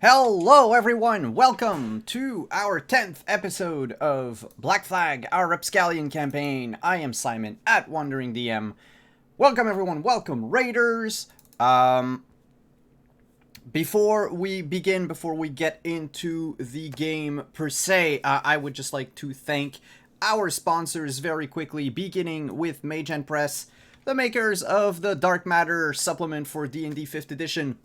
Hello everyone, welcome to our 10th episode of Black Flag, our Rapscallion campaign. I am Simon at Wandering DM. Welcome everyone, welcome Raiders. Before we begin, before we get into the game per se, I would just like to thank our sponsors very quickly, beginning with Mage and Press, the makers of the Dark Matter supplement for D&D 5th edition.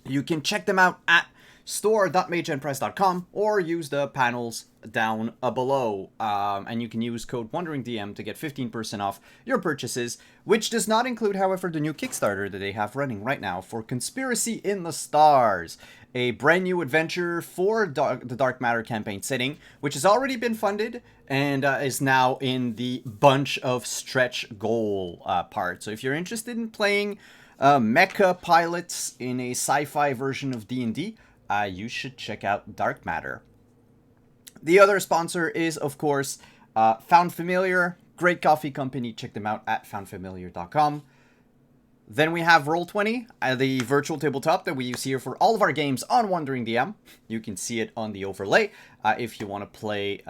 You can check them out at store.mageandpress.com or use the panels down below. And you can use code WanderingDM to get 15% off your purchases, which does not include, however, the new Kickstarter that they have running right now for Conspiracy in the Stars, a brand new adventure for the Dark Matter campaign setting, which has already been funded and is now in the bunch of stretch goal part. So if you're interested in playing mecha pilots in a sci-fi version of D&D, you should check out Dark Matter. The other sponsor is, of course, Found Familiar, great coffee company. Check them out at foundfamiliar.com. Then we have Roll20, the virtual tabletop that we use here for all of our games on Wandering DM. You can see it on the overlay. If you want to play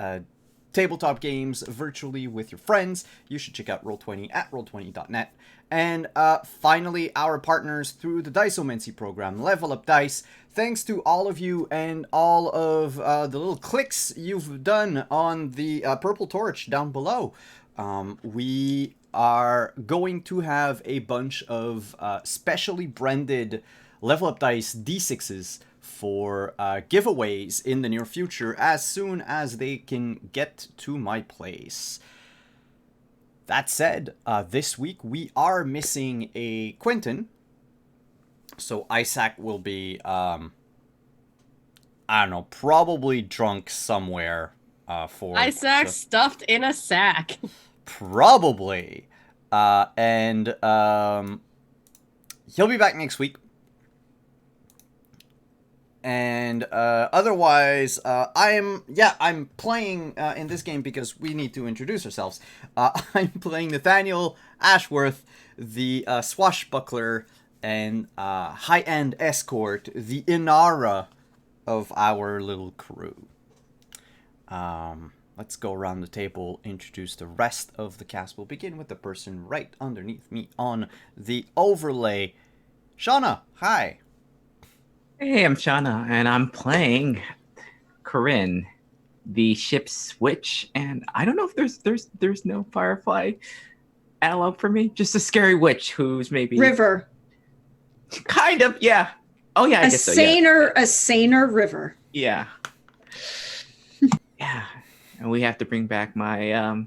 tabletop games virtually with your friends, you should check out Roll20 at roll20.net. And finally, our partners through the Diceomancy program, Level Up Dice. Thanks to all of you and all of the little clicks you've done on the purple torch down below. We are going to have a bunch of specially branded Level Up Dice D6s for giveaways in the near future as soon as they can get to my place. That said, this week we are missing a Quentin, so Isaac will be, I don't know, probably drunk somewhere for... Isaac stuffed in a sack. Probably. And he'll be back next week. And otherwise, I'm playing in this game because we need to introduce ourselves. I'm playing Nathaniel Ashworth, the swashbuckler and high-end escort, the Inara of our little crew. Let's go around the table, introduce the rest of the cast. We'll begin with the person right underneath me on the overlay. Shauna, hi. Hey, I'm Shauna, and I'm playing Corinne, the ship's witch. And I don't know if there's no Firefly analog for me. Just a scary witch who's maybe River. Kind of, yeah. Oh yeah, I A guess so, a saner river. yeah. Yeah. And we have to bring back my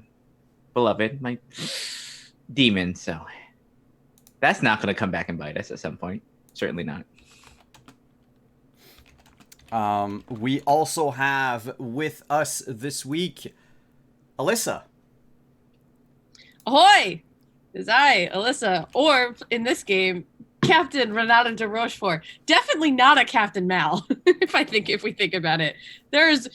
beloved, my demon. So that's not going to come back and bite us at some point. Certainly not. We also have with us this week, Alyssa. Ahoy! It is I, Alyssa, or in this game, Captain Renata de Rochefort. Definitely not a Captain Mal, if we think about it. There's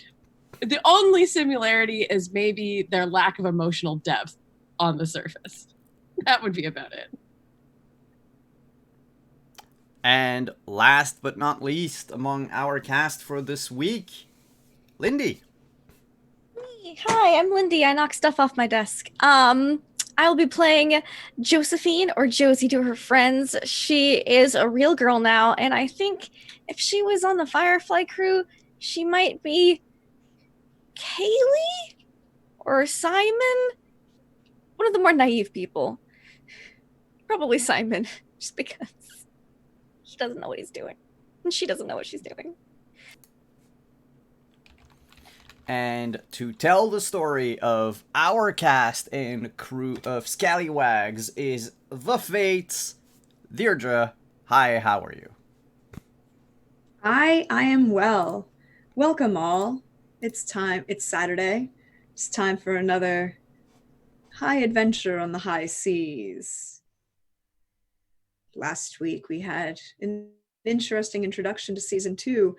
the only similarity is maybe their lack of emotional depth on the surface. That would be about it. And last but not least among our cast for this week, Lindy. Hi, I'm Lindy. I knock stuff off my desk. I'll be playing Josephine, or Josie to her friends. She is a real girl now, and I think if she was on the Firefly crew, she might be Kaylee or Simon. One of the more naive people. Probably Simon, just because he doesn't know what he's doing. And she doesn't know what she's doing. And to tell the story of our cast and crew of Scallywags is the Fates. Deirdre, hi, how are you? I am well. Welcome all. It's time. It's Saturday. It's time for another high adventure on the high seas. Last week we had an interesting introduction to season 2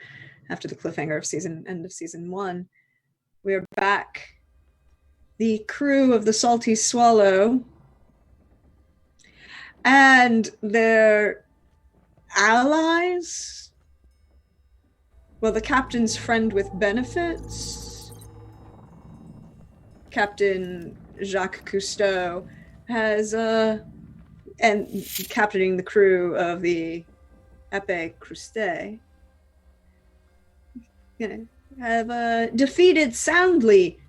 after the cliffhanger of end of season 1. We're back. The crew of the Salty Swallow and their allies well, the captain's friend with benefits, Captain Jacques Cousteau, has, and captaining the crew of the Epée Crustée, have defeated soundly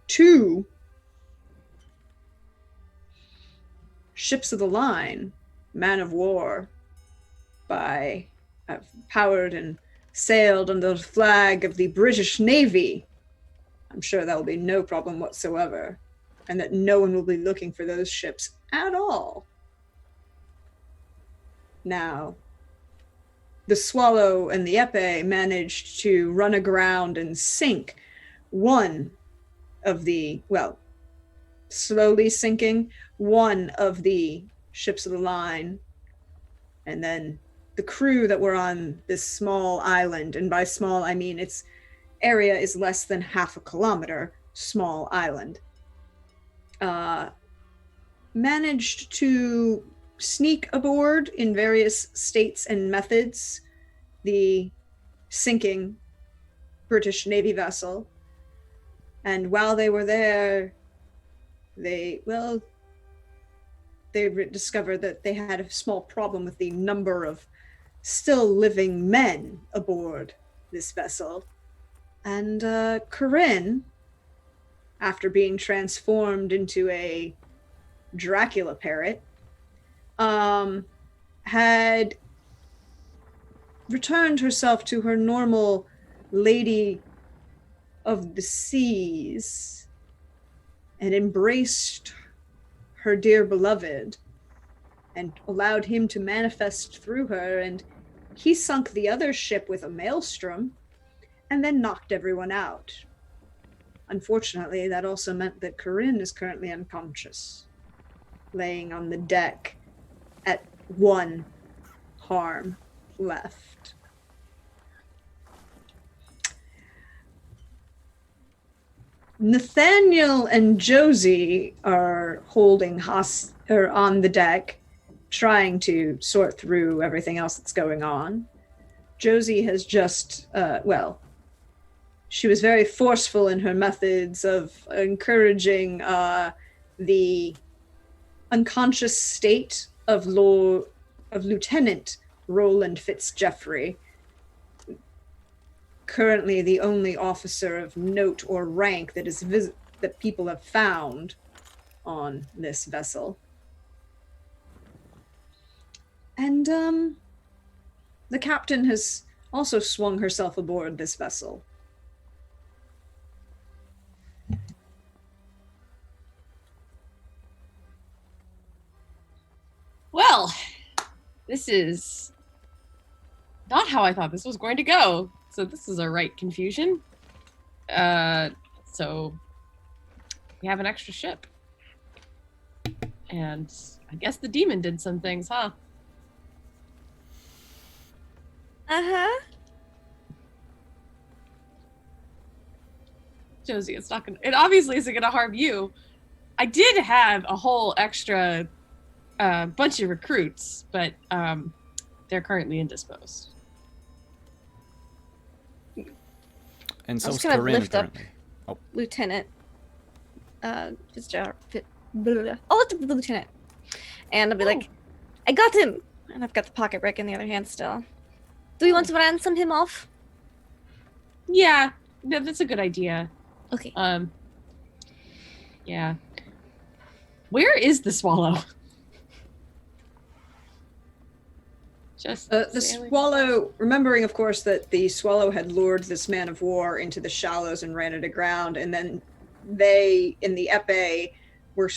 2 ships of the line, man of war, powered and sailed under the flag of the British Navy. I'm sure that will be no problem whatsoever, and that no one will be looking for those ships at all. Now, the Swallow and the Epée managed to run aground and sink one of the, well, slowly sinking one of the ships of the line, and then the crew that were on this small island, and by small I mean its area is less than half a kilometer, small island, managed to sneak aboard in various states and methods the sinking British Navy vessel. And while they were there, they discovered that they had a small problem with the number of still living men aboard this vessel. And Corinne, after being transformed into a Dracula parrot, had returned herself to her normal lady of the seas and embraced her dear beloved and allowed him to manifest through her, and he sunk the other ship with a maelstrom and then knocked everyone out. Unfortunately, that also meant that Corinne is currently unconscious, laying on the deck at 1 harm left. Nathaniel and Josie are on the deck, trying to sort through everything else that's going on. Josie has just, she was very forceful in her methods of encouraging the unconscious state of Lieutenant Roland Fitzgeoffrey, currently the only officer of note or rank that that people have found on this vessel. And the captain has also swung herself aboard this vessel. Well, this is not how I thought this was going to go. So this is a right confusion. So we have an extra ship. And I guess the demon did some things, huh? Uh-huh. Josie, it obviously isn't gonna harm you. I did have a whole extra bunch of recruits, but they're currently indisposed. And I so was is gonna Corinne lift up currently. Oh. Lieutenant Fitzgerald. I'll lift up the lieutenant, and I'll be like, "I got him," and I've got the pocket brick in the other hand still. Do we want to ransom him off? Yeah, that's a good idea. Okay. Yeah. Where is the swallow? Just The sailing. Swallow, remembering, of course, that the Swallow had lured this man of war into the shallows and ran it aground, and then they, in the Epée, were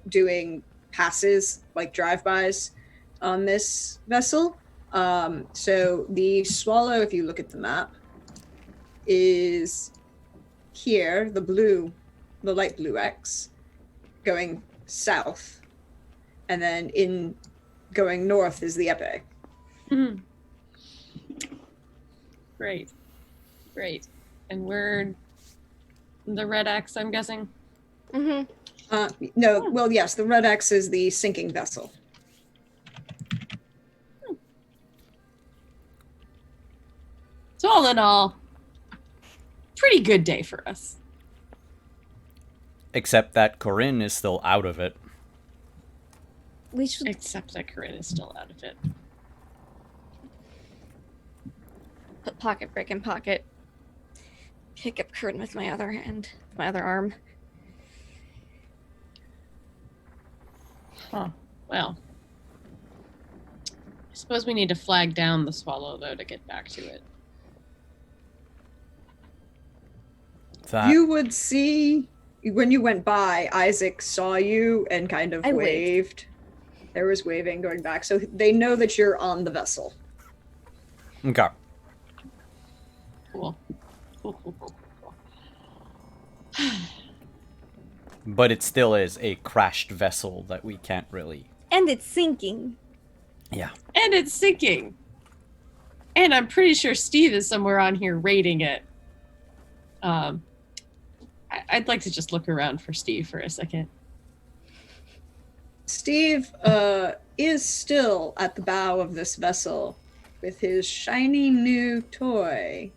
doing passes, like drive-bys, on this vessel. So the Swallow, if you look at the map, is here, the light blue X, going south, and then going north is the Epée. Mhm. Great. And we're the red X, I'm guessing. Mm-hmm. No, well, yes, the red X is the sinking vessel. So all in all, pretty good day for us. Except that Corinne is still out of it. We should. Except that Corinne is still out of it. Put pocket brick in pocket. Pick up curtain with my other hand, my other arm. Huh. Well. I suppose we need to flag down the swallow, though, to get back to it. That You would see when you went by, Isaac saw you and kind of I waved. waved. There was waving going back, so they know that you're on the vessel. okay. Cool. Cool. But it still is a crashed vessel that we can't really. And it's sinking. Yeah. And it's sinking. And I'm pretty sure Steve is somewhere on here rating it. I'd like to just look around for Steve for a second. Steve is still at the bow of this vessel with his shiny new toy,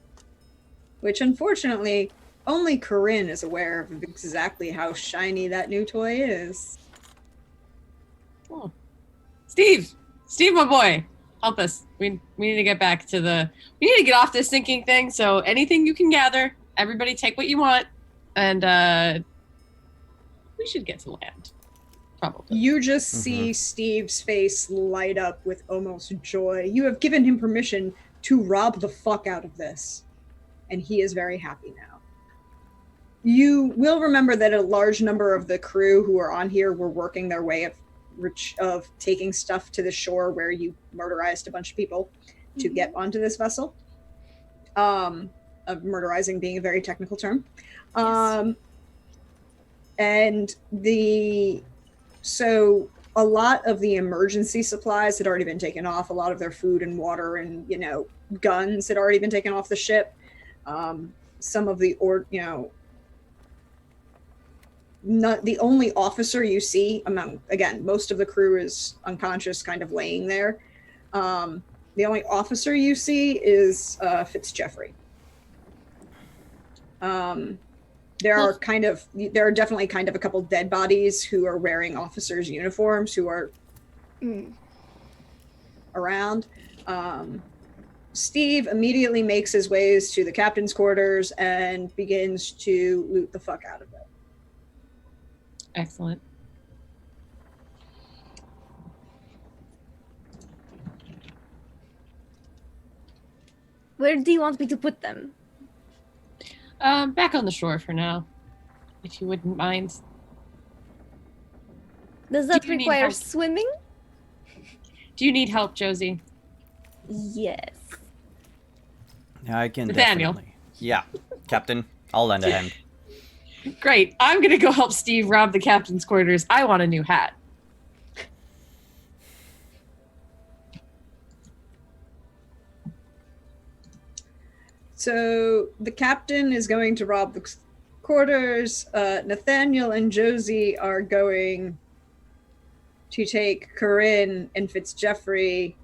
which unfortunately only Corinne is aware of exactly how shiny that new toy is. Oh. Steve, my boy, help us. We need to get back to we need to get off this sinking thing. So anything you can gather, everybody take what you want, and we should get to land. Probably. You just see Steve's face light up with almost joy. You have given him permission to rob the fuck out of this, and he is very happy now. You will remember that a large number of the crew who are on here were working their way of taking stuff to the shore where you murderized a bunch of people to get onto this vessel. Of murderizing being a very technical term. And so a lot of the emergency supplies had already been taken off. A lot of their food and water and, guns had already been taken off the ship. Some of the, not the only officer you see most of the crew is unconscious, kind of laying there. The only officer you see is Fitzjeffrey. There are definitely kind of a couple dead bodies who are wearing officers' uniforms who are around. Steve immediately makes his ways to the captain's quarters and begins to loot the fuck out of it. Excellent. Where do you want me to put them? Back on the shore for now, if you wouldn't mind. Does that Do you need require help? swimming? Do you need help, Josie? Yes. Yeah, I can Nathaniel. definitely. Yeah, Captain, I'll lend a hand. Great. I'm gonna go help Steve rob the captain's quarters. I want a new hat. So the captain is going to rob the quarters. Nathaniel and Josie are going to take Corinne and Fitzjeffrey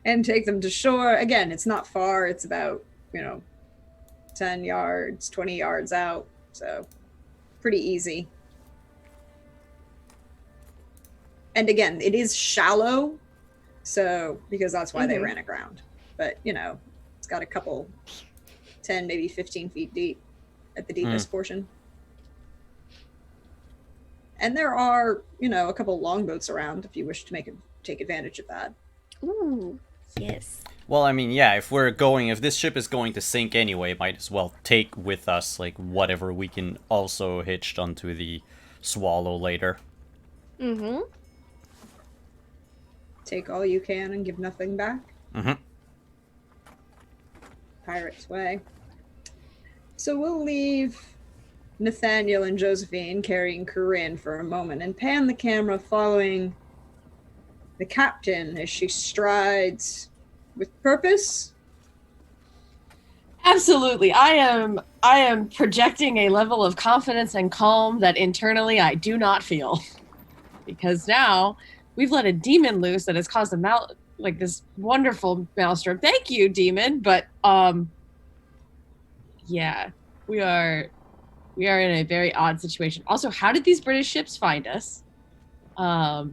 and take them to shore. Again, it's not far. It's about, 10 yards, 20 yards out. So pretty easy. And again, it is shallow. So, because that's why they ran aground. But, it's got a couple 10, maybe 15 feet deep at the deepest portion. And there are, a couple longboats around if you wish to take advantage of that. Ooh, yes. Well, I mean, yeah, if this ship is going to sink anyway, might as well take with us, whatever we can also hitch onto the Swallow later. Mm-hmm. Take all you can and give nothing back. Mm-hmm. Pirate's way. So we'll leave Nathaniel and Josephine carrying Corinne for a moment and pan the camera following the captain as she strides with purpose. Absolutely. I am projecting a level of confidence and calm that internally I do not feel. Because now we've let a demon loose that has caused like this wonderful maelstrom. Thank you, demon. But yeah, we are in a very odd situation. Also, how did these British ships find us? Now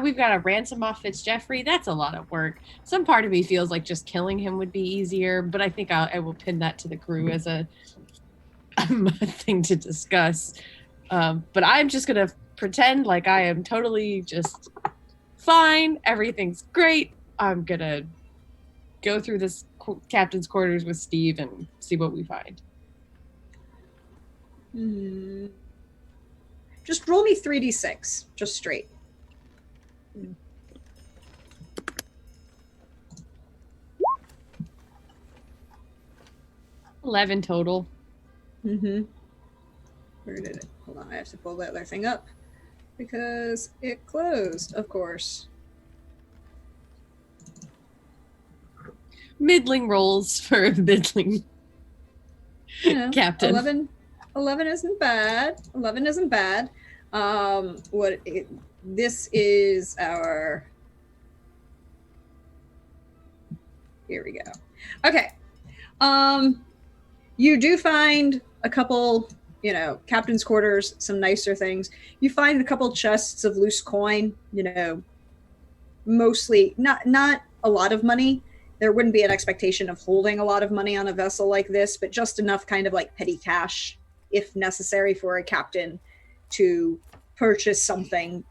we've got to ransom off Fitzjeffrey. That's a lot of work. Some part of me feels like just killing him would be easier, but I think I will pin that to the crew as a thing to discuss. But I'm just gonna pretend like I am totally just fine. Everything's great. I'm gonna go through this captain's quarters with Steve and see what we find. Just roll me 3d6, just straight. 11 total. Where did it? Hold on, I have to pull that other thing up because it closed, of course. Middling rolls for a middling captain. 11 isn't bad. 11 isn't bad. This is our. Here we go. Okay. You do find a couple, captain's quarters, some nicer things. You find a couple chests of loose coin, mostly not a lot of money. There wouldn't be an expectation of holding a lot of money on a vessel like this, but just enough kind of like petty cash, if necessary, for a captain to purchase something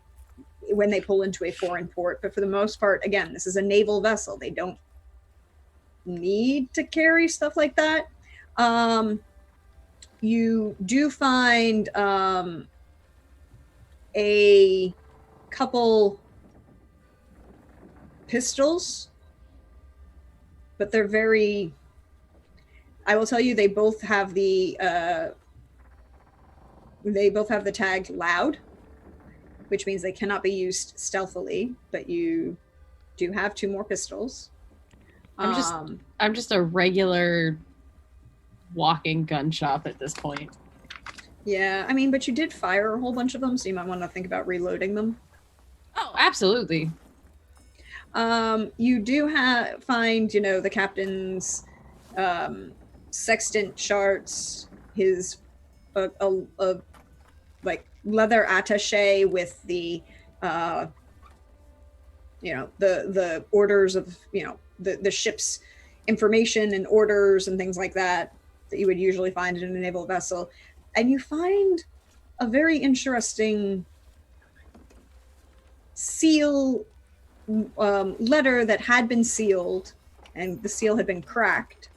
when they pull into a foreign port. But for the most part, again, this is a naval vessel. They don't need to carry stuff like that. You do find a couple pistols, but they're very, I will tell you, they both have the tag loud, which means they cannot be used stealthily, but you do have 2 more pistols. I'm just a regular walking gun shop at this point. Yeah, I mean, but you did fire a whole bunch of them, so you might want to think about reloading them. Oh, absolutely. You do find, the captain's sextant charts, his like leather attaché with the the orders of the ship's information and orders and things like that you would usually find in a naval vessel. And you find a very interesting seal letter that had been sealed, and the seal had been cracked,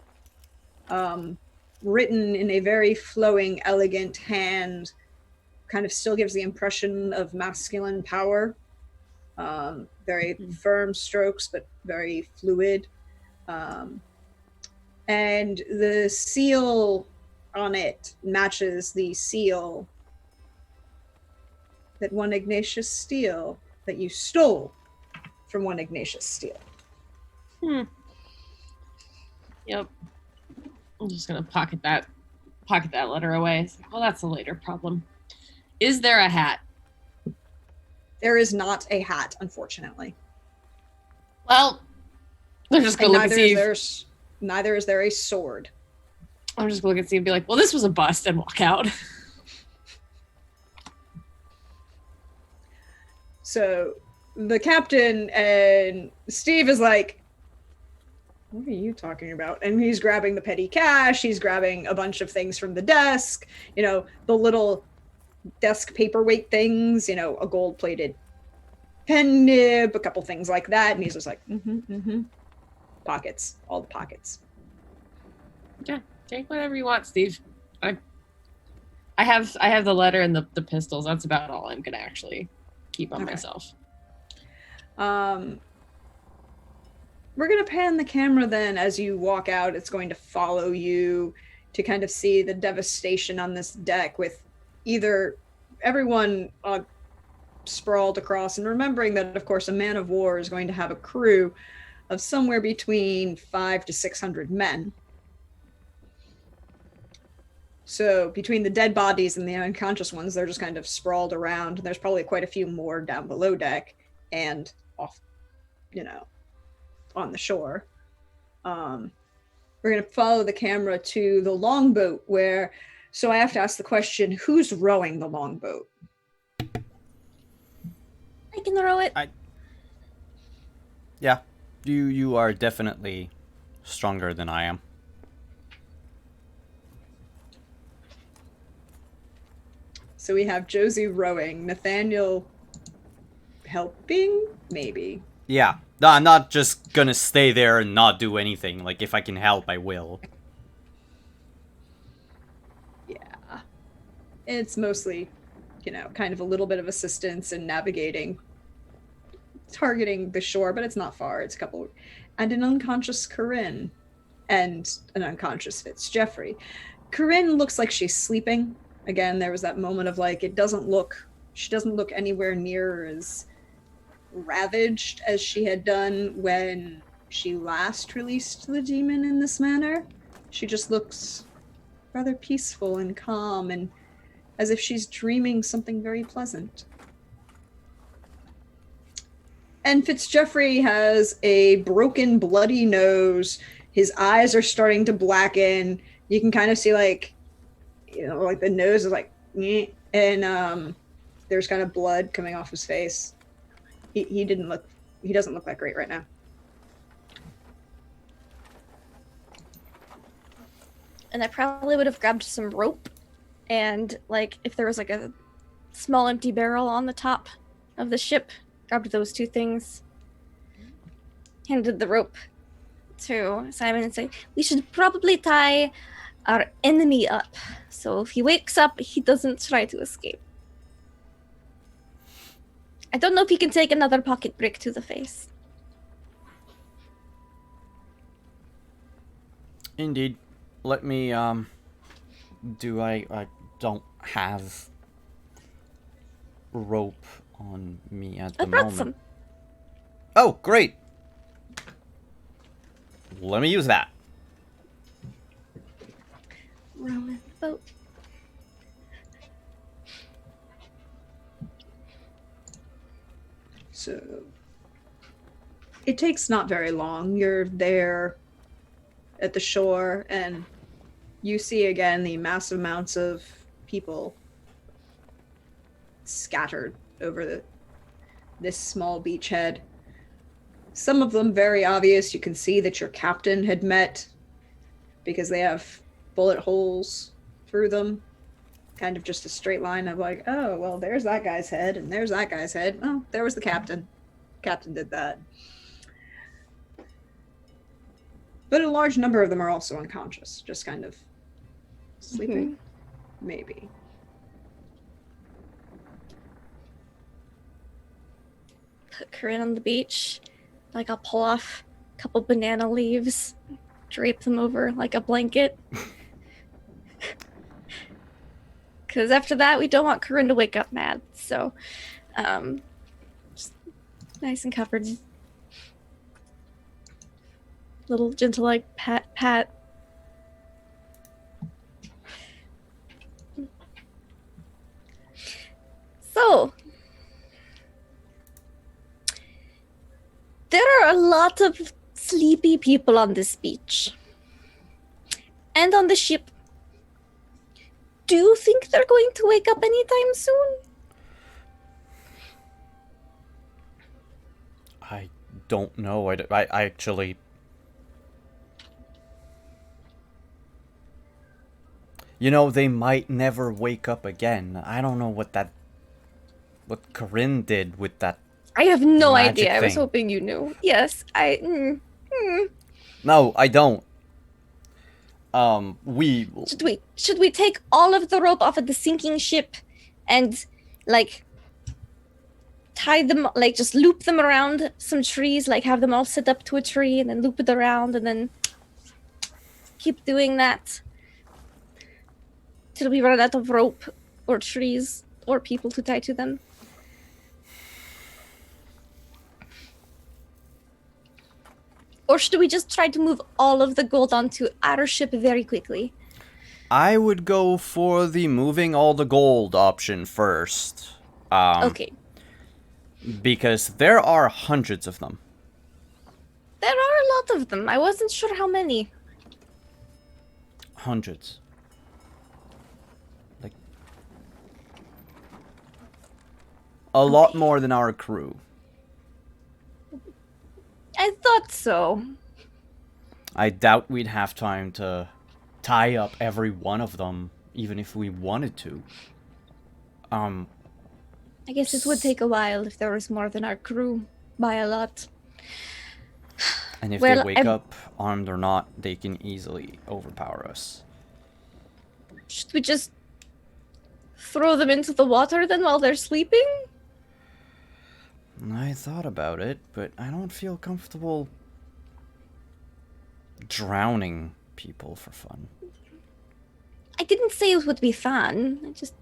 written in a very flowing, elegant hand, kind of still gives the impression of masculine power. Very firm strokes, but very fluid. And the seal on it matches the seal that one Ignatius Steele, that you stole from one Ignatius Steele. Yep. I'm just gonna pocket that letter away. It's like, well, that's a later problem. Is there a hat? There is not a hat, unfortunately. Well, they're just gonna look and see. Neither is there a sword. I'm just gonna look and see and be like, well, this was a bust, and walk out. So the captain and Steve is like, what are you talking about? And he's grabbing the petty cash. He's grabbing a bunch of things from the desk, the little desk paperweight things, a gold-plated pen nib, a couple things like that. And he's just like, pockets, all the pockets. Yeah, take whatever you want, Steve. I have the letter and the pistols. That's about all I'm gonna actually keep on myself. We're gonna pan the camera then as you walk out. It's going to follow you to kind of see the devastation on this deck, with either everyone sprawled across, and remembering that, of course, a man of war is going to have a crew of somewhere between 500 to 600 men. So between the dead bodies and the unconscious ones, they're just kind of sprawled around. There's probably quite a few more down below deck. and off, on the shore. We're going to follow the camera to the longboat so I have to ask the question, who's rowing the longboat? I can row it. Yeah, you are definitely stronger than I am. So we have Josie rowing, Nathaniel helping, maybe. Yeah, no, I'm not just gonna stay there and not do anything. Like, if I can help, I will. Yeah. It's mostly, kind of a little bit of assistance in navigating, targeting the shore, but it's not far. It's a couple. And an unconscious Corinne and an unconscious Fitzjeffrey. Corinne looks like she's sleeping. Again, there was that moment of like, she doesn't look anywhere near as ravaged as she had done when she last released the demon in this manner. She just looks rather peaceful and calm, and as if she's dreaming something very pleasant. And Fitzjeffrey has a broken, bloody nose. His eyes are starting to blacken. You can kind of see like the nose is like, nyeh, and there's kind of blood coming off his face. He doesn't look that great right now. And I probably would have grabbed some rope, and like if there was like a small empty barrel on the top of the ship, grabbed those two things, handed the rope to Simon and say, we should probably tie our enemy up, so if he wakes up, he doesn't try to escape. I don't know if he can take another pocket brick to the face. Indeed. Let me, I don't have rope on me at the I brought moment. some. Oh, great! Let me use that. Rowing the boat. So it takes not very long. You're there at the shore, and you see again the massive amounts of people scattered over this small beachhead. Some of them very obvious. You can see that your captain had met because they have bullet holes through them. Kind of just a straight line of like, oh, well, there's that guy's head, and there's that guy's head. Oh, there was the captain. Captain did that. But a large number of them are also unconscious, just kind of sleeping, maybe. Put Corinne on the beach. Like I'll pull off a couple banana leaves, drape them over like a blanket. Because after that, we don't want Corinne to wake up mad. So, just nice and covered. Little gentle like pat. So, there are a lot of sleepy people on this beach. And on the ship. Do you think they're going to wake up anytime soon? I don't know. I actually... they might never wake up again. I don't know what Corinne did with that. I have no magic idea. I was thing. hoping you knew. Yes, No, I don't. Should we take all of the rope off of the sinking ship and like tie them, like just loop them around some trees, like have them all set up to a tree and then loop it around and then keep doing that till we run out of rope or trees or people to tie to them? Or should we just try to move all of the gold onto our ship very quickly? I would go for the moving all the gold option first. Okay. Because there are hundreds of them. There are a lot of them. I wasn't sure how many. Hundreds. Like, a lot more than our crew. I thought so. I doubt we'd have time to tie up every one of them, even if we wanted to. I guess it would take a while if there was more than our crew by a lot. And if Well, they wake up, armed or not, they can easily overpower us. Should we just throw them into the water then while they're sleeping? I thought about it, but I don't feel comfortable drowning people for fun. I didn't say it would be fun. I just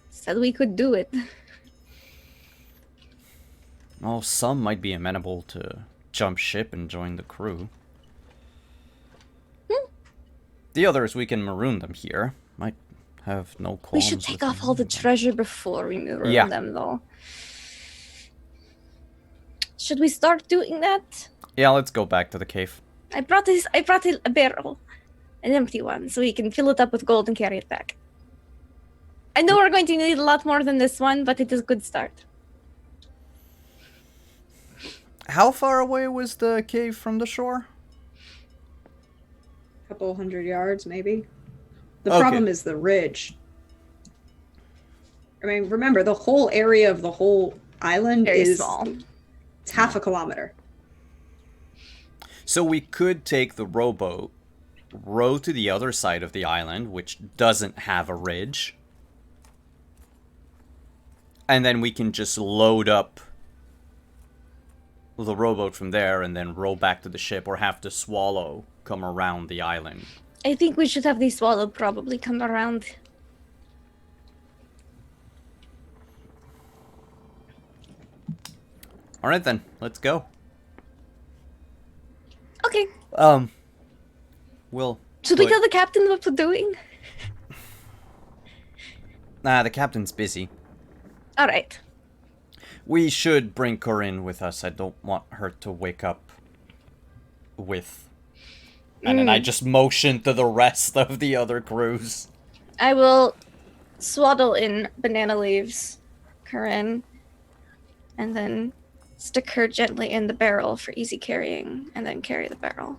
said we could do it. Well, some might be amenable to jump ship and join the crew. The others, we can maroon them here. Might have no qualms. We should take with off all the them. treasure before we maroon Yeah. them, though. Should we start doing that? Yeah, let's go back to the cave. I brought a barrel, an empty one, so we can fill it up with gold and carry it back. I know we're going to need a lot more than this one, but it is a good start. How far away was the cave from the shore? Couple 100 yards, maybe. The Okay. problem is the ridge. I mean, remember, the whole area of the whole island Very is small. It's half a kilometer. So we could take the rowboat, row to the other side of the island, which doesn't have a ridge. And then we can just load up the rowboat from there and then row back to the ship, or have to swallow come around the island. I think we should have the swallow probably come around. Alright then, let's go. Okay. We'll Should we put- tell the captain what we're doing? Nah, the captain's busy. All right. We should bring Corinne with us. I don't want her to wake up with... And then I just motion to the rest of the other crews. I will swaddle in banana leaves, Corinne, and then stick her gently in the barrel for easy carrying, and then carry the barrel.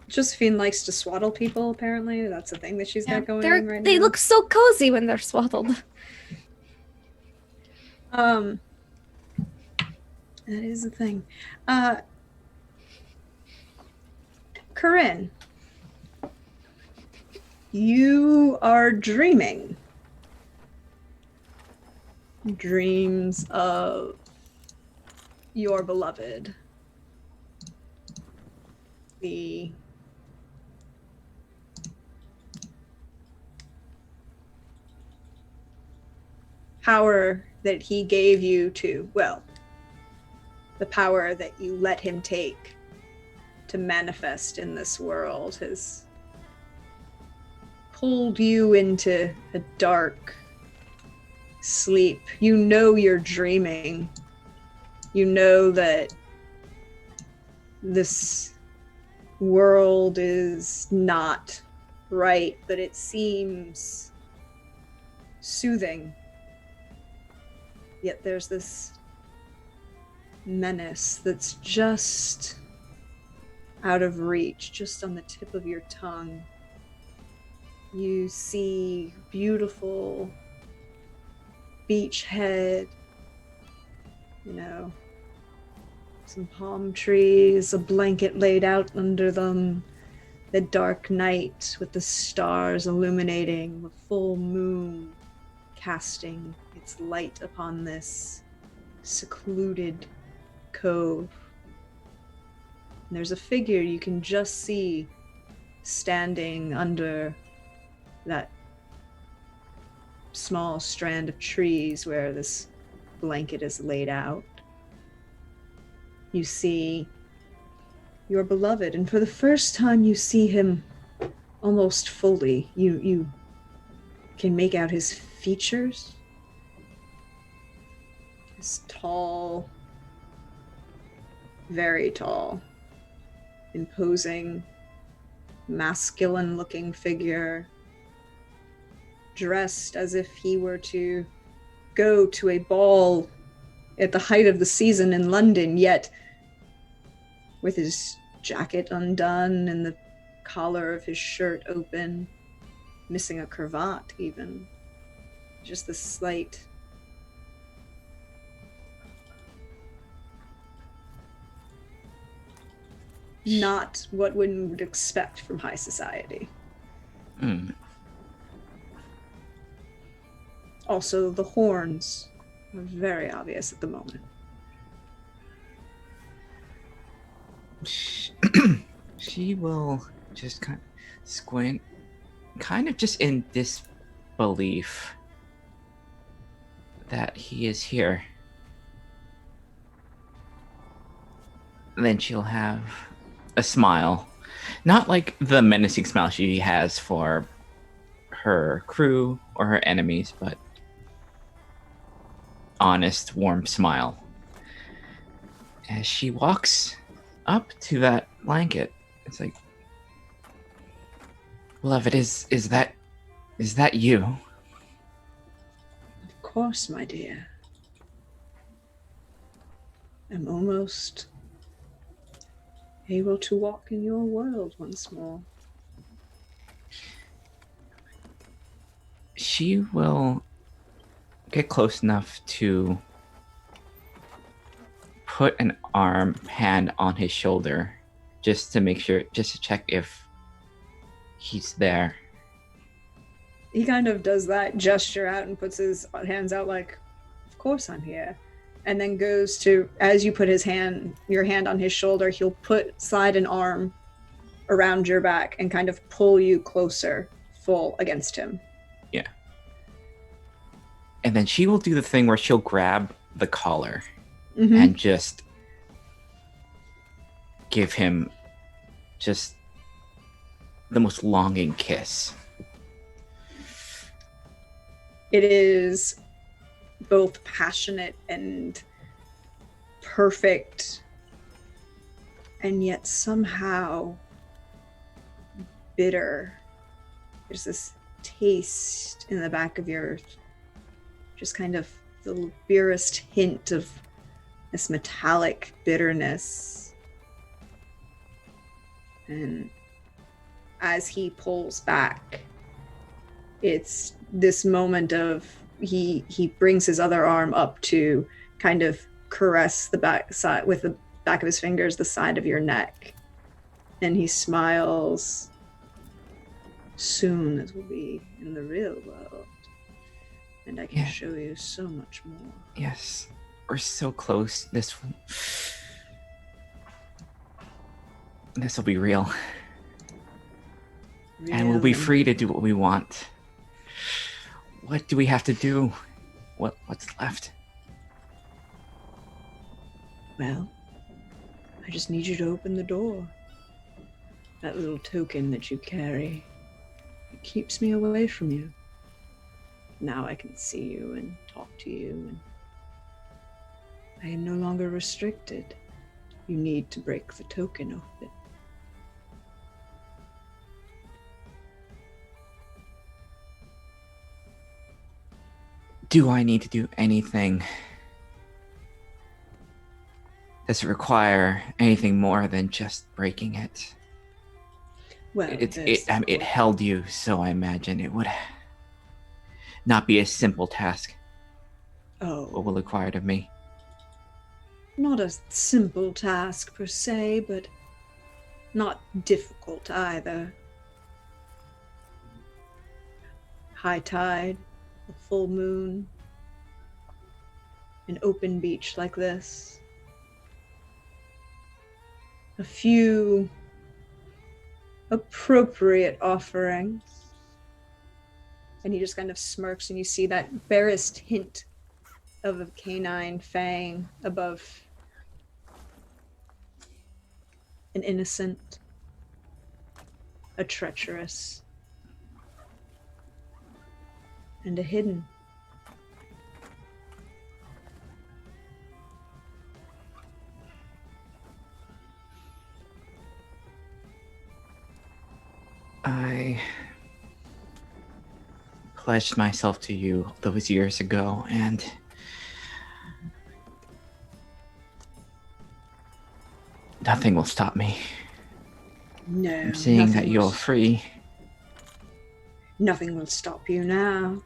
Josephine likes to swaddle people, apparently. That's a thing that she's got going on right They now. look so cozy when they're swaddled. That is a thing. Corinne, you are dreaming. Dreams of your beloved. The power that he gave you to, well, the power that you let him take to manifest in this world has pulled you into a dark sleep. You know you're dreaming. You know that this world is not right, but it seems soothing. Yet there's this menace that's just out of reach, just on the tip of your tongue. You see beautiful beach head, you know, some palm trees, a blanket laid out under them, the dark night with the stars illuminating, the full moon casting its light upon this secluded cove. And there's a figure you can just see standing under that small strand of trees where this blanket is laid out. You see your beloved, and for the first time you see him almost fully. You can make out his features. His tall, very tall, imposing, masculine-looking figure, dressed as if he were to go to a ball at the height of the season in London, yet with his jacket undone and the collar of his shirt open, missing a cravat even. Just the slight not what one would expect from high society. Also, the horns are very obvious at the moment. She will just kind of squint, kind of just in disbelief that he is here. And then she'll have a smile. Not like the menacing smile she has for her crew or her enemies, but honest, warm smile. As she walks up to that blanket, it's like, beloved, is that you? Of course, my dear. I'm almost able to walk in your world once more. She will get close enough to put an hand on his shoulder just to make sure, just to check if he's there. He kind of does that gesture out and puts his hands out like, of course I'm here. And then goes to, as you put your hand on his shoulder, he'll slide an arm around your back and kind of pull you closer, full against him. Yeah. And then she will do the thing where she'll grab the collar and just give him just the most longing kiss. It is both passionate and perfect, and yet somehow bitter. There's this taste in the back of your, just kind of the barest hint of this metallic bitterness. And as he pulls back, it's this moment of he brings his other arm up to kind of caress the back side with the back of his fingers, the side of your neck. And he smiles. Soon as we'll be in the real world. And I can show you so much more. Yes. We're so close. This will be real. And we'll be free to do what we want. What do we have to do? What's left? Well, I just need you to open the door. That little token that you carry, it keeps me away from you. Now I can see you and talk to you, and I am no longer restricted. You need to break the token open. Do I need to do anything? Does it require anything more than just breaking it? Well, it held you, so I imagine it would not be a simple task. What will required of me? Not a simple task per se, but not difficult either. High tide, a full moon, an open beach like this. A few appropriate offerings. And he just kind of smirks, and you see that barest hint of a canine fang above an innocent, a treacherous, and a hidden. I pledged myself to you those years ago, and nothing will stop me. No, I'm seeing that nothing you're will- free. Nothing will stop you now.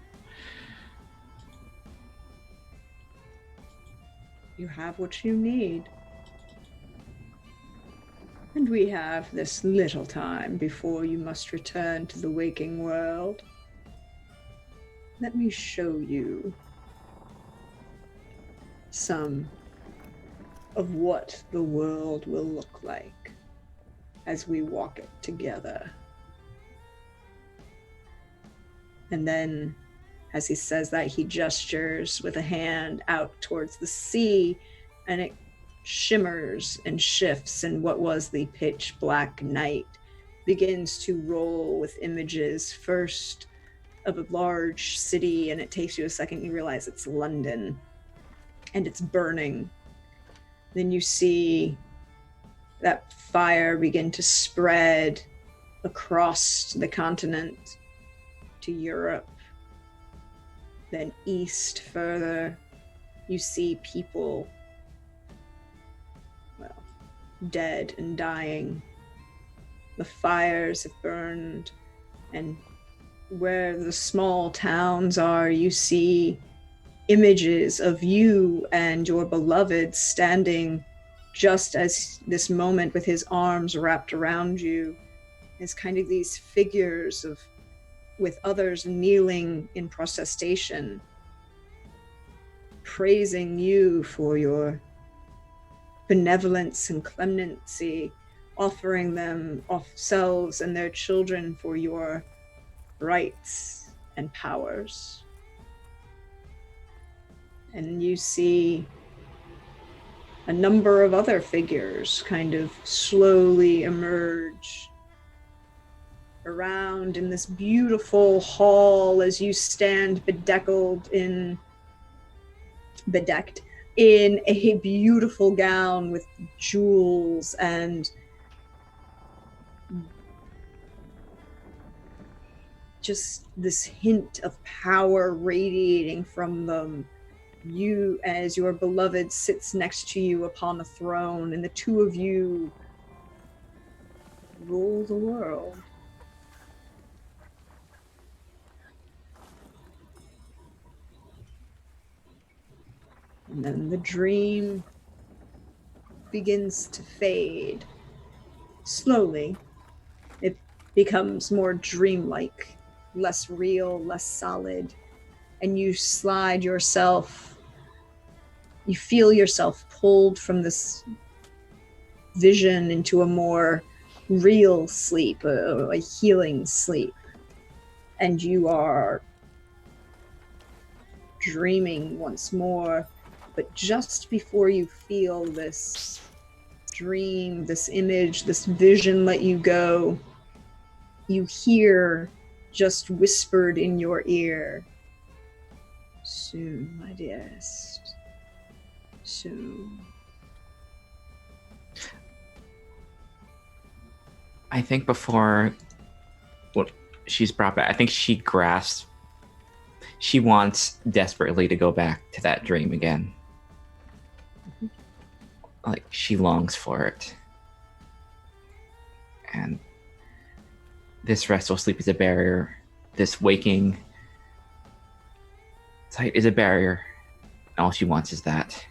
You have what you need. And we have this little time before you must return to the waking world. Let me show you some of what the world will look like as we walk it together. And then, as he says that, he gestures with a hand out towards the sea, and it shimmers and shifts, and what was the pitch black night begins to roll with images, first of a large city, and it takes you a second, you realize it's London, and it's burning. Then you see that fire begin to spread across the continent to Europe. Then east further, you see people, well, dead and dying. The fires have burned, and where the small towns are, you see images of you and your beloved standing just as this moment with his arms wrapped around you. It's kind of these figures of with others kneeling in protestation, praising you for your benevolence and clemency, offering them themselves and their children for your rights and powers. And you see a number of other figures kind of slowly emerge around in this beautiful hall as you stand bedecked in a beautiful gown with jewels and just this hint of power radiating from them. You, as your beloved, sits next to you upon a throne, and the two of you rule the world. And then the dream begins to fade. Slowly, it becomes more dreamlike, less real, less solid, and you slide yourself, you feel yourself pulled from this vision into a more real sleep, a healing sleep. And you are dreaming once more, but just before you feel this dream, this image, this vision let you go, you hear just whispered in your ear, "Soon, my dearest, soon." I think before she's brought back, I think she grasps, she wants desperately to go back to that dream again. Like, she longs for it. And this restful sleep is a barrier. This waking sight is a barrier. All she wants is that.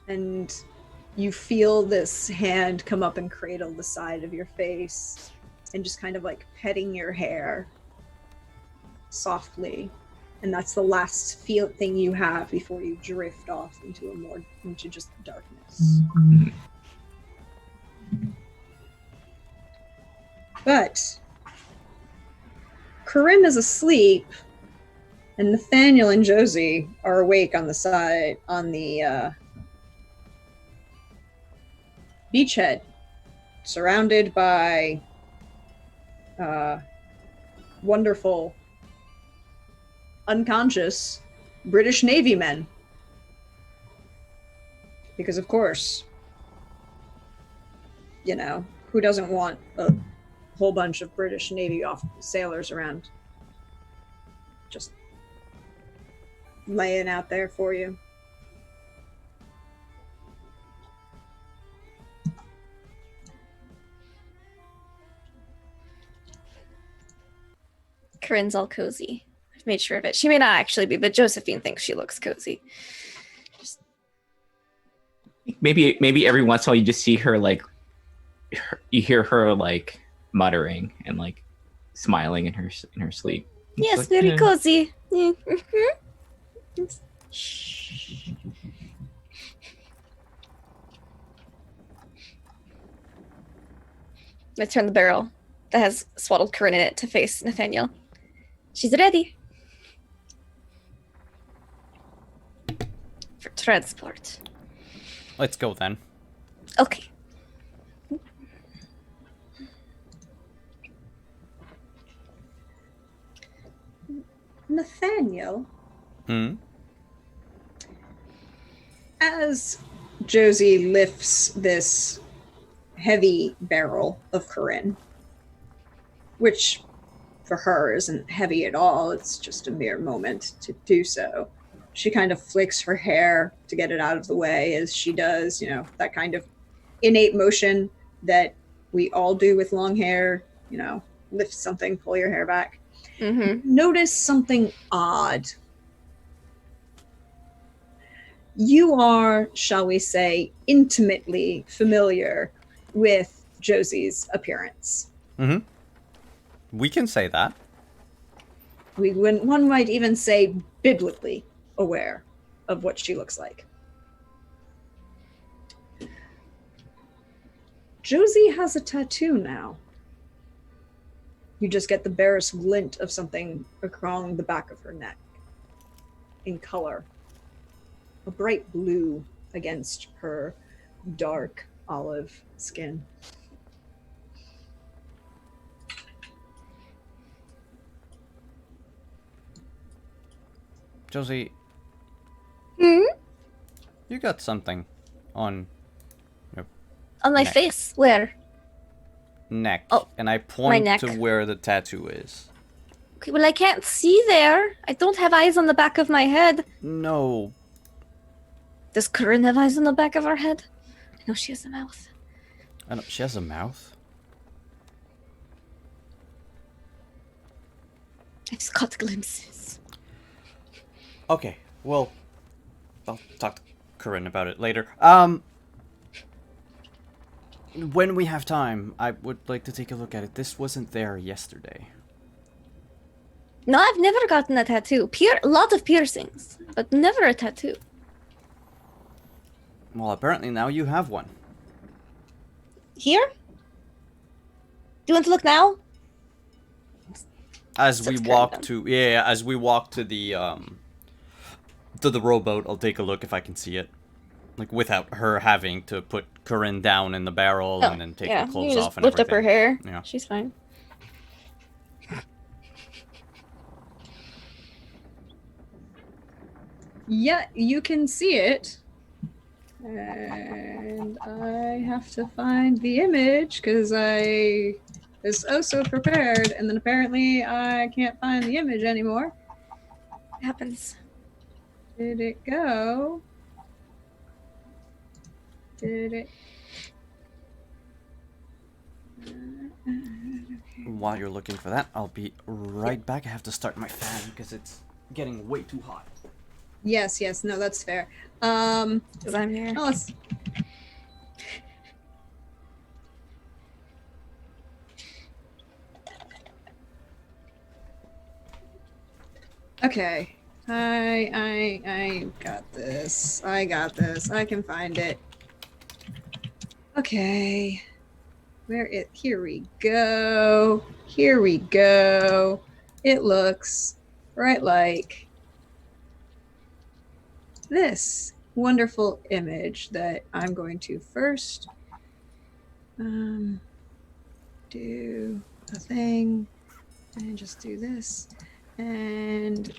And you feel this hand come up and cradle the side of your face and just kind of like petting your hair softly. And that's the last thing you have before you drift off into just darkness. Mm-hmm. But Corinne is asleep, and Nathaniel and Josie are awake on the beachhead, surrounded by wonderful, unconscious British Navy men. Because, of course, you know, who doesn't want a whole bunch of British Navy sailors around just laying out there for you? Corinne's all cozy. I've made sure of it. She may not actually be, but Josephine thinks she looks cozy. Maybe every once in a while you just see her like, you hear her like muttering and like smiling in her sleep. It's Yes, like, very yeah. cozy. Yeah. Shh. I turn the barrel that has swaddled Corinne in it to face Nathaniel. She's ready for transport. Let's go then. Okay. Nathaniel, Hmm? as Josie lifts this heavy barrel of Corinne, which for her isn't heavy at all, it's just a mere moment to do so. She kind of flicks her hair to get it out of the way, as she does, you know, that kind of innate motion that we all do with long hair, you know, lift something, pull your hair back. Mm-hmm. Notice something odd. You are, shall we say, intimately familiar with Josie's appearance. Mm-hmm. We can say that. One might even say biblically aware of what she looks like. Josie has a tattoo now. You just get the barest glint of something along the back of her neck in color. A bright blue against her dark olive skin. Josie, Hmm? you got something on On my Neck. face. Where? neck, Oh, and I point neck. to where the tattoo is. Okay, well, I can't see there. I don't have eyes on the back of my head. No, Does Corinne have eyes on the back of her head? I know she has a mouth. I don't. She has a mouth. I've just caught glimpses. Okay, well, I'll talk to Corinne about it later. When we have time, I would like to take a look at it. This wasn't there yesterday. No, I've never gotten a tattoo. A lot of piercings, but never a tattoo. Well, apparently now you have one. Here? Do you want to look now? As we Sucks walk Corinne to as we walk to the rowboat, I'll take a look if I can see it. Like without her having to put Corinne down in the barrel and then take yeah, her clothes you can off just and lift up her everything. hair. Yeah. She's fine. Yeah, you can see it. And I have to find the image because I was oh so prepared, and then apparently I can't find the image anymore. It happens. Did it go? Did it? While you're looking for that, I'll be right back. I have to start my fan because it's getting way too hot. Yes, no, that's fair. Because I'm here. Oh, let's... Okay. I got this. I got this. I can find it. Okay. Here we go. Here we go. It looks right like this wonderful image that I'm going to first Do a thing, and just do this, and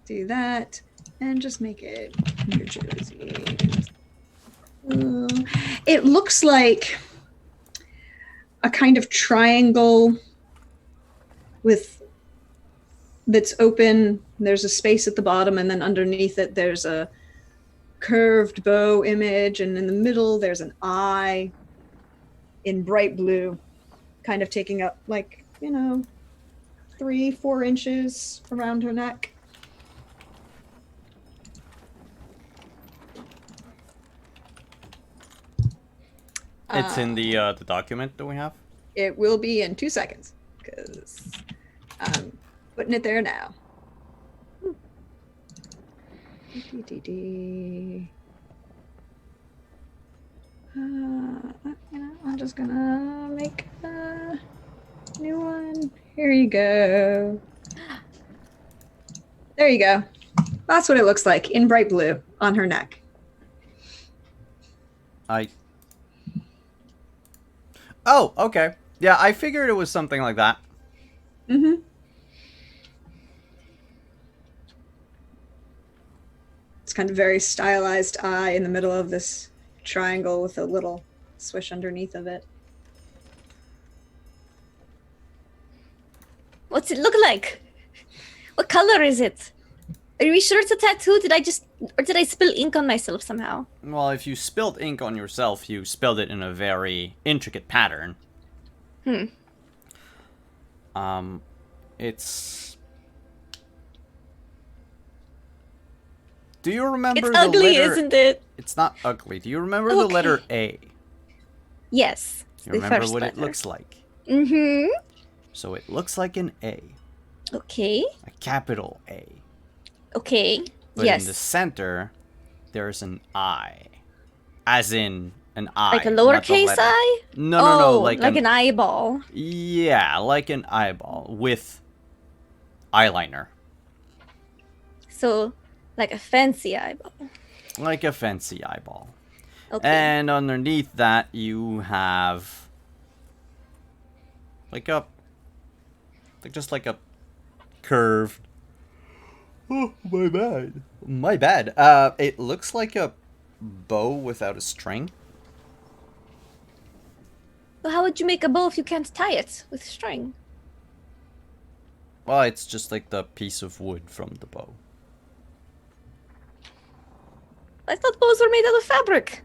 do that, and just make it New Jersey. It looks like a kind of triangle that's open. There's a space at the bottom, and then underneath it there's a curved bow image, and in the middle there's an eye in bright blue, kind of taking up 3-4 inches around her neck. It's in the document that we have. It will be in 2 seconds because I'm putting it there now. I'm just gonna make a new one. Here you go. There you go. That's what it looks like in bright blue on her neck. Oh, okay. Yeah, I figured it was something like that. Mm-hmm. It's kind of very stylized eye in the middle of this triangle with a little swish underneath of it. What's it look like? What color is it? Are you sure it's a tattoo? Did I spill ink on myself somehow? Well, if you spilled ink on yourself, you spilled it in a very intricate pattern. It's... Do you remember It's the ugly, letter... isn't it? It's not ugly. Do you remember the letter A? Yes. You remember what it looks like? Mm-hmm. So it looks like an A. Okay. A capital A. Okay. But yes. in the center, there's an I. As in an I. Like a not the lowercase letter. I? No, like an eyeball. Yeah, like an eyeball with eyeliner. So, like a fancy eyeball. Like a fancy eyeball. Okay. And underneath that, you have just like a curved. Oh, my bad. My bad. It looks like a bow without a string. Well, how would you make a bow if you can't tie it with string? Well, it's just like the piece of wood from the bow. I thought bows were made out of fabric.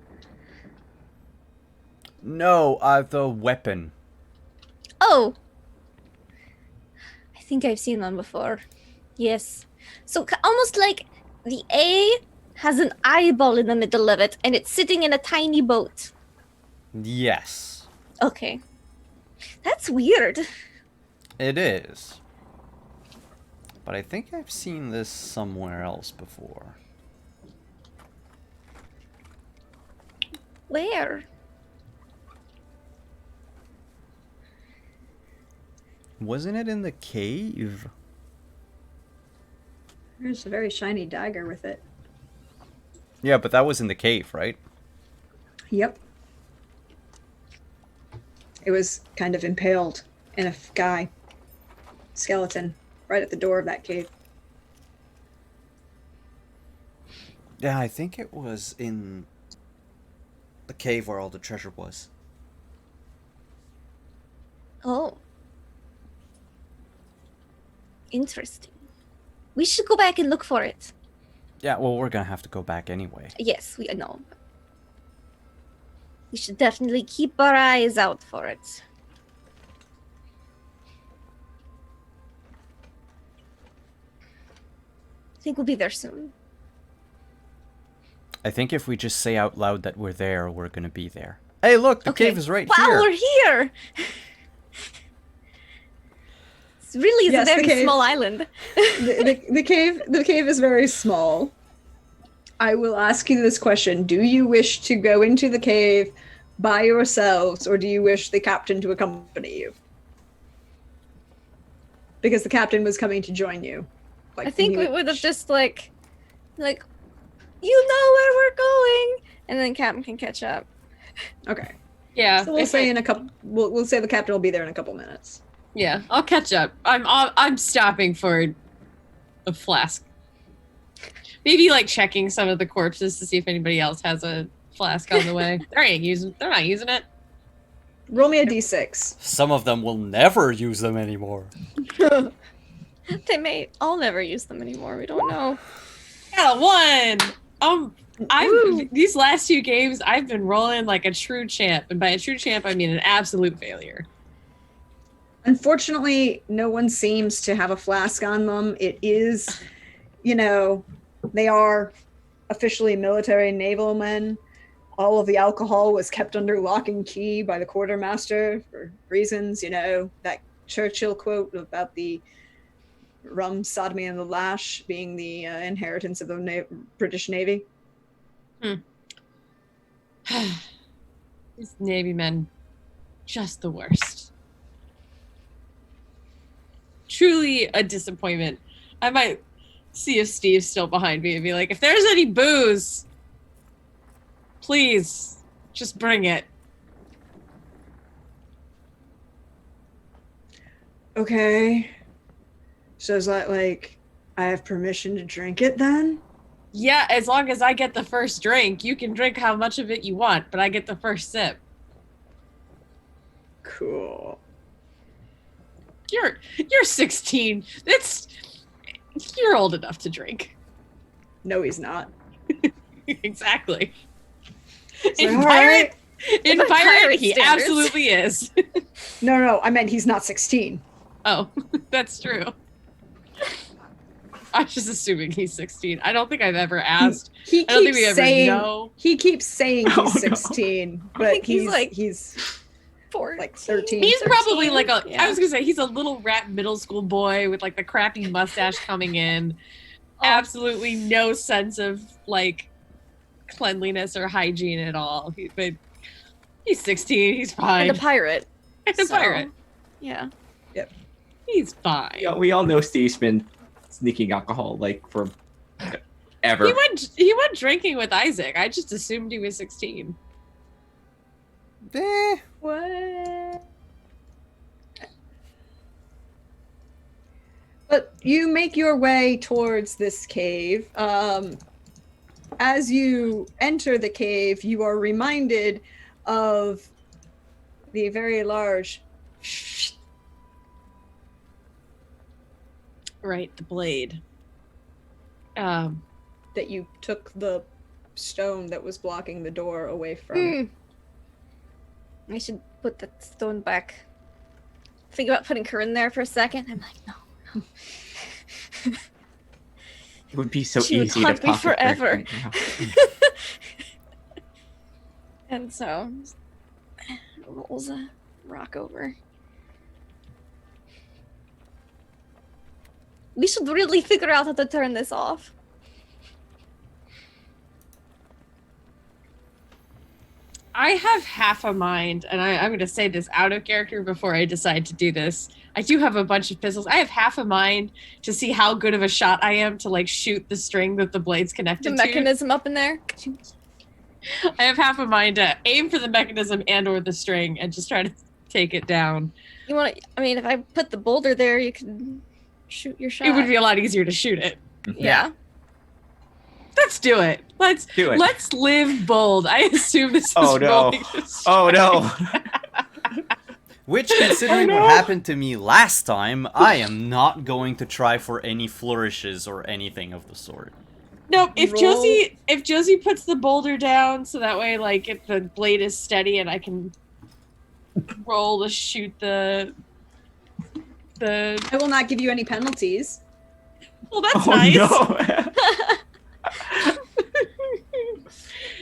No, the weapon. Oh. I think I've seen one before. Yes. So almost like the A has an eyeball in the middle of it, and it's sitting in a tiny boat. Yes. Okay. That's weird. It is. But I think I've seen this somewhere else before. Where? Wasn't it in the cave? There's a very shiny dagger with it. Yeah, but that was in the cave, right? Yep. It was kind of impaled in a guy skeleton right at the door of that cave. Yeah, I think it was in the cave where all the treasure was. Oh. Interesting. We should go back and look for it. Yeah, well, we're gonna have to go back anyway. Yes, we know. We should definitely keep our eyes out for it. I think we'll be there soon. I think if we just say out loud that we're there, we're gonna be there. Hey, look, the cave is right wow, here. We're here! It really is Yes, a the very cave. small island. The cave is very small. I will ask you this question. Do you wish to go into the cave by yourselves, or do you wish the captain to accompany you? Because the captain was coming to join you. I think we would have just like, you know where we're going, and then Captain can catch up. Okay. Yeah. So we'll say in a couple. We'll say the captain will be there in a couple minutes. Yeah, I'll catch up. I'm stopping for a flask. Maybe like checking some of the corpses to see if anybody else has a flask on the way. They're not using it. Roll me a d6. Some of them will never use them anymore. They may all never use them anymore. We don't know. Got a 1. Woo. These last 2 games I've been rolling like a true champ, and by a true champ I mean an absolute failure. Unfortunately, no one seems to have a flask on them. It is, they are officially military naval men. All of the alcohol was kept under lock and key by the quartermaster for reasons, that Churchill quote about the rum, sodomy, and the lash being the inheritance of the British Navy. These Navy men, just the worst. Truly a disappointment. I might see if Steve's still behind me and be like, if there's any booze, please, just bring it. Okay. So is that like, I have permission to drink it then? Yeah, as long as I get the first drink, you can drink how much of it you want, but I get the first sip. Cool. You're 16. You're old enough to drink. No, he's not. Exactly. So, In all pirate, right. in By pirate, pirate he standards. absolutely is. No, I meant he's not 16. Oh, that's true. I was just assuming he's 16. I don't think I've ever asked. He I don't think keeps we ever saying know. he keeps saying Oh, he's no. 16, I but think he's he's 14. like 13. He's probably 13? like I Yeah. was gonna say he's a little rat middle school boy with like the crappy mustache coming in. Oh. Absolutely no sense of like cleanliness or hygiene at all. But he's 16. He's fine. And a pirate. And a so, pirate. Yeah. He's fine. Yeah, we all know Steve's been sneaking alcohol like for ever. He went drinking with Isaac. I just assumed he was 16. What? But you make your way towards this cave. As you enter the cave, you are reminded of the very large Right, the blade. that you took the stone that was blocking the door away from. I should put that stone back. Think about putting Corinne there for a second. I'm like, no. It would be so She would easy to haunt me pocket her forever. right now. And so rolls a rock over. We should really figure out how to turn this off. I have half a mind, and I'm going to say this out of character before I decide to do this. I do have a bunch of pistols. I have half a mind to see how good of a shot I am to like shoot the string that the blade's connected The to. mechanism up in there. I have half a mind to aim for the mechanism and or the string and just try to take it down. You want to? I mean, if I put the boulder there, you can shoot your shot. It would be a lot easier to shoot it. Yeah. Let's do it. Let's Do it. Let's live bold. I assume this is Oh, no. rolling this Oh no! Which, considering what happened to me last time, I am not going to try for any flourishes or anything of the sort. Nope. If Roll. Josie puts the boulder down, so that way, like, if the blade is steady and I can roll to shoot the. I will not give you any penalties. Well, that's Oh nice. no!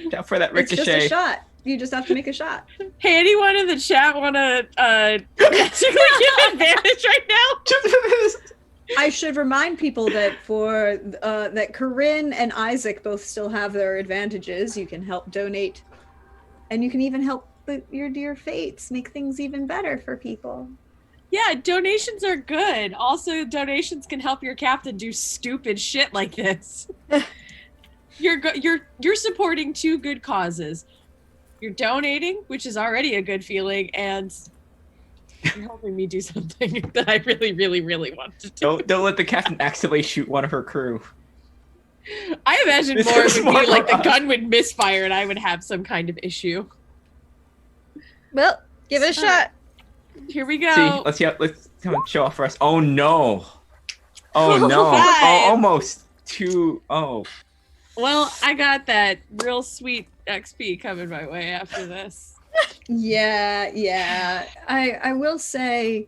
Down for that It's just a ricochet. shot. You just have to make a shot. Hey, anyone in the chat want to basically get advantage right now? I should remind people that for that Corinne and Isaac both still have their advantages. You can help donate, and you can even help your dear fates make things even better for people. Yeah, donations are good. Also, donations can help your captain do stupid shit like this. You're supporting two good causes. You're donating, which is already a good feeling, and you're helping me do something that I really, really, really want to do. Don't let the captain accidentally shoot one of her crew. I imagine This more is would be more like the us. gun would misfire and I would have some kind of issue. Well, give it a shot. Here we go. See, let's show off for us. Oh no! Oh no! Five. Oh, almost two. Oh, Well, I got that real sweet XP coming my way after this. Yeah. I will say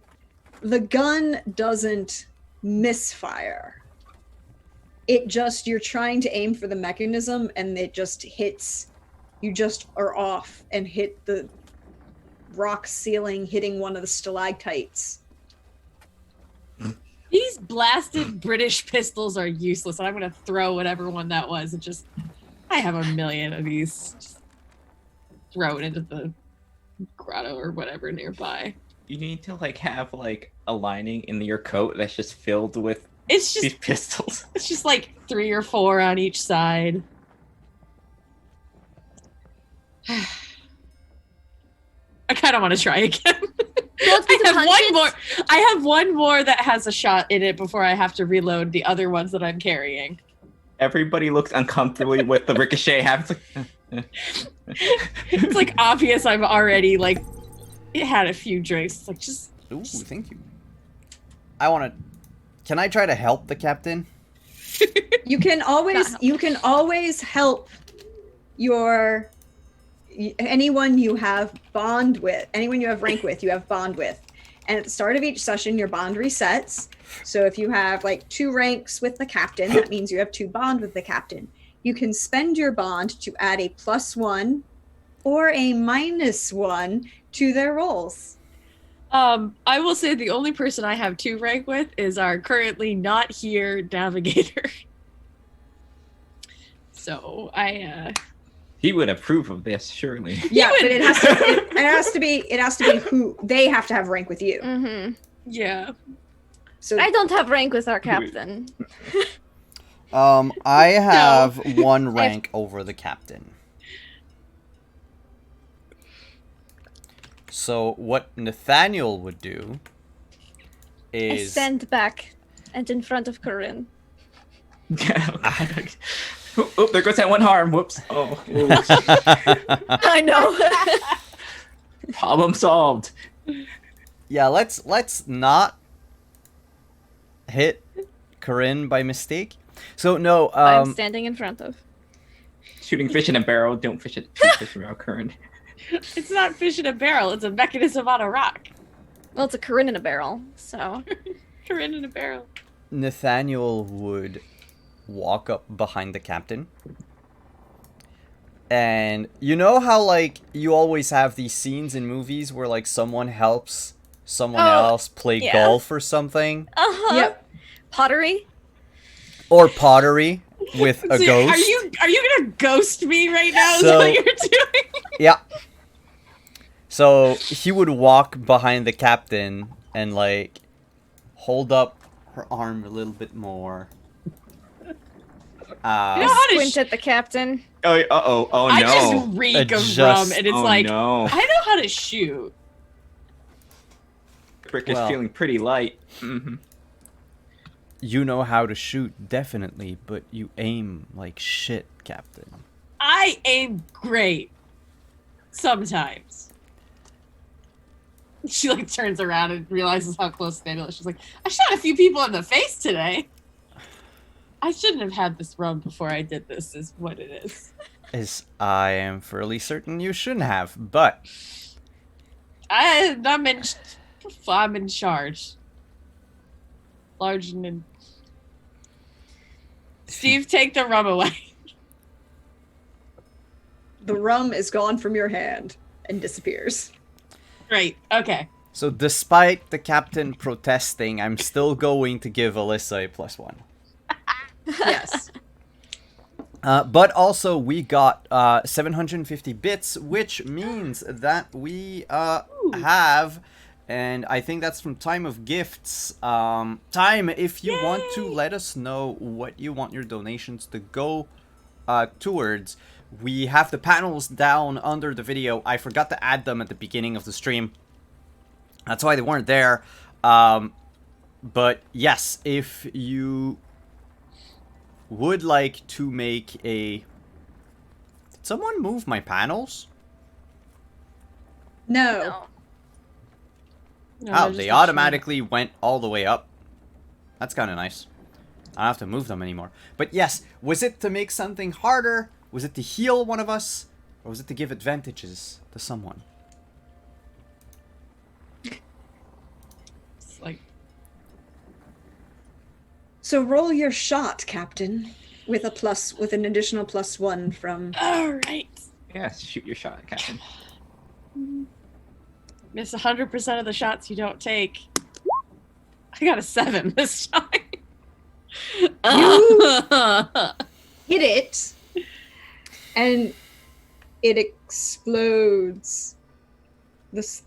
the gun doesn't misfire. It just, you're trying to aim for the mechanism and it just hits, you just are off and hit the rock ceiling, hitting one of the stalactites. These blasted British pistols are useless. I'm going to throw whatever one that was. I have a million of these. Just throw it into the grotto or whatever nearby. you need to like have like a lining in your coat that's just filled with It's these just pistols. it's just like 3 or 4 on each side. I kind of want to try again. I have one more. I have one more that has a shot in it before I have to reload the other ones that I'm carrying. Everybody looks uncomfortably with the ricochet happens. It's like obvious I've already like had a few drinks. It's like just Ooh, thank you. I want to. Can I try to help the captain? You can always help your anyone you have bond with, anyone you have rank with, you have bond with. And at the start of each session, your bond resets. So if you have like 2 ranks with the captain, that means you have 2 bond with the captain. You can spend your bond to add a +1 or a -1 to their rolls. I will say the only person I have 2 rank with is our currently not here navigator. So He would approve of this, surely. Yeah, would- but it has to be who they have to have rank with you. Mm-hmm. yeah. So I don't have rank with our captain. I have 1 rank over the captain. So what Nathaniel would do I is stand back and in front of Corinne. Oh, there goes that one harm. Whoops. Oh, oops. I know. Problem solved. yeah, let's not hit Corinne by mistake. So no, I'm standing in front of. Shooting fish in a barrel. Don't shoot fish in a barrel, current. It's not fish in a barrel, it's a mechanism on a rock. Well, it's a Corinne in a barrel, so. Corinne in a barrel. Nathaniel would walk up behind the captain. And you know how like you always have these scenes in movies where like someone helps someone Oh, else play yeah. golf or something? Uh-huh. Yep. Pottery? Or pottery with a So, ghost? Are you gonna ghost me right now? Is So- what you're doing? Yeah. So he would walk behind the captain and like hold up her arm a little bit more. You know how to Squint at the captain. Oh, uh-oh. Oh, no. I just reek of Adjust. rum, and it's oh, like no. I know how to shoot. Rick is Well. feeling pretty light. Mm-hmm. You know how to shoot, definitely, but you aim like shit, Captain. I aim great. Sometimes. She like turns around and realizes how close Nathaniel is. She's like, I shot a few people in the face today. I shouldn't have had this rum before I did this, is what it is. As I am fairly certain you shouldn't have, but I'm in charge. Large and in... Steve, take the rum away. The rum is gone from your hand and disappears. Great. Okay. so despite the captain protesting, I'm still going to give Alyssa a +1. Yes. But also we got 750 bits, which means that we have, and I think that's from Time of Gifts. Time, if you want to let us know what you want your donations to go towards, we have the panels down under the video. I forgot to add them at the beginning of the stream. That's why they weren't there. But yes, if you would like to make a... Did someone move my panels? No. No, Oh, they're just they not automatically went all the way up. That's kind of nice. I don't have to move them anymore. But yes, was it to make something harder? Was it to heal one of us? Or was it to give advantages to someone? showing. It's like, So roll your shot, Captain, with an additional +1 from. all right. Yes, shoot your shot, Captain. Miss 100% of the shots you don't take. I got a 7 this time. Hit it, and it explodes. This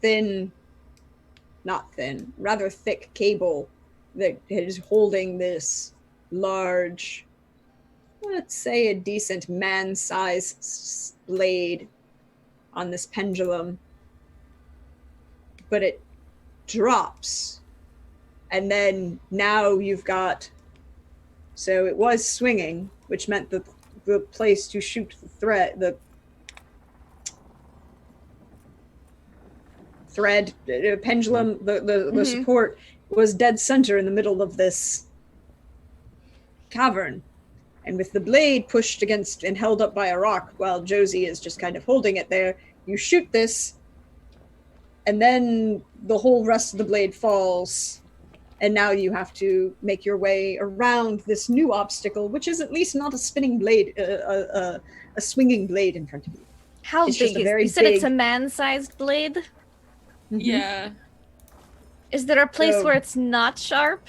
rather thick cable that is holding this large, let's say a decent man-sized blade on this pendulum. But it drops. And then now you've got... So it was swinging, which meant the place to shoot the pendulum, the support was dead center in the middle of this cavern. And with the blade pushed against and held up by a rock while Josie is just kind of holding it there, you shoot this, and then the whole rest of the blade falls, and now you have to make your way around this new obstacle, which is at least not a spinning blade, a swinging blade in front of you. How It's big just a is very You said it's a big- man-sized blade? Yeah. Is there a place So- where it's not sharp?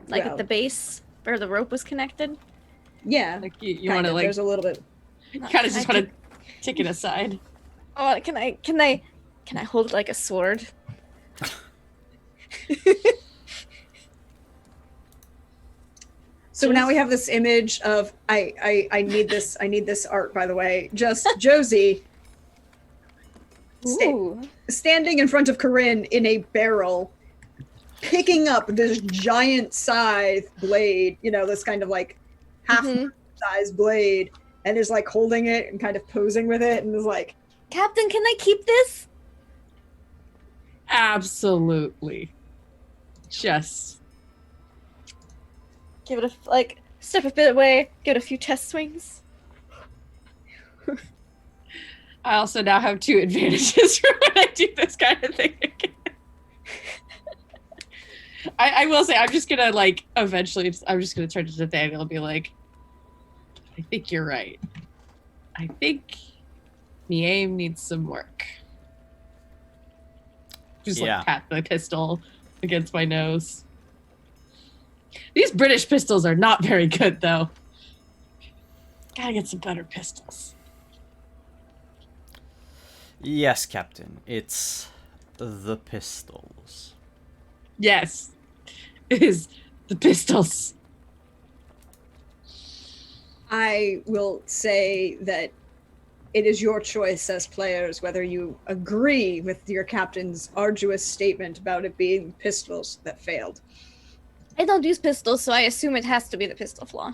Like Well- at the base where the rope was connected? Yeah, Like you kind want to of. like There's a little bit. kind of just I want to take it aside. Oh, can I hold it like a sword? So now we have this image of I need this art, by the way. Just Josie Ooh. standing in front of Corinne in a barrel, picking up this giant scythe blade, this kind of like half Mhm. size blade, and is like holding it and kind of posing with it, and is like, Captain, can I keep this? Absolutely. Just Give it step a bit away, give it a few test swings. I also now have 2 advantages for when I do this kind of thing again. I will say I'm just gonna eventually I'm just gonna turn to Nathaniel and be like, I think you're right. I think the aim needs some work. Just Yeah. pat the pistol against my nose. These British pistols are not very good though. Gotta get some better pistols. Yes, Captain. It's the pistols. Yes. It is the pistols. I will say that it is your choice as players whether you agree with your captain's arduous statement about it being pistols that failed. I don't use pistols, so I assume it has to be the pistol flaw.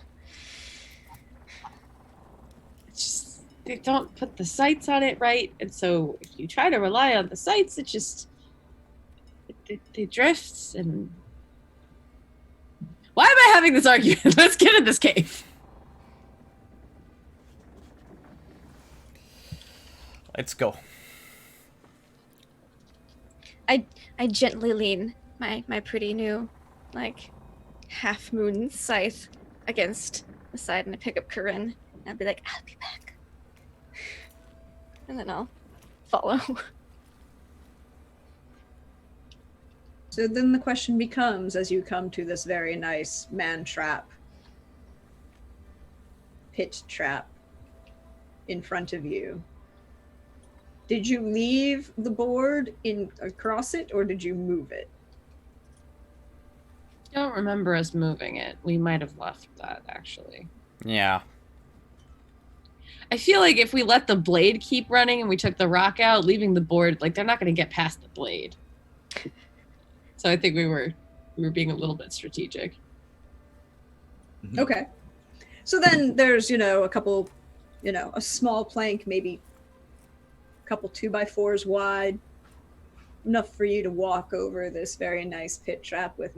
It's just they don't put the sights on it right, and so if you try to rely on the sights, it just it drifts. And why am I having this argument? Let's get in this cave. Let's go. I gently lean my pretty new, half moon scythe against the side, and I pick up Corinne, and I'll be like, I'll be back. And then I'll follow. So then the question becomes, as you come to this very nice pit trap in front of you, did you leave the board across it, or did you move it? I don't remember us moving it. We might have left that actually. Yeah. I feel like if we let the blade keep running and we took the rock out, leaving the board, like they're not going to get past the blade. So I think we were being a little bit strategic. Okay. So then there's, a couple, a small plank, maybe a couple 2x4s wide, enough for you to walk over this very nice pit trap with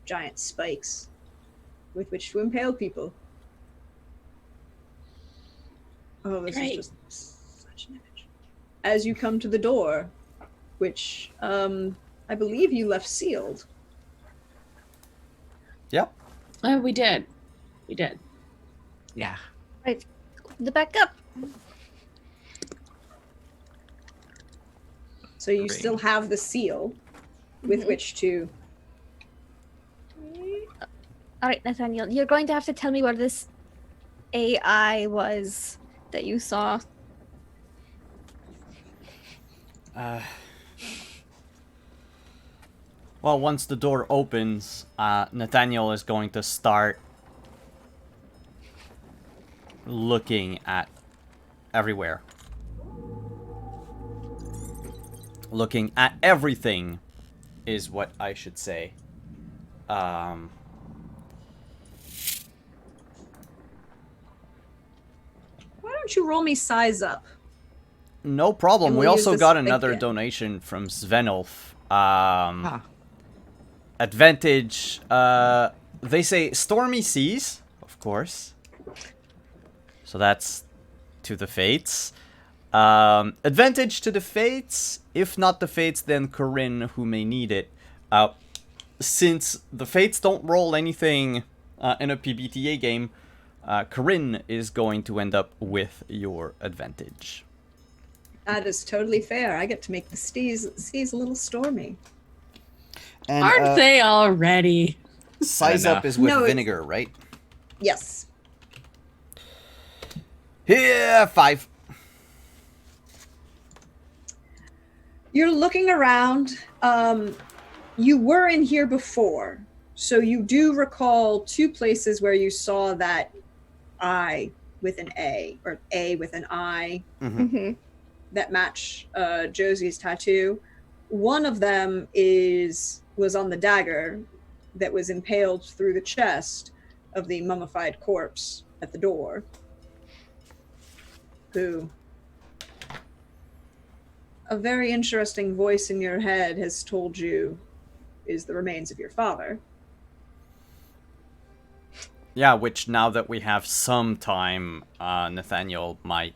giant spikes with which to impale people. Oh, this Great. is just such an image. As you come to the door, which I believe you left sealed. Yep. Oh, we did. We did. Yeah. The back up. So you Great. still have the seal with Mhm. which to. All right, Nathaniel, you're going to have to tell me where this AI was that you saw. Well, once the door opens, Nathaniel is going to start looking at everywhere. Looking at everything is what I should say. Why don't you roll me size up? No problem. And We we'll use also this got another again. donation from Svenulf. Ah. Advantage. They say stormy seas, of course. So that's to the fates. Advantage to the fates. If not the fates, then Corinne, who may need it. Since the fates don't roll anything in a PBTA game, Corinne is going to end up with your advantage. That is totally fair. I get to make the seas a little stormy. And, Aren't they already? Size I know. up is with No, it's- vinegar, right? Yes. Yeah, 5. You're looking around. You were in here before, so you do recall 2 places where you saw that I with an A or A with an I Mm-hmm. Mm-hmm. that match Josie's tattoo. One of them was on the dagger that was impaled through the chest of the mummified corpse at the door, who a very interesting voice in your head has told you is the remains of your father. Yeah, which now that we have some time, Nathaniel might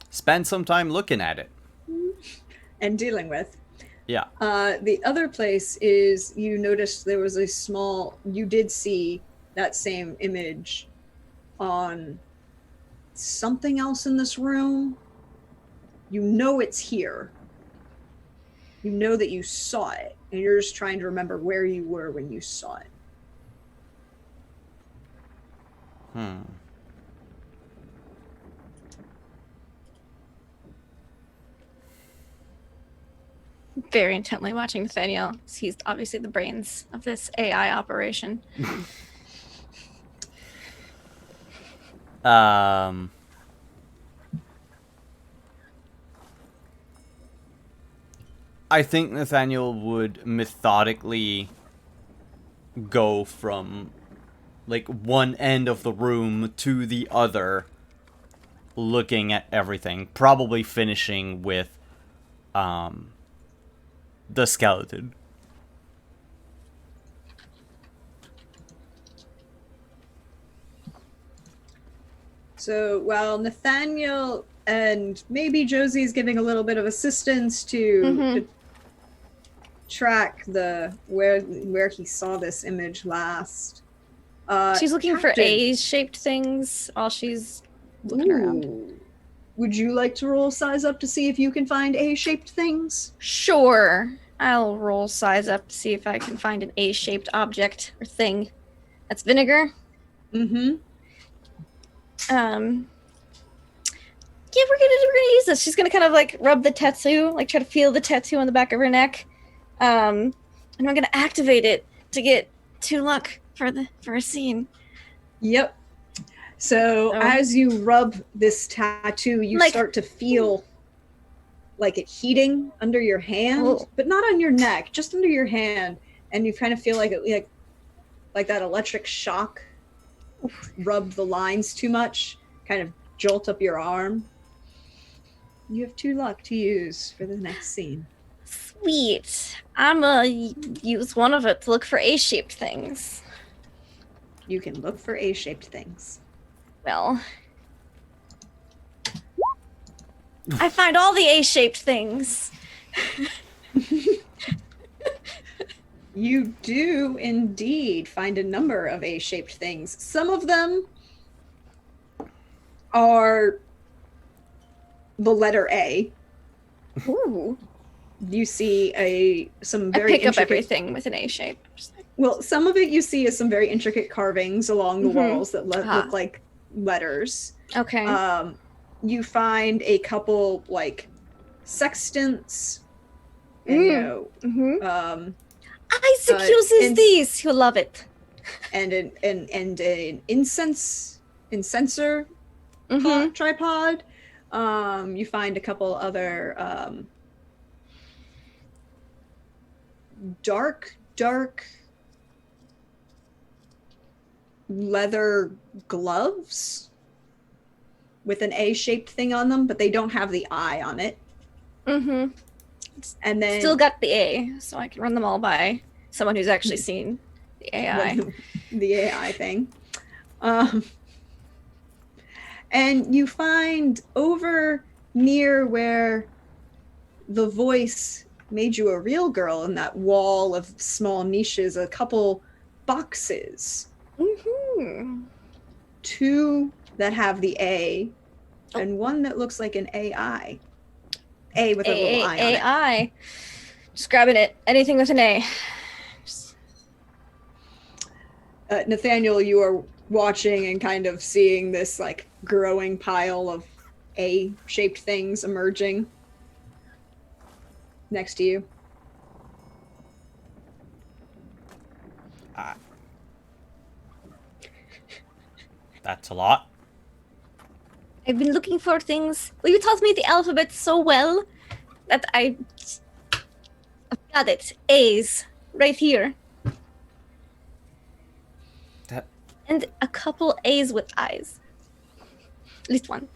spend some time looking at it. And dealing with. Yeah. The other place is you noticed there was you did see that same image on something else in this room. You know it's here. You know that you saw it, and you're just trying to remember where you were when you saw it. Very intently watching Nathaniel. He's obviously the brains of this AI operation. I think Nathaniel would methodically go from like one end of the room to the other, looking at everything, probably finishing with the skeleton. So while Nathaniel and maybe Josie's giving a little bit of assistance to track where he saw this image last. She's looking for Captain. A-shaped things while she's looking around. Ooh. Would you like to roll size up to see if you can find A-shaped things? Sure. I'll roll size up to see if I can find an A-shaped object or thing. That's vinegar. Mm-hmm. Yeah, we're gonna use this. She's gonna kind of like rub the tattoo, like try to feel the tattoo on the back of her neck. And I'm gonna activate it to get 2 luck for a scene. Yep. So Oh. as you rub this tattoo, you Like- start to feel like it heating under your hand, Oh. but not on your neck, just under your hand, and you kind of feel like it like that electric shock rub the lines too much, kind of jolt up your arm. You have 2 luck to use for the next scene. Sweet. I'm gonna use one of it to look for A-shaped things. You can look for A-shaped things. Well, I find all the A-shaped things. You do indeed find a number of A-shaped things. Some of them are the letter A. Ooh. You see some I very pick up intricate. everything with an A shape. Just like, Well, some of it you see is some very intricate carvings along the Mhm. walls that Ah. look like letters. okay. You find a couple like sextants, and Mm-hmm. Isaac uh, uses ins- these. You'll love it. and an incenser Mm-hmm. tripod. You find a couple other dark leather gloves with an A-shaped thing on them, but they don't have the eye on it. Mm-hmm. And then Still got the A, so I can run them all by someone who's actually seen the AI. the AI thing. And you find over near where the voice made you a real girl in that wall of small niches, a couple boxes. Mm-hmm. 2 that have the A, Oh. and 1 that looks like an AI. A with a little eye on it. AI. Just grabbing it. Anything with an A. Just- Nathaniel, you are watching and kind of seeing this like growing pile of A-shaped things emerging next to you. That's a lot. I've been looking for things. Well, you taught me the alphabet so well that I've got it. A's. Right here. That And a couple A's with eyes. At least one.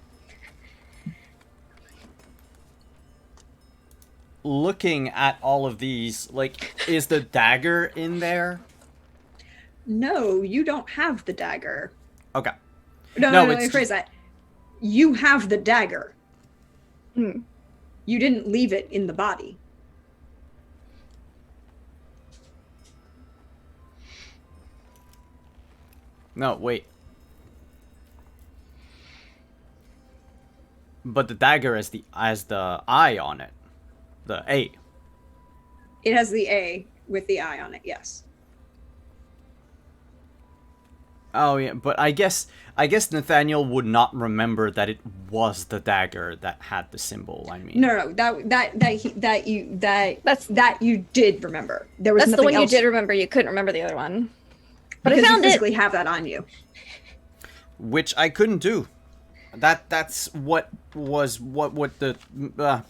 looking at all of these, like, is the dagger in there? No, you don't have the dagger. Okay. No, No, let me it's phrase that. You have the dagger. Hmm. You didn't leave it in the body. No, wait. But the dagger has the eye on it. The A. It has the A with the eye on it, yes. Oh yeah, but I guess Nathaniel would not remember that it was the dagger that had the symbol. I mean, No, that you did remember. There was That's the nothing one you else. did remember. You couldn't remember the other one. But because I found you it. physically have that on you. which I couldn't do. That's what the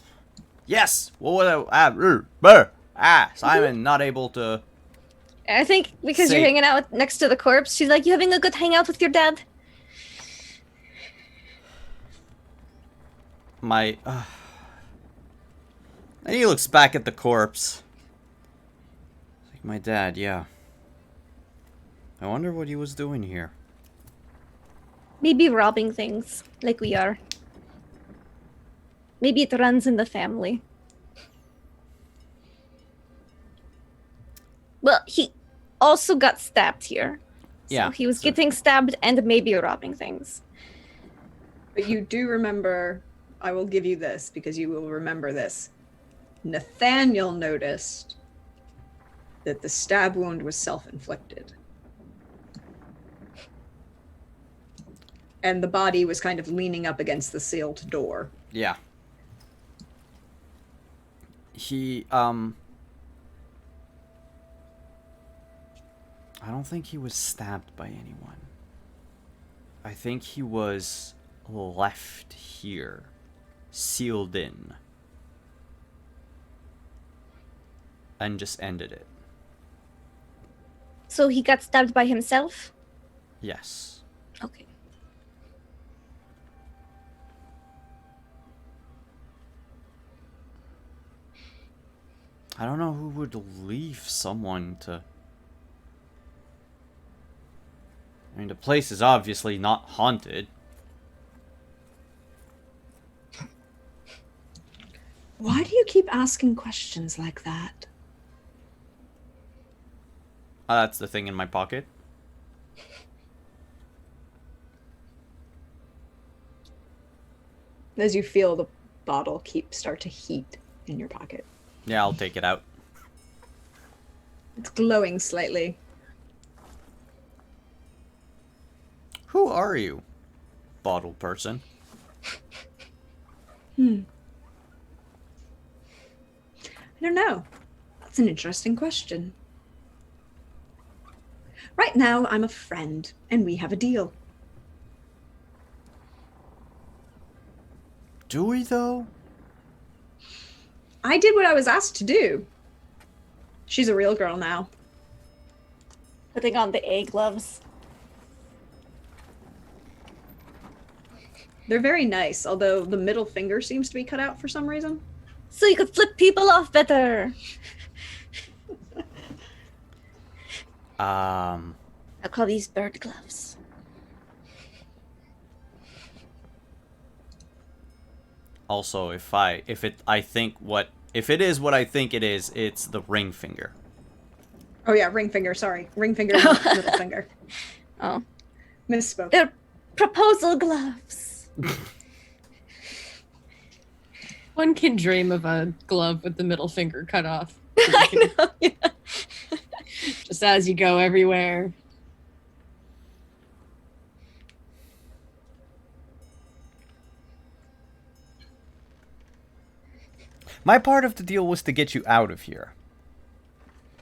yes. What Simon not able to. I think because Say- you're hanging out next to the corpse, she's like, "You having a good hangout with your dad?" My. And he looks back at the corpse. Like my dad, yeah. I wonder what he was doing here. Maybe robbing things like we are. Maybe it runs in the family. Well, he also got stabbed here. So Yeah, he was so- getting stabbed and maybe robbing things. But you do remember, I will give you this because you will remember this. Nathaniel noticed that the stab wound was self-inflicted. And the body was kind of leaning up against the sealed door. Yeah. He, I don't think he was stabbed by anyone. I think he was left here, sealed in, and just ended it. So he got stabbed by himself? Yes. Okay. I don't know who would leave someone to... I mean, the place is obviously not haunted. Why do you keep asking questions like that? That's the thing in my pocket. As you feel the bottle start to heat in your pocket. Yeah, I'll take it out. It's glowing slightly. Who are you, bottle person? I don't know. That's an interesting question. Right now, I'm a friend, and we have a deal. Do we, though? I did what I was asked to do. She's a real girl now. Putting on the A gloves. They're very nice, although the middle finger seems to be cut out for some reason. So you could flip people off better. I'll call these bird gloves. Also, if it is what I think it is, it's the ring finger. Oh yeah, ring finger, sorry. Ring finger, not middle finger. Oh. Misspoke. They're proposal gloves. One can dream of a glove with the middle finger cut off. I know, yeah. Just as you go everywhere. My part of the deal was to get you out of here.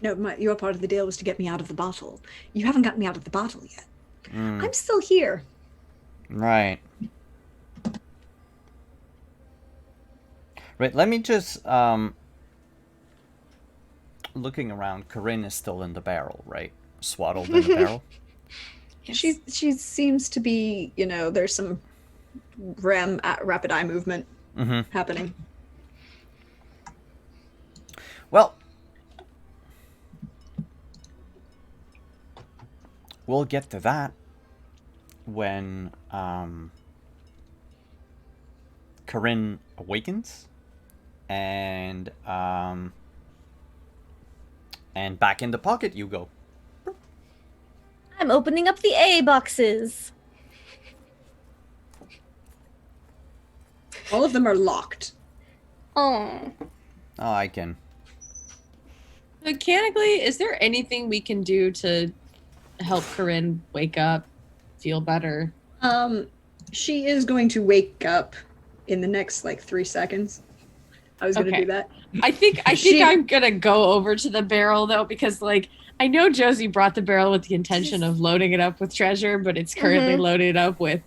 No, your part of the deal was to get me out of the bottle. You haven't got me out of the bottle yet. Mm, I'm still here. right. Right, let me just, looking around, Corinne is still in the barrel, right? Swaddled in the barrel? Yes. She seems to be, there's some rapid eye movement Mm-hmm. happening. Well, we'll get to that when Corinne awakens and back in the pocket you go. I'm opening up the A boxes. All of them are locked. Oh. Oh, I can. Mechanically, is there anything we can do to help Corinne wake up, feel better? She is going to wake up in the next 3 seconds. I was gonna Okay. do that. I think I'm gonna go over to the barrel though, because I know Josie brought the barrel with the intention of loading it up with treasure, but it's currently loaded up with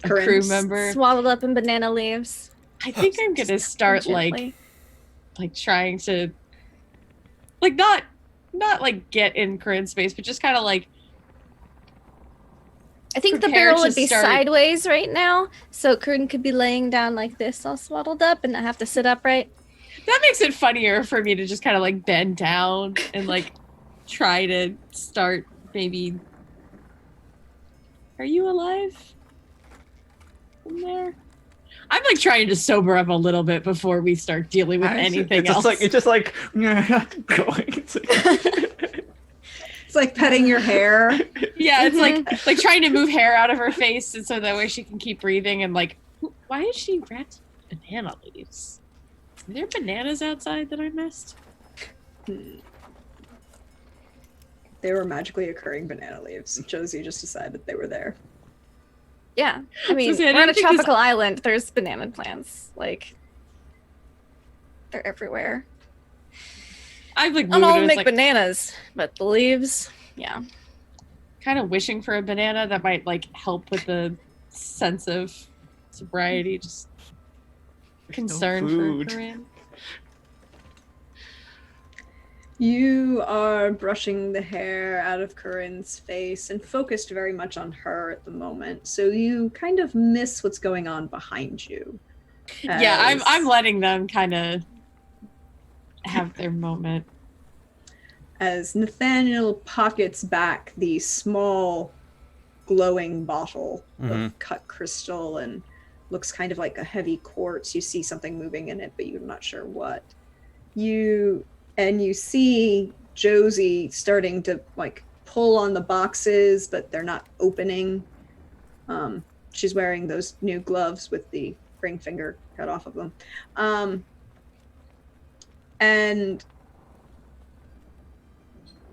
a crew Corinne's member. Swaddled up in banana leaves. I think I'm gonna start Gently. trying to not get in Corinne's space, but just kind of I think the prepare barrel to would be start- sideways right now, so Corinne could be laying down like this, all swaddled up, and not have to sit upright. that makes it funnier for me to just kind of bend down and try to start maybe. Are you alive? In there? I'm like trying to sober up a little bit before we start dealing with anything else. It's just like going. It's like petting your hair. Yeah, it's like trying to move hair out of her face, and so that way she can keep breathing. And why is she wrapped in banana leaves? Are there bananas outside that I missed? They were magically occurring banana leaves. Josie just decided they were there. Yeah, I mean, So, see, I we're on a didn't think this- tropical island. There's banana plants. They're everywhere. I've I don't moved know it. how to It's make bananas, but the leaves, yeah. kind of wishing for a banana that might like help with the sense of sobriety. Just concern for food. Corinne. You are brushing the hair out of Corinne's face and focused very much on her at the moment. So you kind of miss what's going on behind you. Yeah, as- I'm letting them kind of have their moment. As Nathaniel pockets back the small glowing bottle Mhm. of cut crystal and looks kind of like a heavy quartz. You see something moving in it, but you're not sure what. You see Josie starting to like pull on the boxes, but they're not opening. She's wearing those new gloves with the ring finger cut off of them. And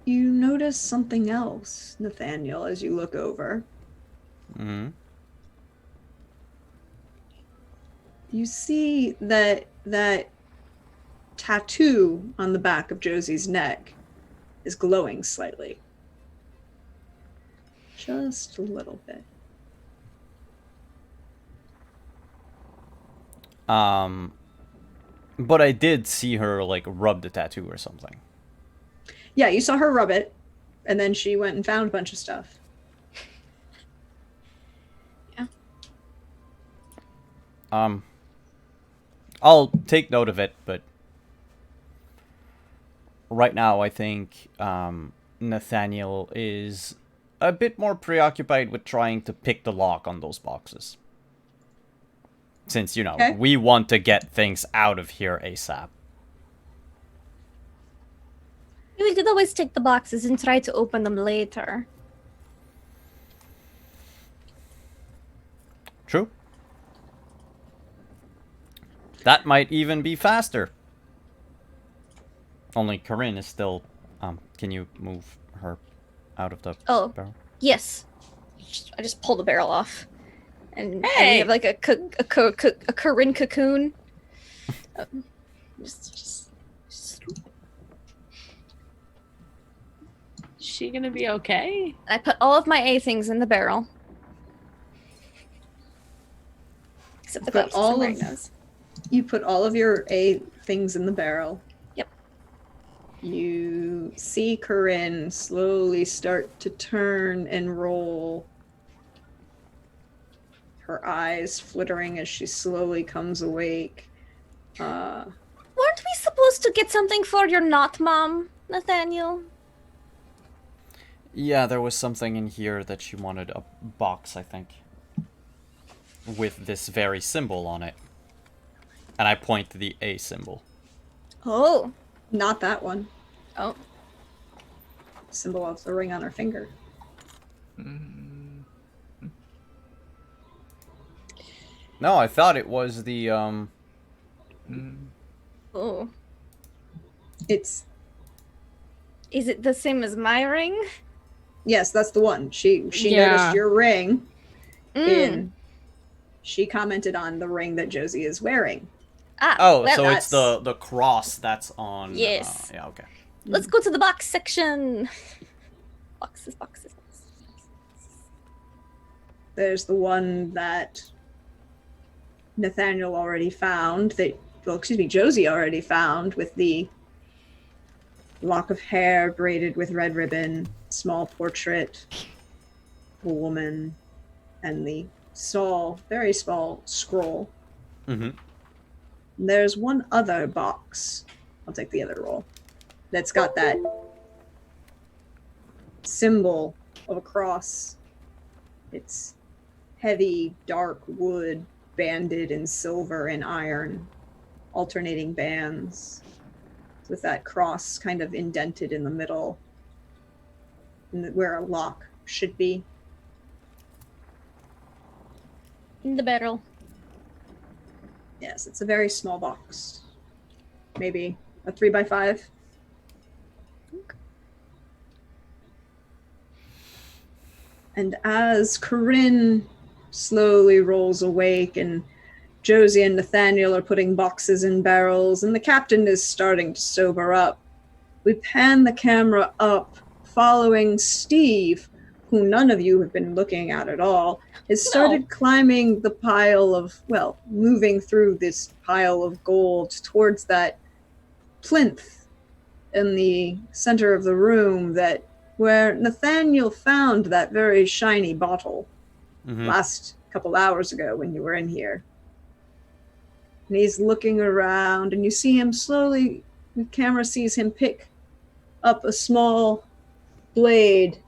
you notice something else, Nathaniel, as you look over. Mm-hmm. You see that tattoo on the back of Josie's neck is glowing slightly. Just a little bit. But I did see her like rub the tattoo or something. Yeah, you saw her rub it, and then she went and found a bunch of stuff. I'll take note of it, but right now I think Nathaniel is a bit more preoccupied with trying to pick the lock on those boxes. Since, you know, Okay. we want to get things out of here ASAP. We could always take the boxes and try to open them later. True. That might even be faster. Only Corinne is still... can you move her out of the Oh, barrel? yes. I just pull the barrel off. And we Hey! have like a Corinne cocoon. Just Is she gonna be okay? I put all of my A things in the barrel. Except the But glasses all I'm wearing of- those. You put all of your A things in the barrel. Yep. You see Corinne slowly start to turn and roll. Her eyes flittering as she slowly comes awake. Weren't we supposed to get something for your not mom, Nathaniel? Yeah, there was something in here that she wanted a box, I think. With this very symbol on it. And I point to the A symbol. Oh. Not that one. Oh. Symbol of the ring on her finger. No, I thought it was the, Oh. It's Is it the same as my ring? yes, that's the one. She Yeah. noticed your ring Mm. she commented on the ring that Josie is wearing. Ah, Oh, well, so it's that's- the cross that's on... Yes. yeah, okay. let's go to the box section. Boxes. There's the one that Nathaniel already found, Josie already found, with the lock of hair braided with red ribbon, small portrait, a woman, and the very small scroll. Mm-hmm. And there's one other box. I'll take the other roll. That's got that symbol of a cross. It's heavy, dark wood, banded in silver and iron, alternating bands, with that cross kind of indented in the middle, where a lock should be. In the barrel. Yes, it's a very small box. Maybe a 3x5. And as Corinne slowly rolls awake and Josie and Nathaniel are putting boxes in barrels and the captain is starting to sober up, we pan the camera up following Steve, who none of you have been looking at all, has started climbing the pile of, well, moving through this pile of gold towards that plinth in the center of the room where Nathaniel found that very shiny bottle last couple hours ago when you were in here. And he's looking around, and you see him slowly, the camera sees him pick up a small blade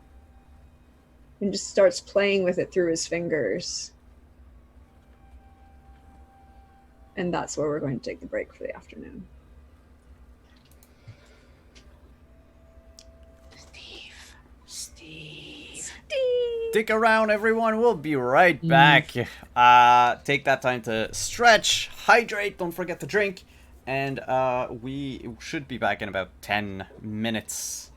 and just starts playing with it through his fingers. And that's where we're going to take the break for the afternoon. Steve. Stick around, everyone. We'll be right back. Take that time to stretch, hydrate, don't forget to drink. And we should be back in about 10 minutes.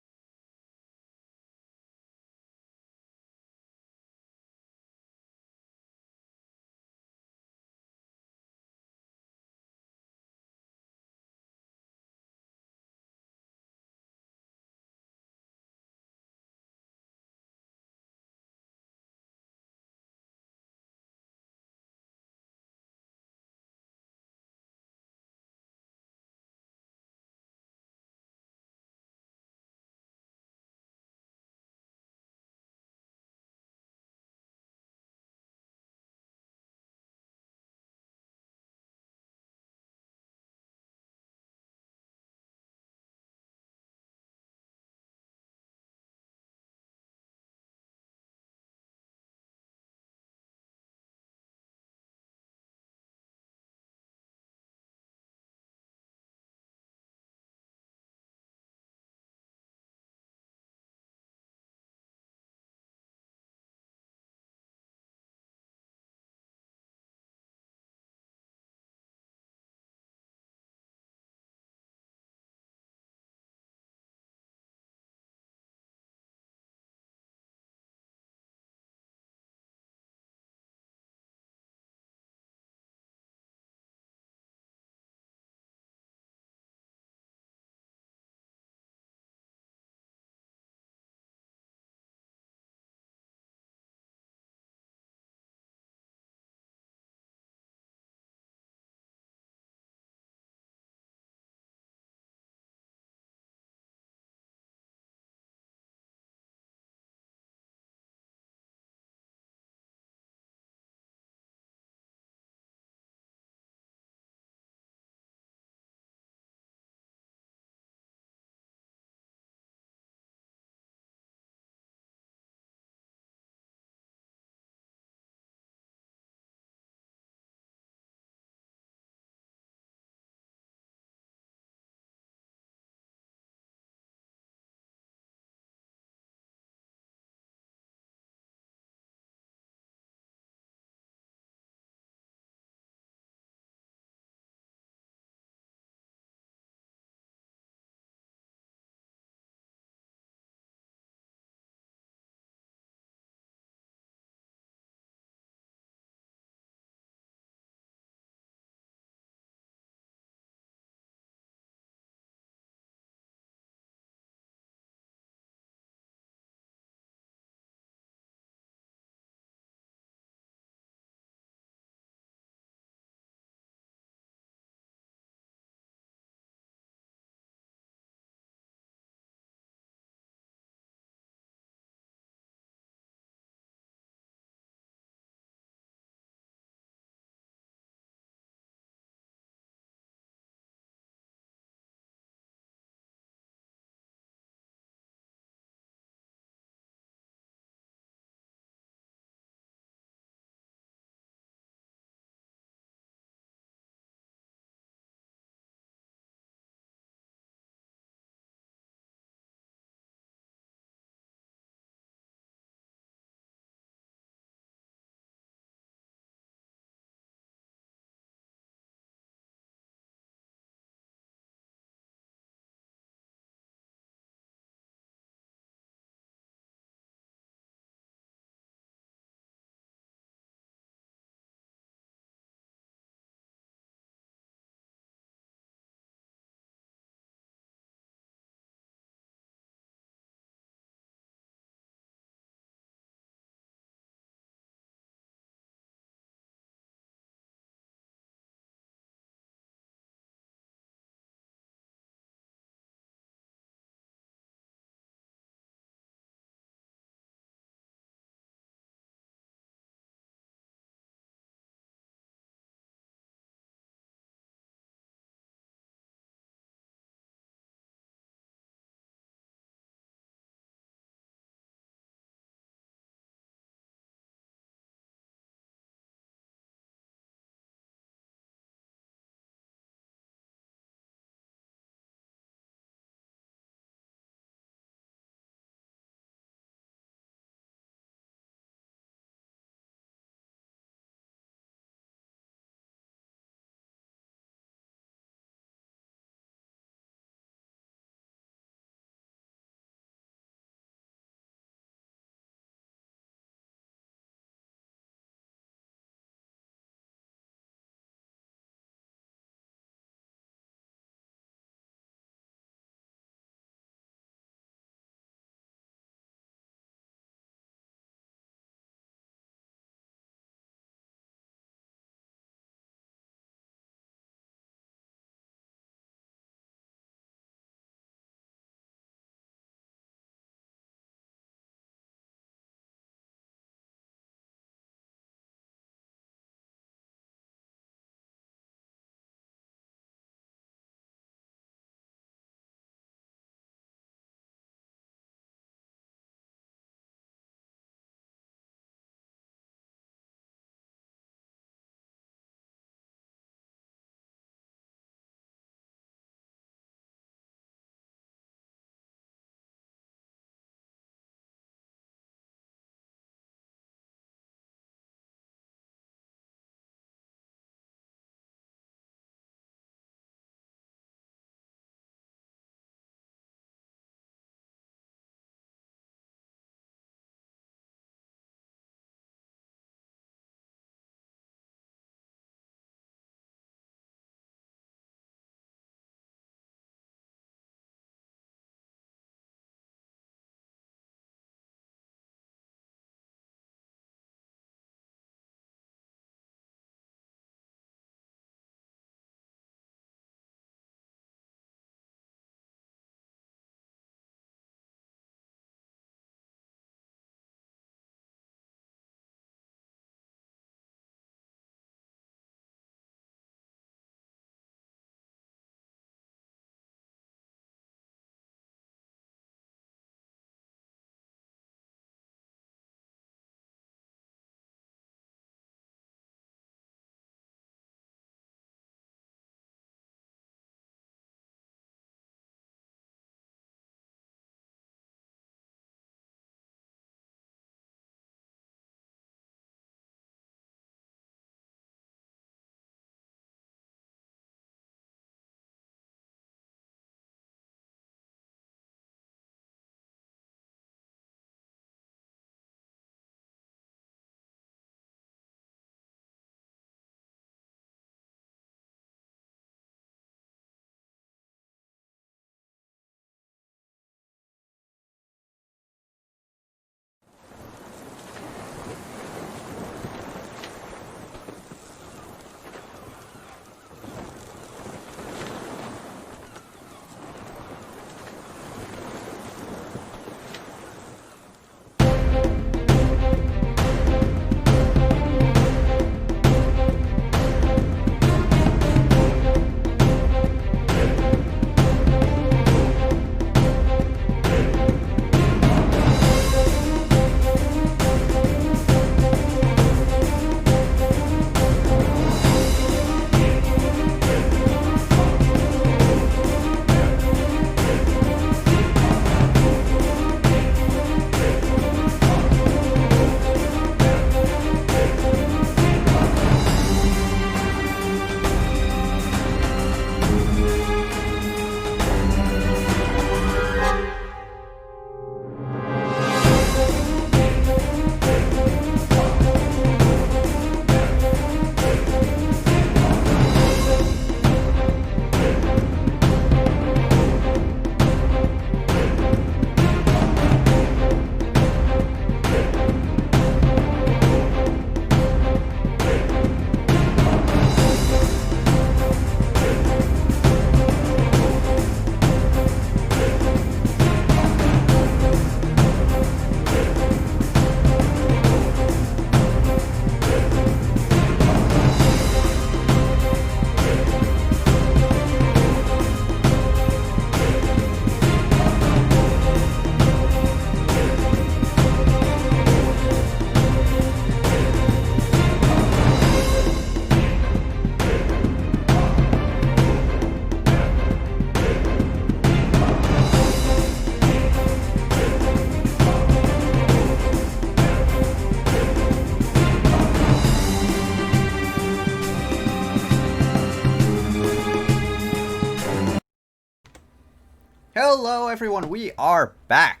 Hello, everyone. We are back.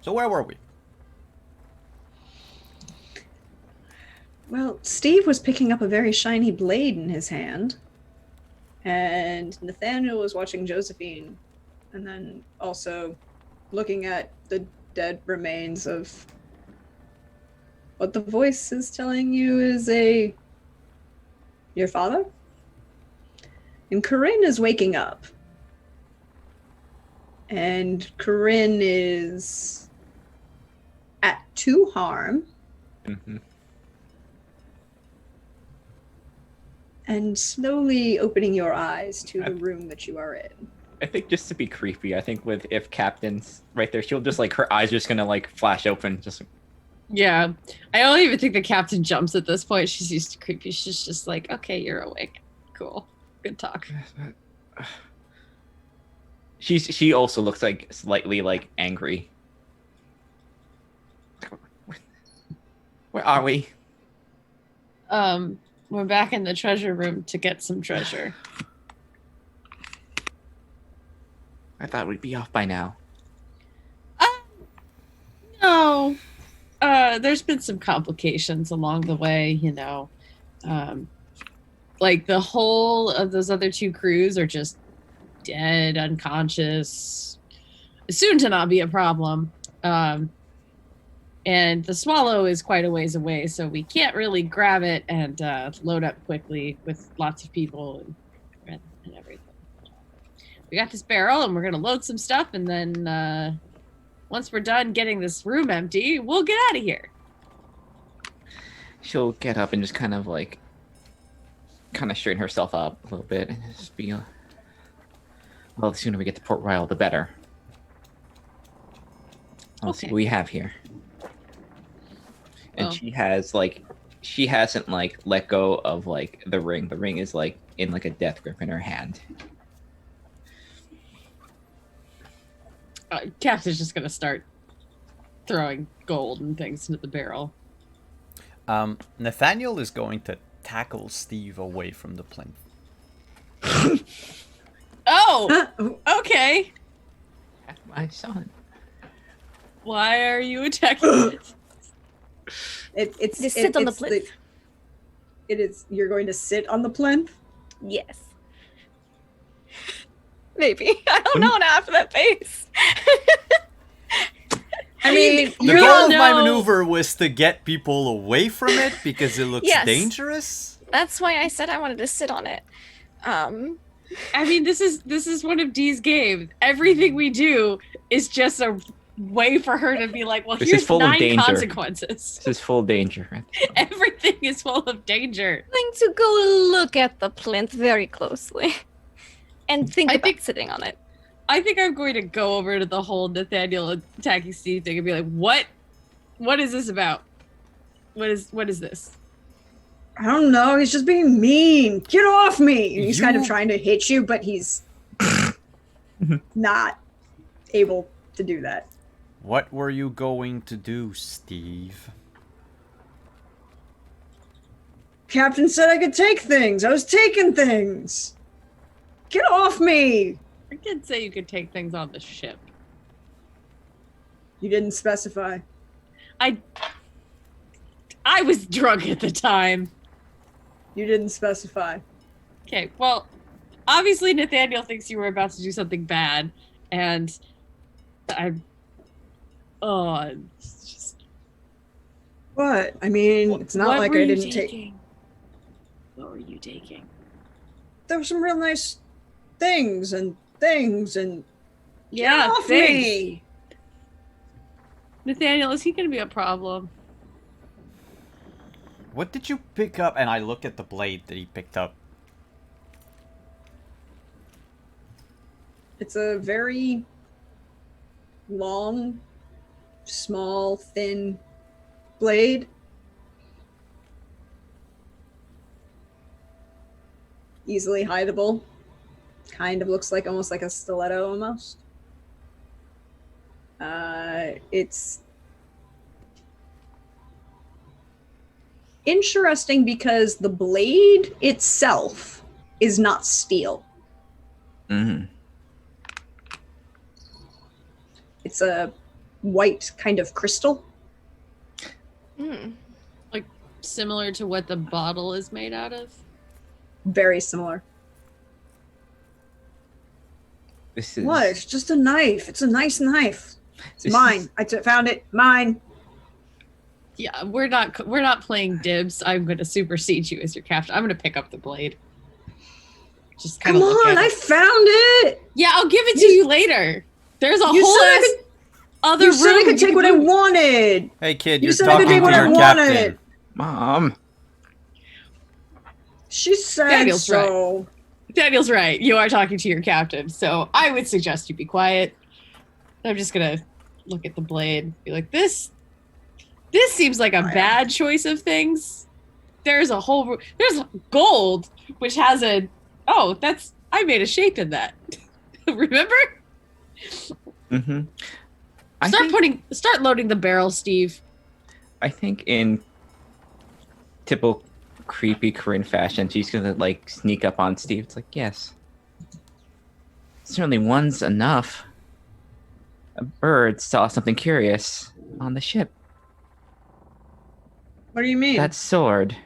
So where were we? Well, Steve was picking up a very shiny blade in his hand, and Nathaniel was watching Josephine, and then also looking at the dead remains of what the voice is telling you is your father? And Corinne is waking up. And Corinne is at 2 harm. Mm-hmm. And slowly opening your eyes to the room that you are in. I think just to be creepy, I think if Captain's right there, she'll just like her eyes are just gonna like flash open. Just Yeah. I don't even think the captain jumps at this point. She's used to creepy. She's just like, okay, you're awake. Cool. Good talk. she also looks like slightly like angry. Where are we? We're back in the treasure room to get some treasure. I thought we'd be off by now. No. There's been some complications along the way, you know. Like the whole of those other 2 crews are just dead, unconscious, soon to not be a problem. And the Swallow is quite a ways away, so we can't really grab it and load up quickly with lots of people and everything. We got this barrel, and we're going to load some stuff, and then once we're done getting this room empty, we'll get out of here. She'll get up and just kind of straighten herself up a little bit and just be well, the sooner we get to Port Royal, the better. Let's see what we have here. And she hasn't like let go of like the ring. The ring is like in like a death grip in her hand. Captain's just gonna start throwing gold and things into the barrel. Nathaniel is going to tackle Steve away from the plinth. Oh, okay. My son. Why are you attacking? It's Just sit on the plinth. It is. You're going to sit on the plinth? Yes. Maybe. I don't know now after that face. I mean, The You goal don't of my know. maneuver was to get people away from it because it looks Yes. dangerous. That's why I said I wanted to sit on it. I mean, this is one of Dee's games. Everything we do is just a way for her to be like, well, This is here's full of 9 danger. consequences. This is full danger. Everything is full of danger. I'm going to go look at the plinth very closely and think I about think- sitting on it. I think I'm going to go over to the whole Nathaniel attacking Steve thing and be like, what? What is this about? What is this? I don't know. He's just being mean. Get off me! And he's kind of You- trying to hit you, but he's not able to do that. What were you going to do, Steve? Captain said I could take things. I was taking things. Get off me! I did say you could take things on the ship. You didn't specify. I was drunk at the time. You didn't specify. Okay, well, obviously Nathaniel thinks you were about to do something bad, and it's just. What? I mean, it's not What like were I you didn't take. taking? What were you taking? There were some real nice things and things and. Yeah, Get off thanks. me! Nathaniel, is he going to be a problem? What did you pick up? And I look at the blade that he picked up. It's a very long, small, thin blade. Easily hideable. Kind of looks like almost like a stiletto almost. It's interesting because the blade itself is not steel. Mm. It's a white kind of crystal. Hmm. Similar to what the bottle is made out of. Very similar. This is What? It's just a knife. It's a nice knife. It's This mine. is- I found it. Mine. Yeah, we're not playing dibs. I'm going to supersede you as your captain. I'm going to pick up the blade. Just kind Come of look on, at I it. found it. Yeah, I'll give it to you later. There's a You whole said I ass could- other You room. said I could you take what I move. wanted. Hey kid, You you're said I could talking take to what I your wanted. captain. Mom. She said Daniel's so. Daniel's right. You are talking to your captain, so I would suggest you be quiet. I'm just gonna look at the blade, be like, this seems like a Oh, yeah. bad choice of things. There's gold, which has I made a shape in that. Remember? Mm-hmm. Start loading the barrel, Steve. I think in typical creepy Corinne fashion, she's gonna like sneak up on Steve. It's like, yes, certainly one's enough. A bird saw something curious on the ship. What do you mean? That sword.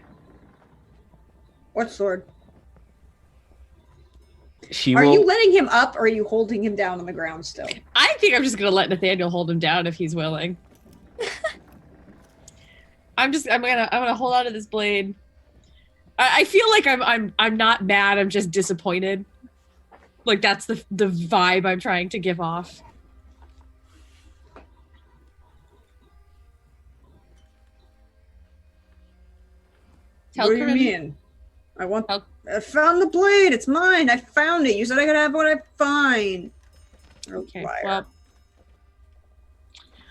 What sword? She Are will. you letting him up or are you holding him down on the ground still? I think I'm just gonna let Nathaniel hold him down if he's willing. I'm gonna hold on to this blade. I feel like I'm not mad, I'm just disappointed. Like that's the vibe I'm trying to give off. What do you Corinne- mean? Tell- I found the blade. It's mine. I found it. You said I could have what I find. You're a Okay, liar. well,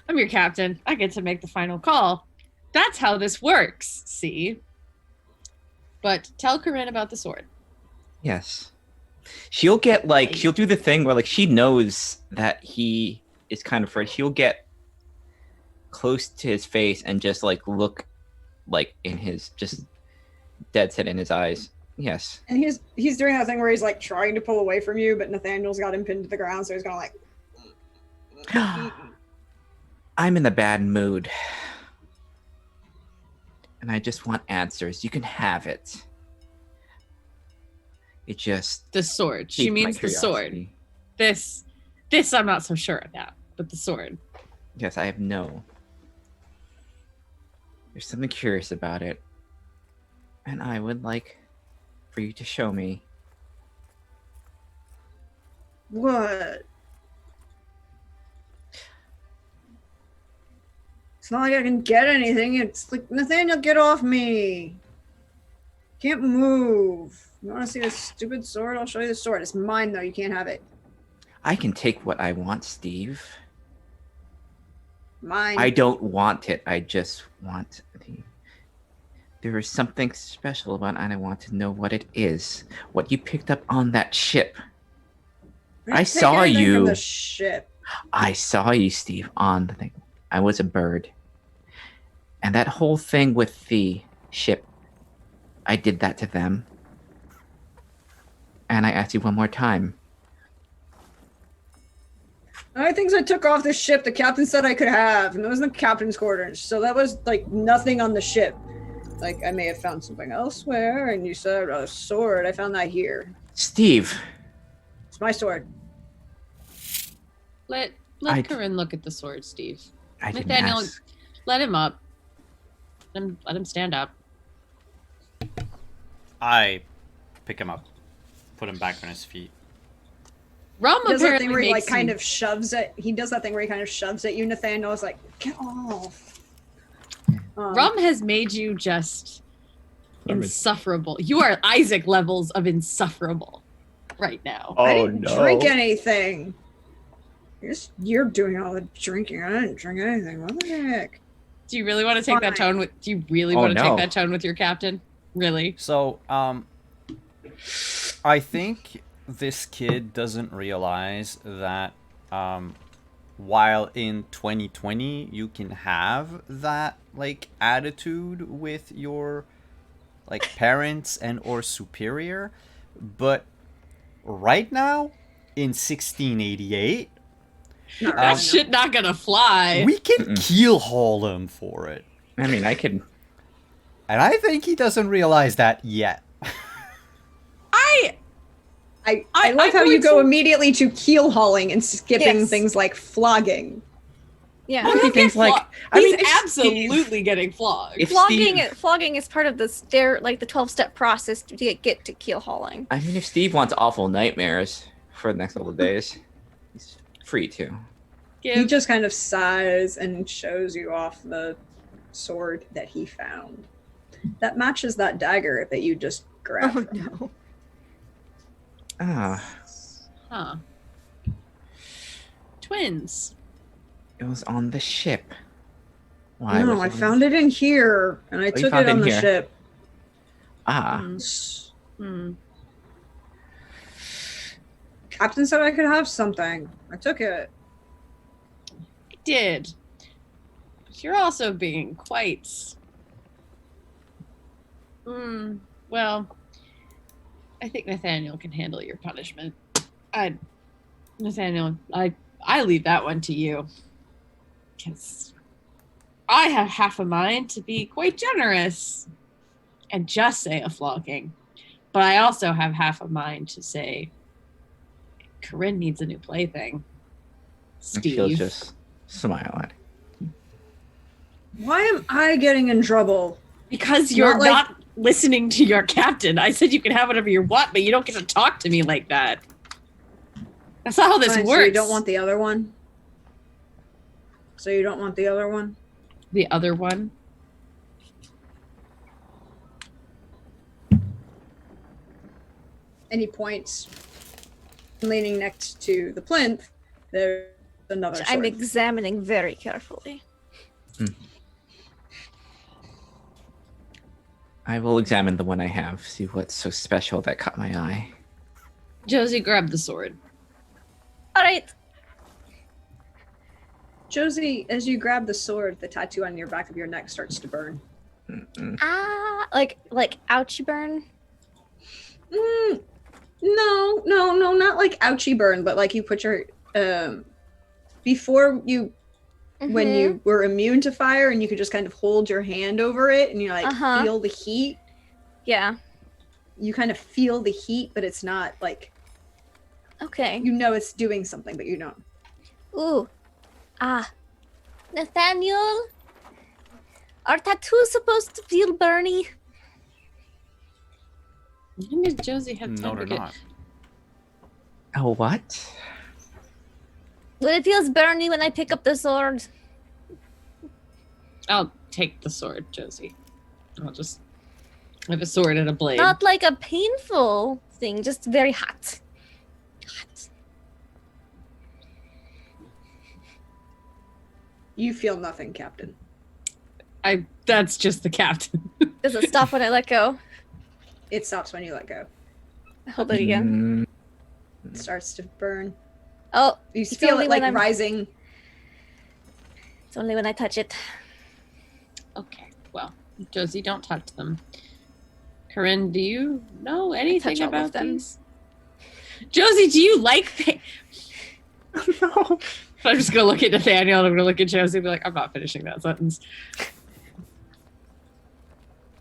I'm your captain. I get to make the final call. That's how this works, see? But tell Corinne about the sword. Yes. She'll get like she'll do the thing where like she knows that he is kind of afraid. She'll get close to his face and just like look like in his just dead set in his eyes. Yes. And he's doing that thing where he's like trying to pull away from you, but Nathaniel's got him pinned to the ground, so he's gonna like. I'm in a bad mood. And I just want answers. You can have it. It just The sword. She piqued my means the sword. curiosity. This I'm not so sure about, but the sword. Yes, I have no. There's something curious about it. And I would like for you to show me. What? It's not like I can get anything. It's like, Nathaniel, get off me. Can't move. You want to see this stupid sword? I'll show you the sword. It's mine, though. You can't have it. I can take what I want, Steve. Mine. I don't want it. I just want the. There is something special about it, and I want to know what it is. What you picked up on that ship. didn't I take saw anything from you. the ship. I saw you, Steve, on the thing. I was a bird. And that whole thing with the ship, I did that to them. And I asked you one more time. The only things I took off the ship, the captain said I could have, and those are the captain's quarters. So that was like nothing on the ship. Like I may have found something elsewhere, and you said a sword. I found that here. Steve, It's my sword. Let I- Corinne look at the sword, Steve. I didn't Nathaniel, ask. let him up. Let him stand up. I pick him up, put him back on his feet. Rum He does that apparently thing where he like makes kind you- of shoves it. He does that thing where he kind of shoves at you. Nathaniel is like, get off. Rum has made you just Rum is- insufferable. You are Isaac levels of insufferable right now. I Oh, didn't drink anything. You're doing all the drinking. I didn't drink anything. What the heck? Do you really want to take that Fine. tone with? Do you really Oh, want to no. take that tone with your captain? Really? So, I think this kid doesn't realize that, while in 2020 you can have that, like, attitude with your, like, parents and or superior, but right now, in 1688, Not That really, shit not gonna fly. We can Mm-mm. keel haul him for it. I mean, I could. And I think he doesn't realize that yet. I love I'm how you going go to- immediately to keel hauling and skipping Yes. things like flogging. Yeah. Well, he thinks like. He's if absolutely getting flogged. If Flogging, Steve- flogging is part of the like the 12-step process to get to keel hauling. I mean, if Steve wants awful nightmares for the next couple of days, he's free to. He Give just kind of sighs and shows you off the sword that he found. That matches that dagger that you just grabbed. Oh from him. no. Ah, huh. Twins. it was on the ship. Why No, was I it on found it in here, and I you took found it it on in the here. ship. Ah, Hmm. Captain said I could have something. I took it. I did. But you're also being quite. Well, I think Nathaniel can handle your punishment. Nathaniel, I leave that one to you. Because I have half a mind to be quite generous and just say a flogging. But I also have half a mind to say Corinne needs a new plaything. and she'll Steve. just smile at it. Why am I getting in trouble? Because you're Not like- not listening to your captain. I said you can have whatever you want, but you don't get to talk to me like that. That's not how this Fine, works. So you don't want the other one? So you don't want the other one? the other one. And he points, leaning next to the plinth. There's another I'm sword. examining very carefully. I will examine the one I have, see what's so special that caught my eye. Josie grabbed the sword. All right. Josie, as you grab the sword, the tattoo on your back of your neck starts to burn. Mm-mm. Like ouchie burn. No, not like ouchie burn, but like you put your before you when Mhm. you were immune to fire and you could just kind of hold your hand over it and you like Uh-huh. feel the heat. Yeah. You kind of feel the heat, but it's not like Okay. you know it's doing something, but you don't. Ooh. Nathaniel, are tattoos supposed to feel burny? When did Josie have No, time they're to get... not. Oh, what? When it feels burny when I pick up the sword. I'll take the sword, Josie. I'll just have a sword and a blade. Not like a painful thing, just very hot. Hot. You feel nothing, Captain. That's just the captain. Does it stop when I let go? It stops when you let go. Hold it again. It starts to burn. Oh, You It's feel only it when like I'm- rising. it's only when I touch it. Okay, well, Josie, don't talk to them. Corinne, do you know anything touch all of about them. these? Josie, do you like... No. I'm just gonna look at Nathaniel and I'm gonna look at Josie and be like, I'm not finishing that sentence.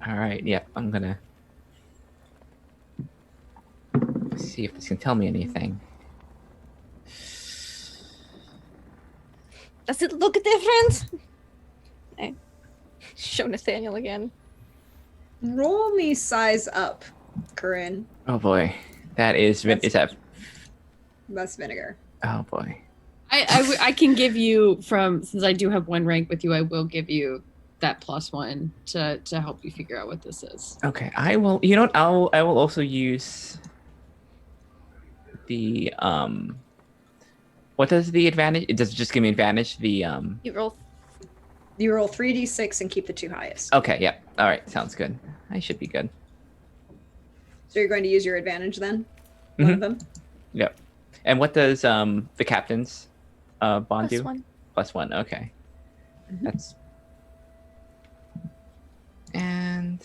All right. Yep. I'm gonna see if this can tell me anything. Does it look different? I show Nathaniel again. Roll me size up, Corinne. Oh boy, that is. Is that? That's vinegar. Oh boy. I can give you since I do have one rank with you, I will give you that +1 to help you figure out what this is. Okay. I will. You know what? I will also use the What does the advantage? It does just give me advantage. The You roll. You roll 3d6 and keep the two highest. Okay. Yep. All right. Sounds good. I should be good. So you're going to use your advantage then? One of them? Yep. And what does the captain's bond Plus do? one. +1. Okay. Mhm. That's. And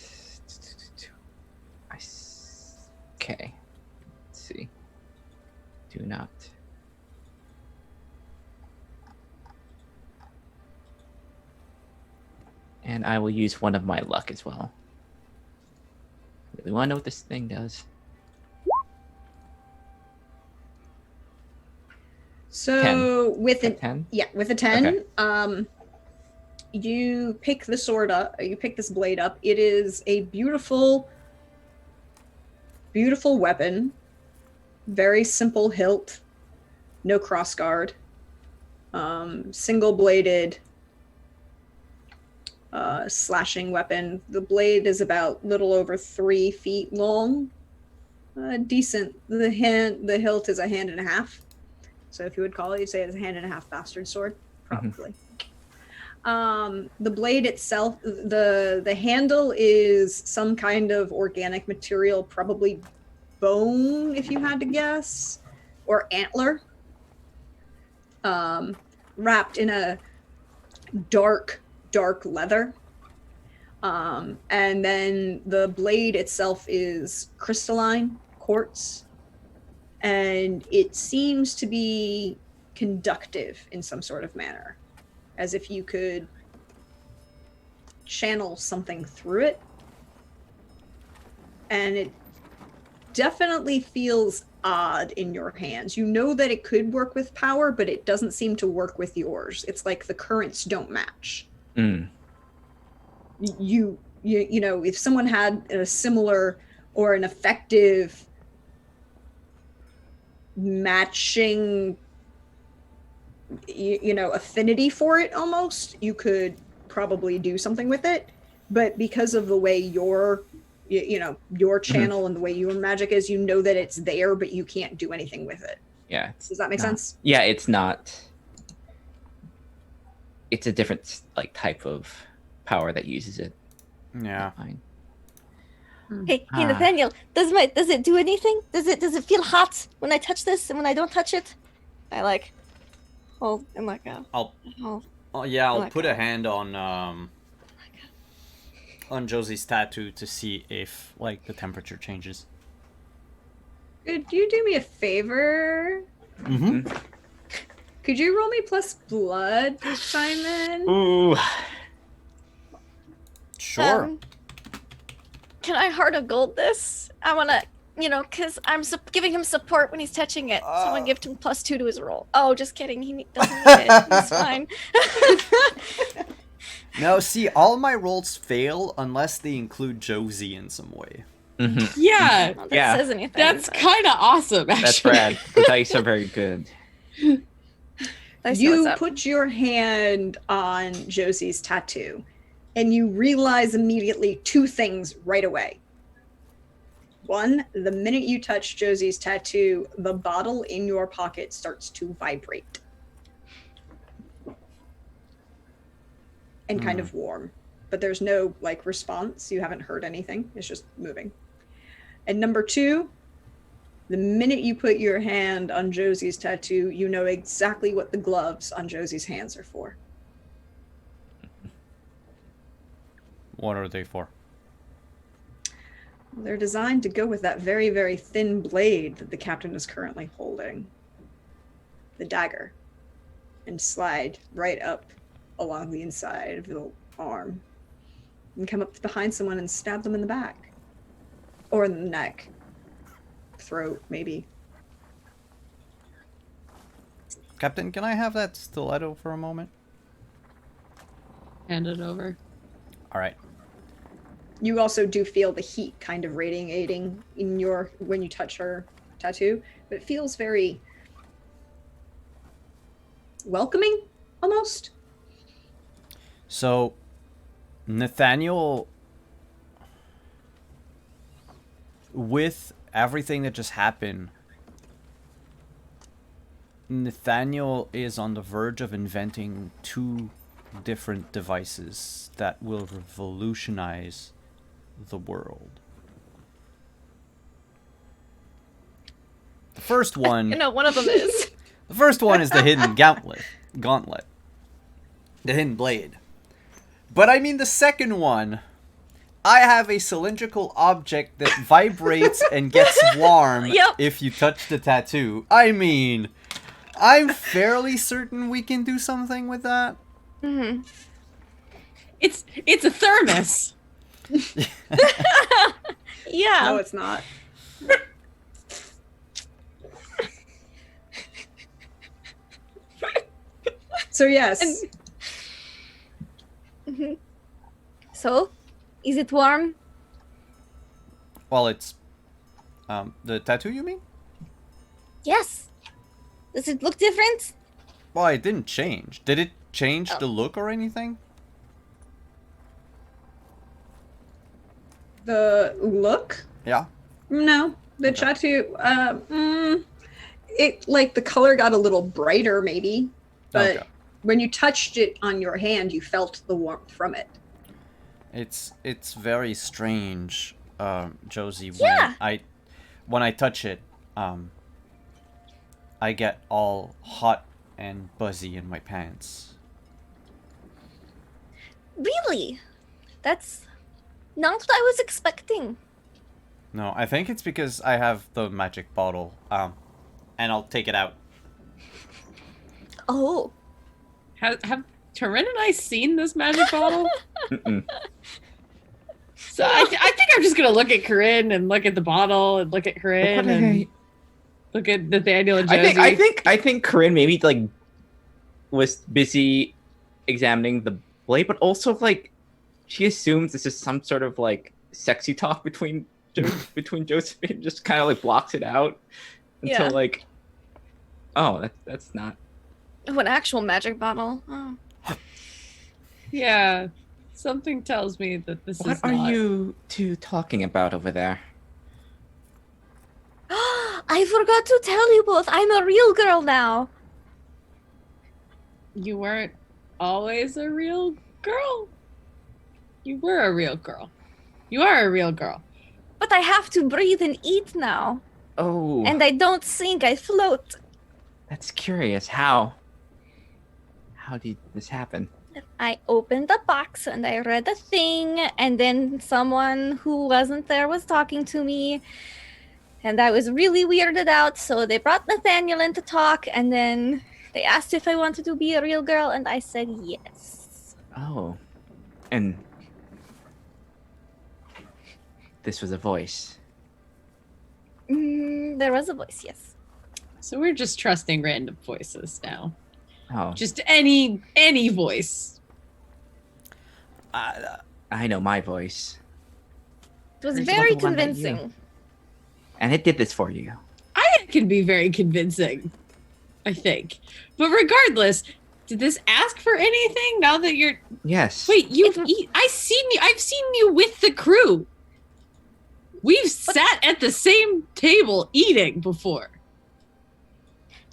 okay. Let's see. Do not. And I will use one of my luck as well. Really want to know what this thing does. So with A an 10? with a 10, Okay. you pick the sword up, you pick this blade up. It is a beautiful weapon. Very simple hilt, no crossguard. Single bladed slashing weapon. The blade is about little over 3 feet long. Decent. The hilt is a hand and a half. So if you would call it, you'd say it's a hand and a half bastard sword, probably. The blade itself, the handle is some kind of organic material, probably bone, if you had to guess, or antler, wrapped in a dark leather. And then the blade itself is crystalline quartz, and it seems to be conductive in some sort of manner, as if you could channel something through it. And it definitely feels odd in your hands. You know that it could work with power, but it doesn't seem to work with yours. It's like the currents don't match. Mm. You know, if someone had a similar or an effective matching affinity for it, almost, you could probably do something with it. But because of the way your channel and the way your magic is, you know that it's there, but you can't do anything with it. Yeah. Does that make sense? Yeah, it's not. It's a different type of power that uses it. Yeah. Fine. Hey, Ah. Nathaniel, does it do anything? Does it feel hot when I touch this and when I don't touch it? I hold and I'll Oh put my a hand on Josie's tattoo to see if the temperature changes. Could you do me a favor? Mm-hmm. Could you roll me plus blood, Simon? Ooh. Sure. Can I heart of gold this? I wanna, because I'm giving him support when he's touching it. Someone give him +2 to his roll. Oh, just kidding. He doesn't need it. He's fine. No, see, all my rolls fail unless they include Josie in some way. Mm-hmm. Yeah, Not that Yeah. says anything. that's but kind of awesome, actually. That's Brad. The dice are very good. I see You what's up. put your hand on Josie's tattoo, and you realize immediately 2 things right away. One, the minute you touch Josie's tattoo, the bottle in your pocket starts to vibrate. And kind of warm. But there's no response. You haven't heard anything. It's just moving. And number 2, the minute you put your hand on Josie's tattoo, you know exactly what the gloves on Josie's hands are for. What are they for? They're designed to go with that very, very thin blade that the captain is currently holding. The dagger. And slide right up along the inside of the arm. And come up behind someone and stab them in the back. Or in the neck. Throat, maybe. Captain, can I have that stiletto for a moment? Hand it over. All right. You also do feel the heat kind of radiating in when you touch her tattoo, but it feels very welcoming, almost. So, Nathaniel, with everything that just happened, Nathaniel is on the verge of inventing 2 different devices that will revolutionize the world. The first one... one of them is. The first one is the hidden gauntlet. The hidden blade. But I mean the second one, I have a cylindrical object that vibrates and gets warm Yep. if you touch the tattoo. I mean, I'm fairly certain we can do something with that. Mm-hmm. It's a thermos. Yeah. No, it's not. So yes, Mhm. So, is it warm? Well, it's the tattoo, you mean? Yes. Does it look different? Well, it didn't change. Did it change Oh. the look or anything? the look. Yeah. No, the Okay. tattoo. It like the color got a little brighter, maybe, but Okay. when you touched it on your hand, you felt the warmth from it. It's very strange, Josie. Yeah. When I touch it, I get all hot and buzzy in my pants. Really? That's not what I was expecting. No, I think it's because I have the magic bottle. And I'll take it out. Oh. Have Turin and I seen this magic bottle? Mm-mm. So I think I'm just gonna look at Corinne and look at the bottle and look at Corinne and look at Nathaniel and Josie. I think Corinne maybe like was busy examining the blade, but also like she assumes this is some sort of like sexy talk between Josephine, just kind of like blocks it out until Yeah. like, oh, that's not. Oh, an actual magic bottle. Oh. Yeah, something tells me that this What is are not. you two talking about over there? I forgot to tell you both. I'm a real girl now. You weren't always a real girl. You were a real girl. You are a real girl. But I have to breathe and eat now. Oh, And I don't sink, I float. that's curious. How did this happen? I opened the box and I read a thing, and then someone who wasn't there was talking to me. And I was really weirded out, so they brought Nathaniel in to talk, and then they asked if I wanted to be a real girl, and I said yes. Oh, and this was a voice. There was a voice, yes. So we're just trusting random voices now. Oh, Just any voice. I know my voice, It was There's very another one that you- convincing. and it did this for you. I can be very convincing, I think. But regardless, did this ask for anything now that you're Yes. Wait, I've seen you with the crew. We've sat at the same table eating before.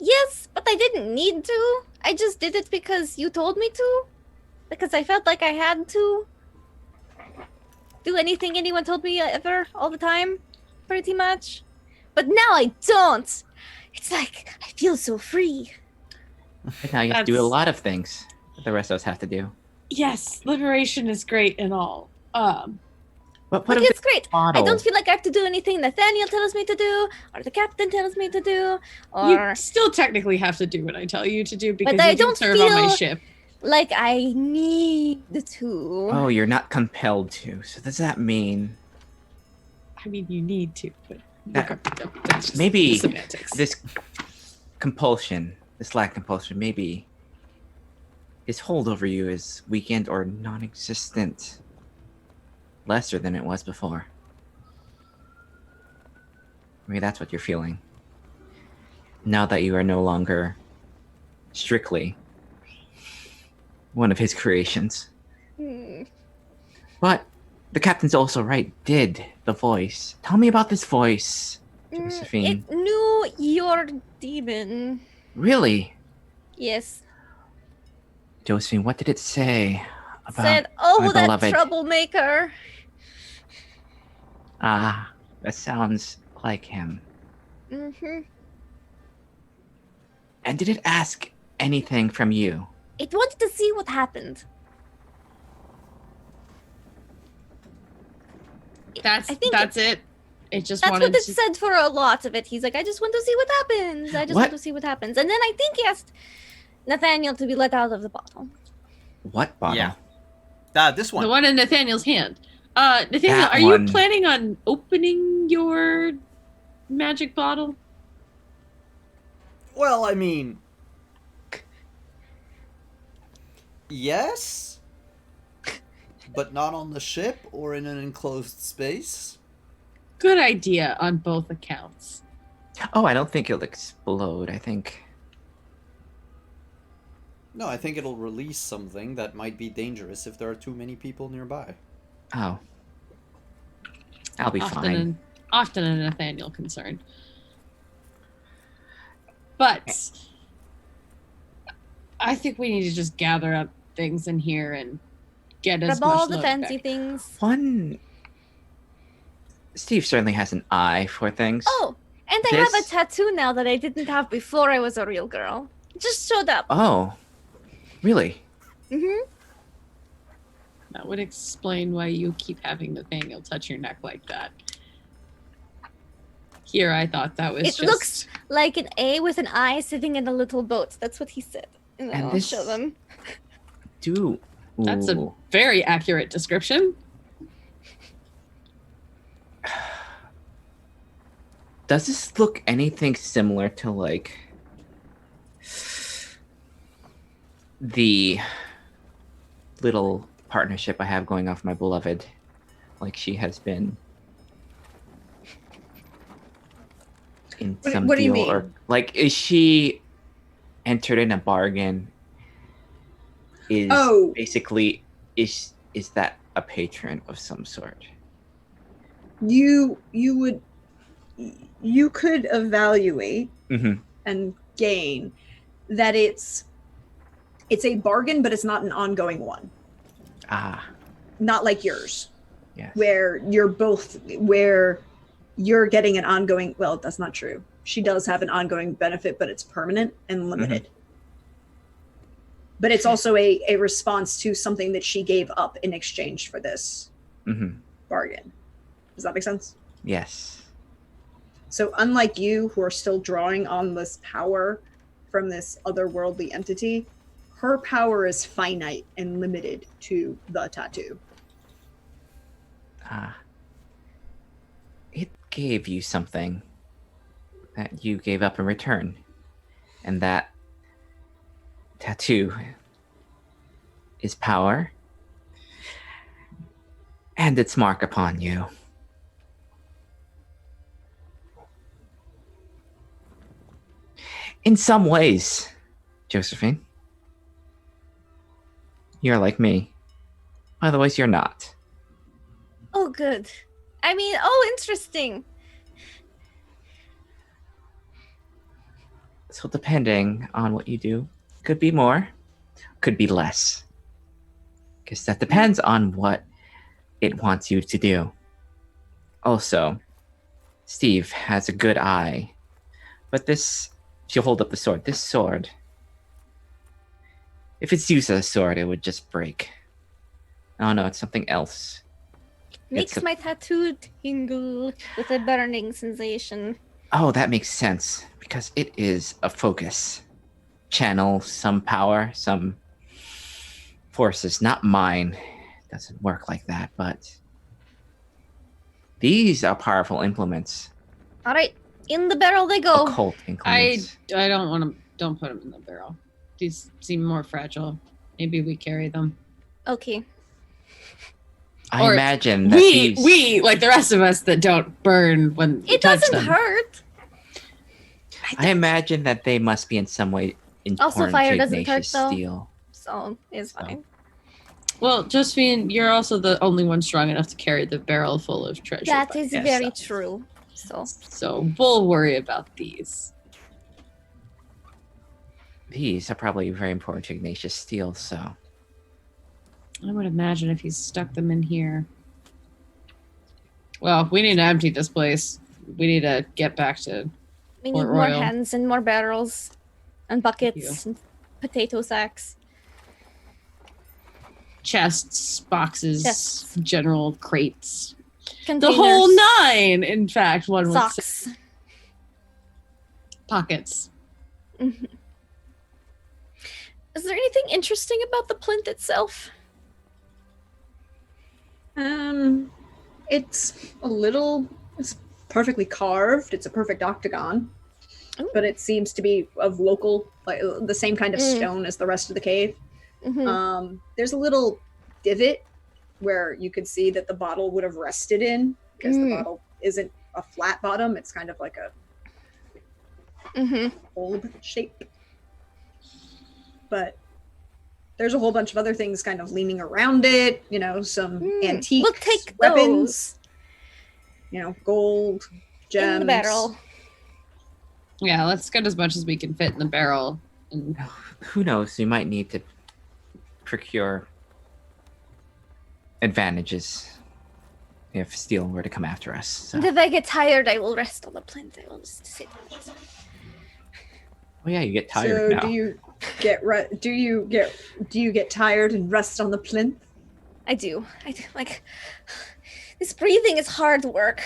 Yes, but I didn't need to. I just did it because you told me to. Because I felt like I had to do anything anyone told me ever, all the time, pretty much. But now I don't. It's like I feel so free. And now you have to do a That's- lot of things that the rest of us have to do. Yes, liberation is great and all. But But what it's great. bottle? I don't feel like I have to do anything Nathaniel tells me to do, or the captain tells me to do, you or still technically have to do what I tell you to do because I you do don't serve on my feel- ship. like I need to. Oh, you're not compelled to. So does that mean I mean, you need to, but That- that's just maybe semantics. this compulsion, this lack of compulsion, maybe his hold over you is weakened or non-existent, lesser than it was before? Maybe that's what you're feeling. Now that you are no longer strictly one of his creations. Hmm. But the captain's also right. Did the voice? Tell me about this voice, Josephine. It knew your demon. Really, Yes. Josephine? What did it say about? Said, oh, my that beloved. troublemaker. Ah, that sounds like him. Mm-hmm. And did it ask anything from you? It wanted to see what happened. That's I think it. It just That's wanted what it to. said for a lot of it. He's like, I just want to see what happens. I just What? want to see what happens. And then I think he asked Nathaniel to be let out of the bottle. What bottle? Yeah. This one. The one in Nathaniel's hand. Nathaniel, That are you one. planning on opening your magic bottle? Well, I mean, yes, but not on the ship or in an enclosed space. Good idea on both accounts. Oh, I don't think it'll explode. I think. No, I think it'll release something that might be dangerous if there are too many people nearby. Oh. I'll be fine. Often a Nathaniel concern. But I think we need to just gather up things in here and get as Grab much all the loot fancy back. things. One. Steve certainly has an eye for things. Oh, and I have a This- tattoo now that I didn't have before I was a real girl. Just showed up. Oh. Really? Mm-hmm. That would explain why you keep having Nathaniel touch your neck like that. Here, I thought that was It just... looks like an A with an I sitting in a little boat. That's what he said. And And I'll this- show them. Do. That's a Ooh. very accurate description. Does this look anything similar to like the little partnership I have going on with my beloved? Like she has been in some what do you deal, mean? or like is she entered in a bargain? Is Oh. basically is that a patron of some sort? You could evaluate Mm-hmm. and gain that it's a bargain, but it's not an ongoing one. Ah, Not like yours, yes. where you're getting an ongoing. Well, that's not true. She does have an ongoing benefit, but it's permanent and limited. But it's also a response to something that she gave up in exchange for this Mm-hmm. bargain. Does that make sense? Yes. So unlike you, who are still drawing on this power from this otherworldly entity, her power is finite and limited to the tattoo. Ah. It gave you something that you gave up in return. And that tattoo is power and its mark upon you. In some ways, Josephine, you're like me. Other ways, you're not. Oh, good. Interesting. So depending on what you do, could be more, could be less. Because that depends on what it wants you to do. Also, Steve has a good eye. But this, she'll hold up the sword. This sword, if it's used as a sword, it would just break. Oh no, it's something else. Makes a- my tattoo tingle with a burning sensation. Oh, that makes sense. Because it is a focus. Channel some power, some forces. Not mine. It doesn't work like that, but these are powerful implements. All right, in the barrel they go. Occult I implements. don't want to. Don't put them in the barrel. These seem more fragile. Maybe we carry them. Okay. I or imagine that We these. like the rest of us that don't burn when we It touch doesn't them. hurt. I imagine that they must be in some way important Also, fire to doesn't hurt, Ignatius though. Steel. So it's So. fine. Well, Josephine, you're also the only one strong enough to carry the barrel full of treasure. That by is yourself. very true. So So we'll worry about these. These are probably very important to Ignatius Steel, so. I would imagine if he's stuck them in here. Well, we need to empty this place. We need to get back to. we Or need more oil. hands and more barrels and buckets you. and potato sacks. Chests, boxes, Chests. general crates. The Containers, whole nine, in fact, one would say. socks. Pockets. Mhm. Is there anything interesting about the plinth itself? It's it's perfectly carved. It's a perfect octagon, Ooh. but it seems to be of local, like the same kind of stone as the rest of the cave. Mhm. There's a little divot where you could see that the bottle would have rested in, because the bottle isn't a flat bottom. It's kind of like a Mhm. bulb shape. But there's a whole bunch of other things kind of leaning around it, some antique We'll take weapons, gold, gems. in the barrel. Yeah, let's get as much as we can fit in the barrel. And Who knows? You might need to procure advantages if steel were to come after us. So. And if I get tired, I will rest on the plinth. I will just sit. Oh yeah, you get tired So now. do you get tired and rest on the plinth? I do. Like, this breathing is hard work.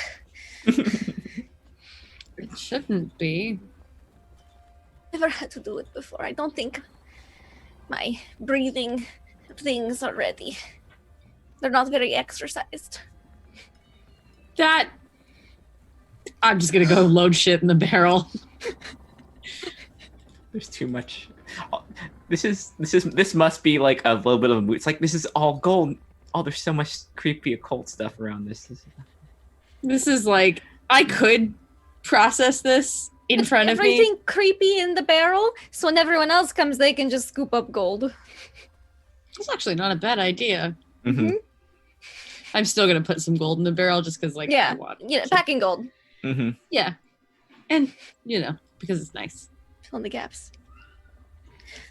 it shouldn't be. Never had to do it before. I don't think my breathing things are ready. They're not very exercised. I'm just gonna go load shit in the barrel. There's too much. This must be like a little bit of a. It's like this is all gold. Oh, there's so much creepy occult stuff around this. This is like, I could process this in front of me. Everything creepy in the barrel, so when everyone else comes, they can just scoop up gold. It's actually not a bad idea. Mm-hmm. I'm still gonna put some gold in the barrel just because, like, Yeah, I want packing gold. Mm-hmm. Yeah, and because it's nice. Fill in the gaps.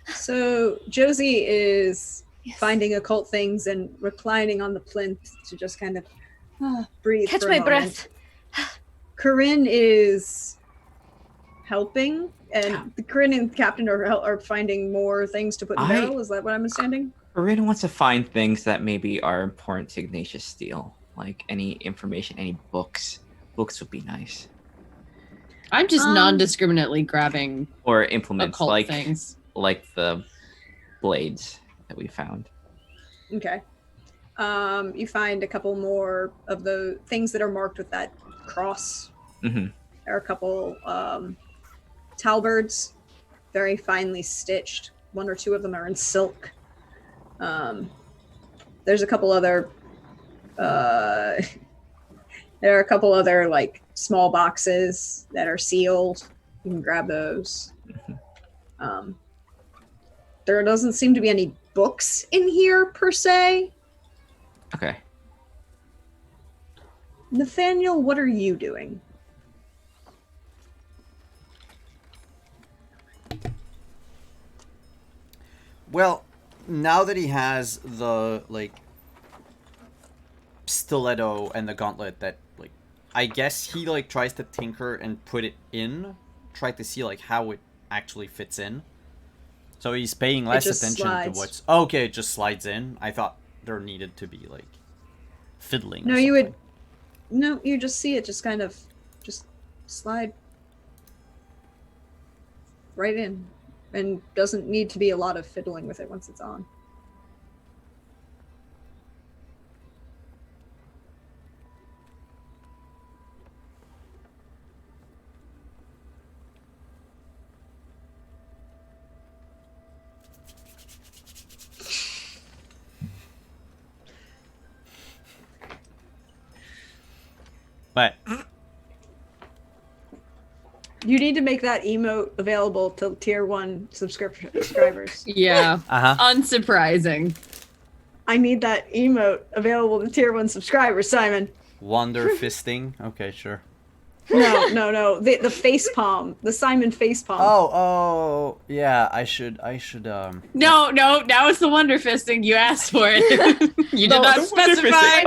So Josie is Yes. finding occult things and reclining on the plinth to just kind of breathe. Catch for a my moment. breath. Corinne is helping, and Corinne and the captain are finding more things to put in the barrel. Is that what I'm understanding? Corinne wants to find things that maybe are important to Ignatius Steele, like any information, any books. Books would be nice, I'm just non-discriminately grabbing or implements occult things. like the blades that we found. Okay. You find a couple more of the things that are marked with that cross. Mm-hmm. There are a couple talbards, very finely stitched. One or two of them are in silk. There's a couple other there are a couple other like small boxes that are sealed. You can grab those. There doesn't seem to be any books in here per se. Okay. Nathaniel, what are you doing? Well, now that he has the stiletto and the gauntlet, that I guess he tries to tinker and put it in, try to see how it actually fits in. So he's paying less attention to what's okay. It just slides in. I thought there needed to be fiddling. No, you just see it just kind of just slide right in, and doesn't need to be a lot of fiddling with it once it's on. But you need to make that emote available to tier 1 subscribers. Yeah. uh-huh. Unsurprising. I need that emote available to tier 1 subscribers, Simon. Wonder fisting. Okay, sure. No. The face palm. The Simon face palm. Oh, yeah. I should. No. Now it's the wonder fisting. You asked for it. You did not specify.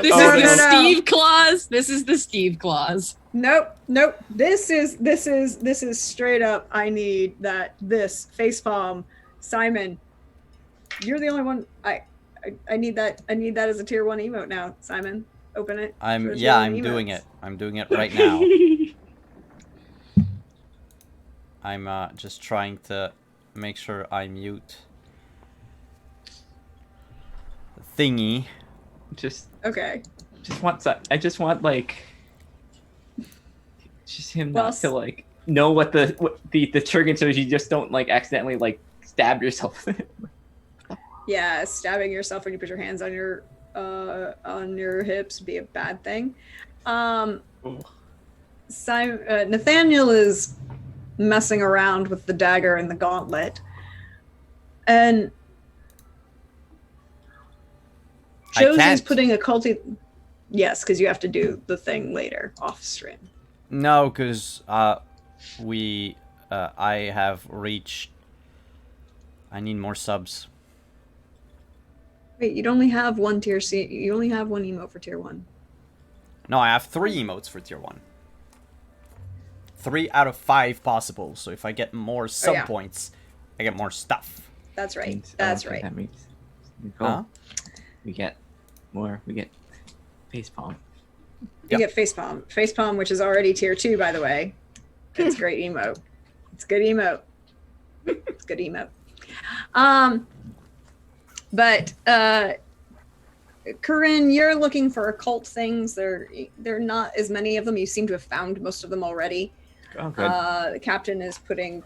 This is the Steve clause. This is the Steve clause. Nope. This is straight up. I need this face palm, Simon. You're the only one. I need that. I need that as a tier 1 emote now, Simon. Open it. I'm doing it. I'm doing it right now. I'm just trying to make sure I mute the thingy. Just Okay. I just want like just him Well, not to like know what the trigger, so you just don't like accidentally like stab yourself. Yeah, stabbing yourself when you put your hands on your hips would be a bad thing. Nathaniel is messing around with the dagger and the gauntlet, and I Josie's can't. putting a culty. Yes, because you have to do the thing later off stream. No, because I have reached. I need more subs. Wait, you'd only have one tier C. You only have one emote for tier 1. No, I have 3 emotes for tier 1. 3 out of 5 possible. So if I get more sub yeah. points, I get more stuff. That's right. Means- That's okay, right. That means cool. Huh? We get more. We get facepalm. You get facepalm. Facepalm, which is already tier 2, by the way. It's great emote. It's good emote. It's good emote. But Corinne, you're looking for occult things. There are not as many of them. You seem to have found most of them already. Oh, good. The captain is putting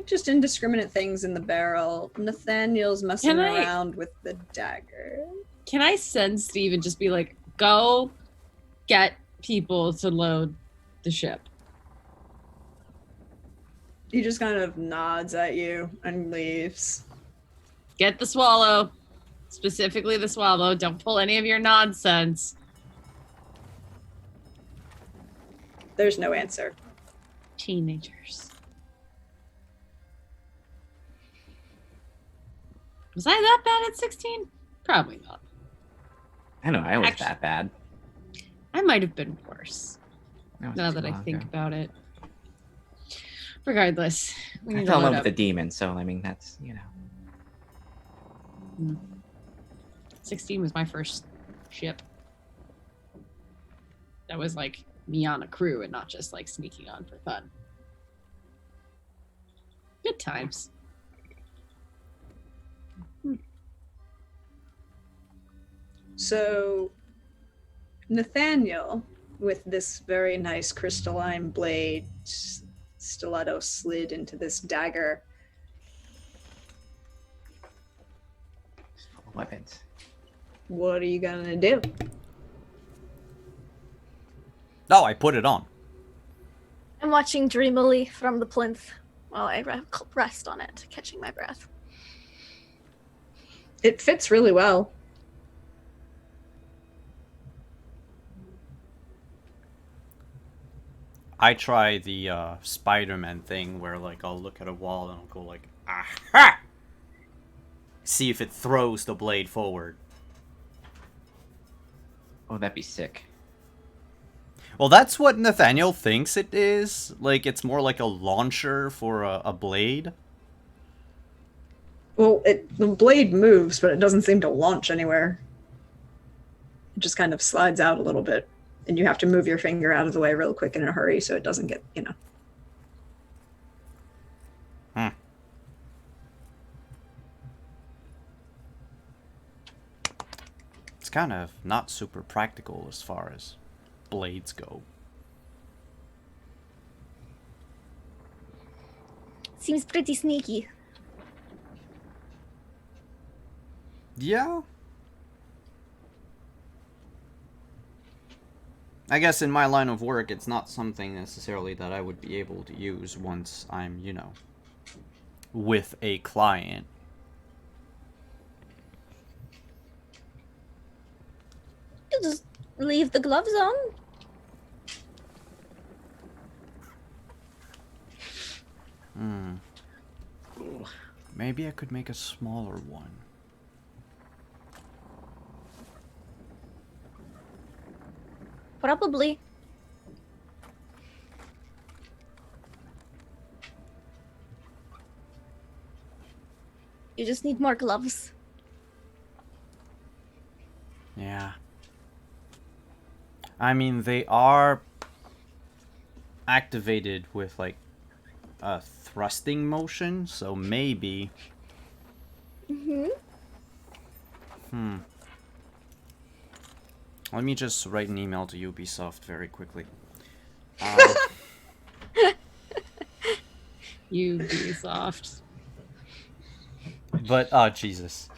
just indiscriminate things in the barrel. Nathaniel's messing around with the dagger. Can I send Steve and just be like, go get people to load the ship? He just kind of nods at you and leaves. Get the swallow. Specifically the swallow. Don't pull any of your nonsense. There's no answer. Teenagers. Was I that bad at 16? Probably not. I know I was Actually- that bad. I might have been worse, was now too that I long think ago. about it. Regardless, we I need fell in to love load with up. a demon, so I mean that's 16 was my first ship. That was like me on a crew and not just like sneaking on for fun. Good times. So, Nathaniel, with this very nice crystalline blade, stiletto slid into this dagger. full of weapons. What are you gonna do? Oh, I put it on. I'm watching dreamily from the plinth while I rest on it, catching my breath. It fits really well. I try the Spider-Man thing where like I'll look at a wall and I'll go like, aha! See if it throws the blade forward. Oh, that'd be sick. Well, that's what Nathaniel thinks it is. Like, it's more like a launcher for a blade. Well, the blade moves, but it doesn't seem to launch anywhere. It just kind of slides out a little bit, and you have to move your finger out of the way real quick in a hurry so it doesn't get, It's kind of not super practical as far as blades go. Seems pretty sneaky. Yeah. I guess in my line of work, it's not something necessarily that I would be able to use once I'm, with a client. You just leave the gloves on. Maybe I could make a smaller one. Probably. You just need more gloves. Yeah. I mean, they are activated with, like, a thrusting motion, so maybe... Let me just write an email to Ubisoft very quickly. Ubisoft. But Jesus.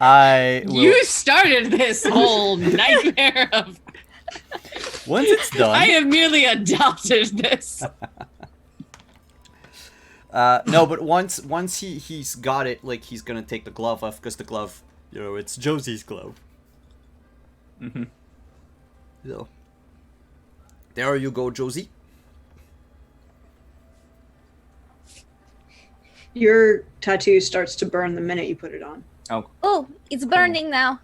I will, You started this whole nightmare of. once it's done. I have merely adopted this. No, but once he's got it, like, he's gonna take the glove off, because the glove, you know, it's Josie's glove. Mm-hmm. So, there you go, Josie. Your tattoo starts to burn the minute you put it on. Oh, it's burning now.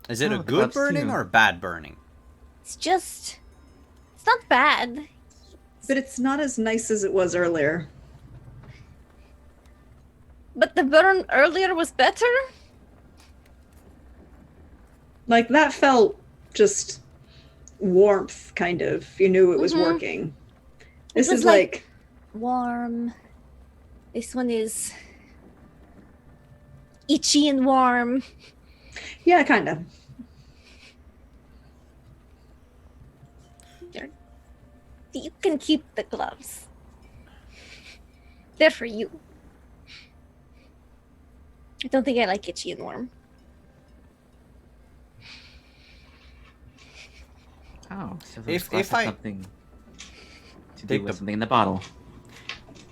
Is it Oh, a the good gloves burning too. or a bad burning? It's not bad. But it's not as nice as it was earlier. But the burn earlier was better. Like, that felt just warmth, kind of. You knew it was Mhm. working. This was is like- like Warm. This one is itchy and warm. yeah, kind of. You can keep the gloves. They're for you. I don't think I like itchy and warm. Oh, so If there's I- something to Take do with the- something in the bottle.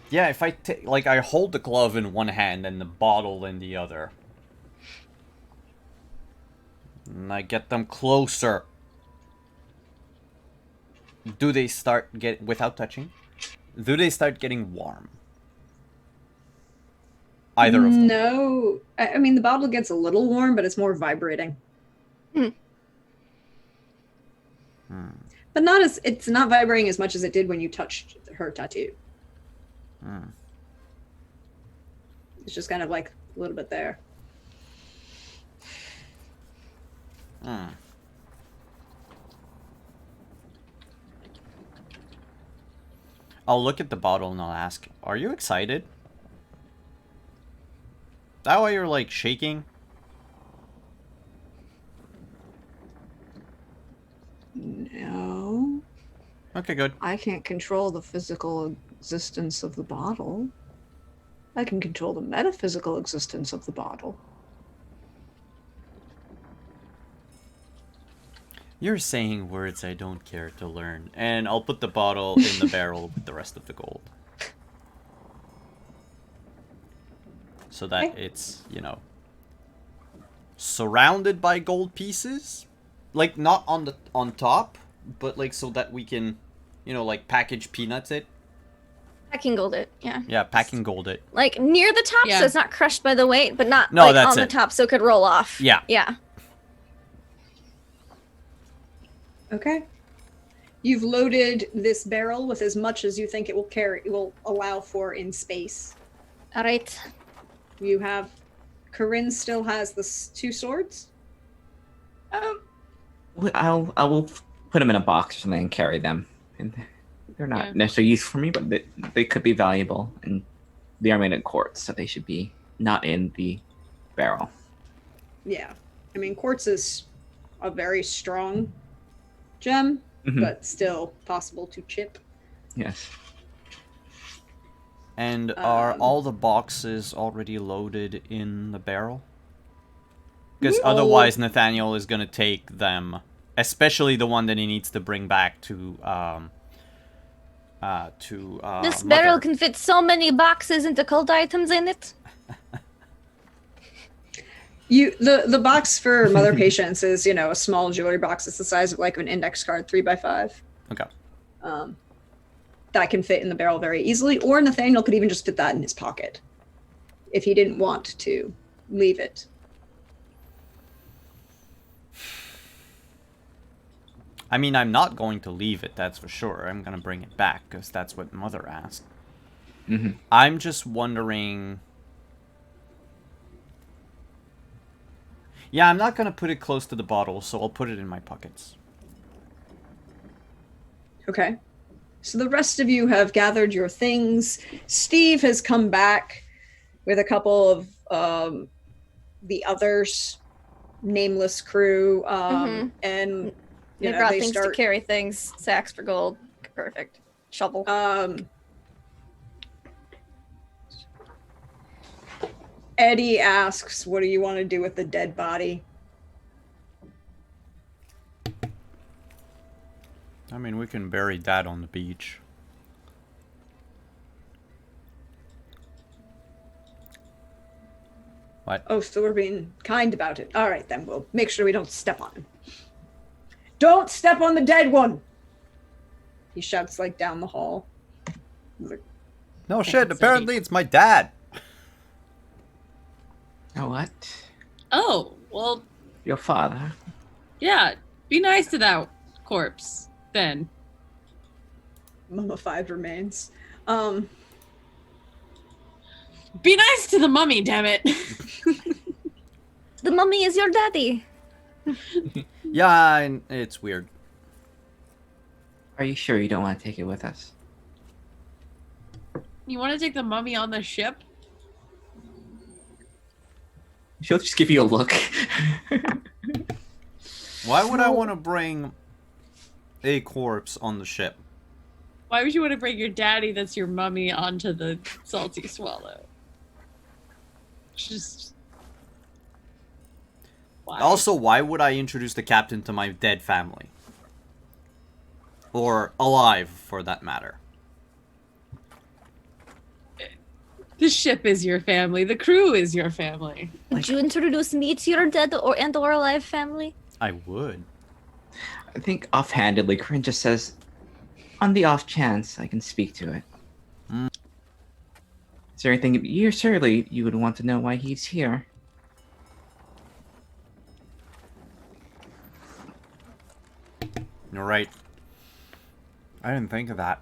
Yeah, if I like, I hold the glove in one hand and the bottle in the other. And I get them closer. Do they start without touching? Do they start getting warm? Either of them. No, I mean the bottle gets a little warm, but it's more vibrating. Hmm. But it's not vibrating as much as it did when you touched her tattoo. Hmm. It's just kind of like a little bit there. Hmm. I'll look at the bottle and I'll ask, "Are you excited? That why you're like shaking?" No, Okay, good. I can't control the physical existence of the bottle. I can control the metaphysical existence of the bottle. You're saying words I don't care to learn. And I'll put the bottle in the barrel with the rest of the gold. So that Okay. it's, you know, surrounded by gold pieces. Like, not on top, but like so that we can, you know, like package peanuts it. Packing gold it, yeah. Yeah, packing gold it. Like near the top Yeah. so it's not crushed by the weight, but not No, like that's on the it. top so it could roll off. Yeah. Yeah. Okay. You've loaded this barrel with as much as you think it will allow for in space. Alright. You have Corinne still has the two swords. I will put them in a box or something and carry them. And they're not Yeah. necessarily useful for me, but they could be valuable. And they are made of quartz, so they should be not in the barrel. Yeah. I mean, quartz is a very strong gem, Mhm. but still possible to chip. Yes. And are Um, all the boxes already loaded in the barrel? Because No. otherwise Nathaniel is gonna take them, especially the one that he needs to bring back to This Mother. barrel can fit so many boxes and cult items in it. The box for Mother Patience is, you know, a small jewelry box. It's the size of like an index card, 3x5. Okay. That can fit in the barrel very easily. Or Nathaniel could even just fit that in his pocket if he didn't want to leave it. I mean, I'm not going to leave it, that's for sure. I'm gonna bring it back, because that's what Mother asked. hmm I'm just wondering... Yeah, I'm not gonna put it close to the bottle, so I'll put it in my pockets. Okay. So the rest of you have gathered your things. Steve has come back with a couple of the others, nameless crew, and They you know, brought they things start. to carry things. Sacks for gold. Perfect. Shovel. Eddie asks, "What do you want to do with the dead body?" I mean, we can bury Dad on the beach. What? Oh, so we're being kind about it. All right, then we'll make sure we don't step on him. Don't step on the dead one! He shouts like down the hall. He's like, No shit, apparently it's my dad. Oh, what? Oh, well, Your father? yeah. Be nice to that corpse, then. mummified remains. Be nice to the mummy, damn it. The mummy is your daddy. Yeah, it's weird. Are you sure you don't want to take it with us? You want to take the mummy on the ship? She'll just give you a look. Why would I want to bring a corpse on the ship? Why would you want to bring your daddy that's your mummy onto the salty swallow? Just... Why? Also, why would I introduce the captain to my dead family? Or alive, for that matter. The ship is your family. The crew is your family. Would you introduce me to your dead or alive family? I would. I think offhandedly, Corinne just says, on the off chance I can speak to it. Is there anything surely you would want to know why he's here? You're right. I didn't think of that.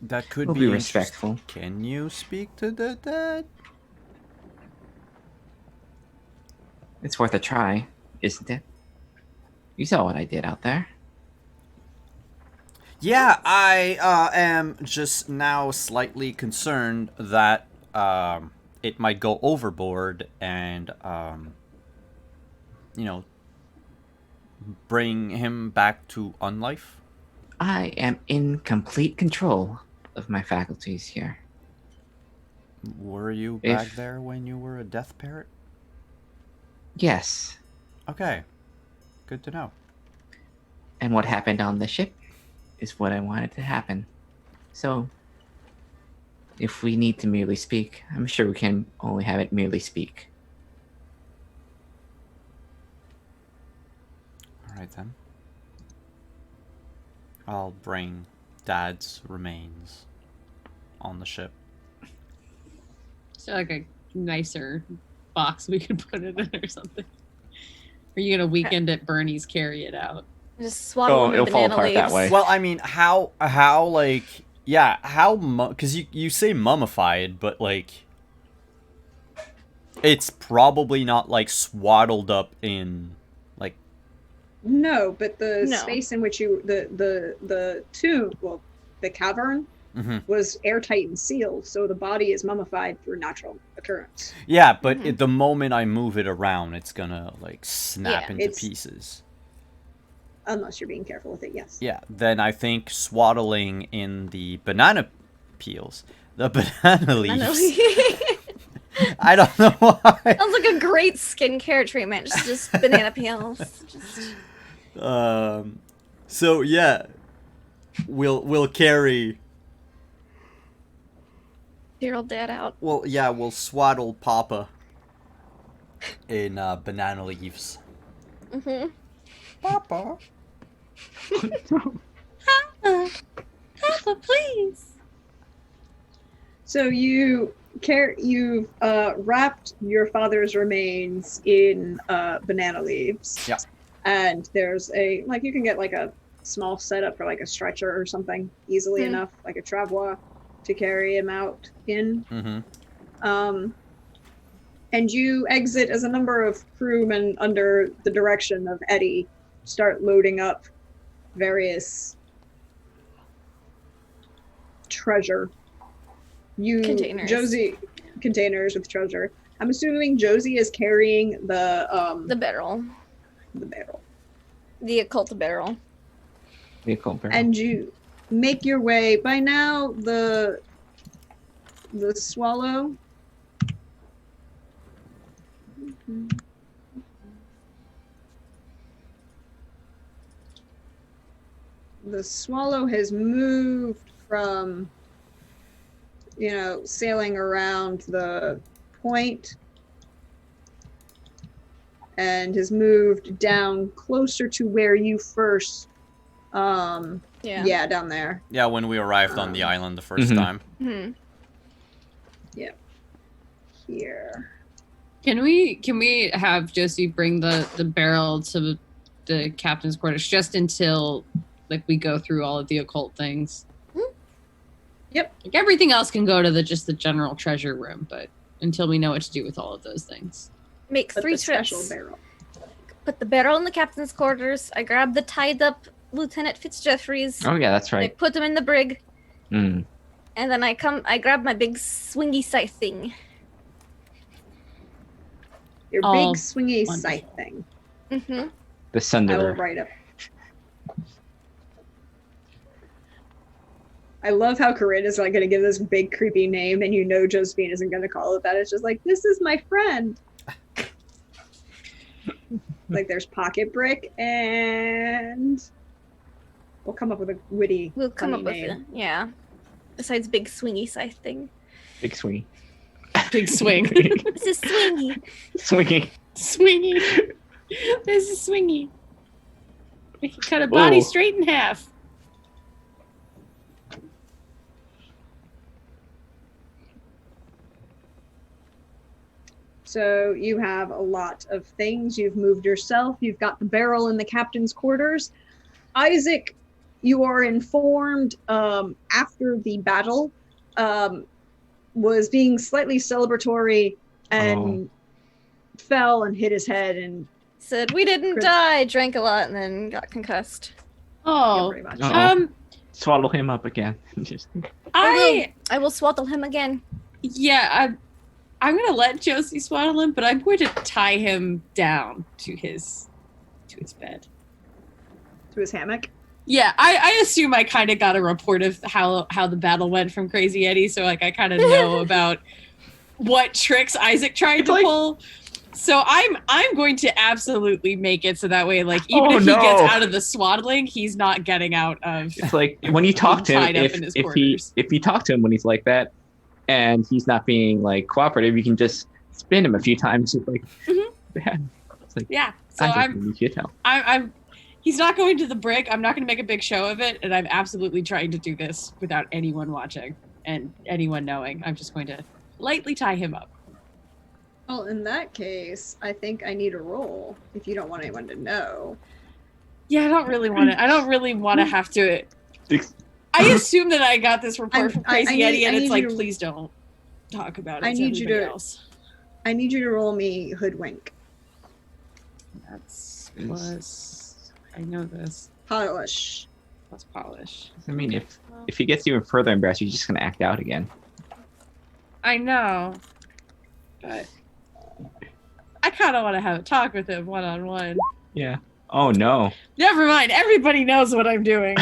That could We'll be be interest- respectful. Can you speak to the dead? It's worth a try, isn't it? You saw what I did out there. Yeah, I am just now slightly concerned that it might go overboard and you know, bring him back to unlife. I am in complete control of my faculties here. Were you back If- there when you were a death parrot? Yes. Okay, good to know. And what happened on the ship is what I wanted to happen. So, if we need to merely speak, I'm sure we can only have it merely speak. Alright then. I'll bring Dad's remains on the ship. Is there like a nicer box we could put it in or something? Are you gonna weekend at Bernie's carry it out? Just swaddle them in banana leaves. Well, I mean, how like, yeah, how, because you say mummified, but like, it's probably not like swaddled up in, like, No, but the No. space in which the tomb, well, the cavern mhm. was airtight and sealed, so the body is mummified through natural occurrence. Yeah, but the moment I move it around, it's gonna like snap Yeah, into it's- pieces. Unless you're being careful with it, yes. Yeah, then I think swaddling in the banana peels, the banana Banana leaves. leaf. I don't know why. Sounds like a great skincare treatment. Just banana peels. Just... So yeah, we'll carry. Your old dad out. Well, yeah, we'll swaddle Papa in banana leaves. Mm-hmm. Papa. Papa, please. So you wrapped your father's remains in banana leaves. Yeah. And there's you can get like a small setup for like a stretcher or something easily enough, like a travois, to carry him out in. Mm-hmm. And you exit as a number of crewmen under the direction of Eddie start loading up various treasure. Containers. Josie, containers with treasure. I'm assuming Josie is carrying The barrel. the barrel. The occult barrel. Vehicle barrel. And you make your way. By now, the swallow. The swallow has moved from, sailing around the point and has moved down closer to where you first, Yeah. down there. Yeah, when we arrived on the island the 1st Mhm. time. Hmm. Here. Can we have Josie bring the barrel to the captain's quarters just until we go through all of the occult things? Yep. Like everything else can go to the general treasure room, but until we know what to do with all of those things. Make But 3 the special trips. barrel. Put the barrel in the captain's quarters. I grab the tied up Lieutenant Fitzjeffries. Oh yeah, that's I right. put him in the brig, Mm. and then I grab my big swingy scythe thing. Your Oh, big swingy wonderful. scythe thing. Mm-hmm. The I will Sunderer. write up. I love how Corinne is going to give this big creepy name, and Josephine isn't going to call it that. It's just like, this is my friend. Like there's Pocket Brick, and we'll come up with a witty. We'll come funny up with name. it. Yeah. Besides big swingy scythe thing. Big swing. Big swing. This is swingy. Swinging. Swingy. This is swingy. We can cut a body Ooh. straight in half. So you have a lot of things. You've moved yourself. You've got the barrel in the captain's quarters. Isaac, you are informed after the battle was being slightly celebratory and fell and hit his head and Said we didn't Chris. die, drank a lot, and then got concussed. Oh. pretty much. Uh-oh. Swaddle him up again. Just I I will swaddle him again. I'm gonna let Josie swaddle him, but I'm going to tie him down to his bed. To his hammock. Yeah, I assume I kind of got a report of how the battle went from Crazy Eddie, so I kind of know about what tricks Isaac tried to pull. So I'm going to absolutely make it so that way, even if he gets out of the swaddling, he's not getting out of. it's like when you talk to him, Tied up in his quarters. if you talk to him when he's like that, and he's not being cooperative, you can just spin him a few times. It's like, man, it's like Yeah, so Isaac, you should tell. I'm. He's not going to the brig. I'm not going to make a big show of it, and I'm absolutely trying to do this without anyone watching and anyone knowing. I'm just going to lightly tie him up. Well, in that case, I think I need a roll if you don't want anyone to know. Yeah, I don't really want to. I don't really want to have to. I assume that I got this report from Crazy Eddie, and it's like, please don't talk about it. I need you to. Else. I need you to roll me hoodwink. That's plus. I know this. Polish. Plus polish. I mean, if he gets even further embarrassed, he's just gonna act out again. I know, but I kind of want to have a talk with him one-on-one. Yeah. Oh no. Never mind. Everybody knows what I'm doing.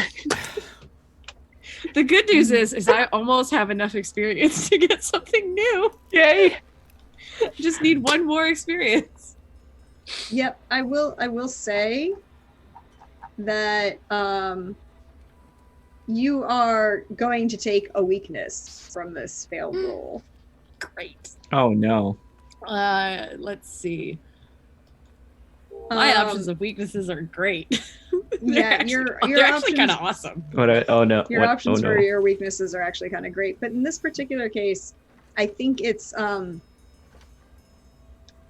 The good news is I almost have enough experience to get something new. Yay! Just need one more experience. Yep, I will say that you are going to take a weakness from this failed roll. Great. Oh no. Let's see. My options of weaknesses are great. Yeah, they're your actually options- kind of awesome. Oh no. Your What? options Oh no. for your weaknesses are actually kind of great, but in this particular case, I think it's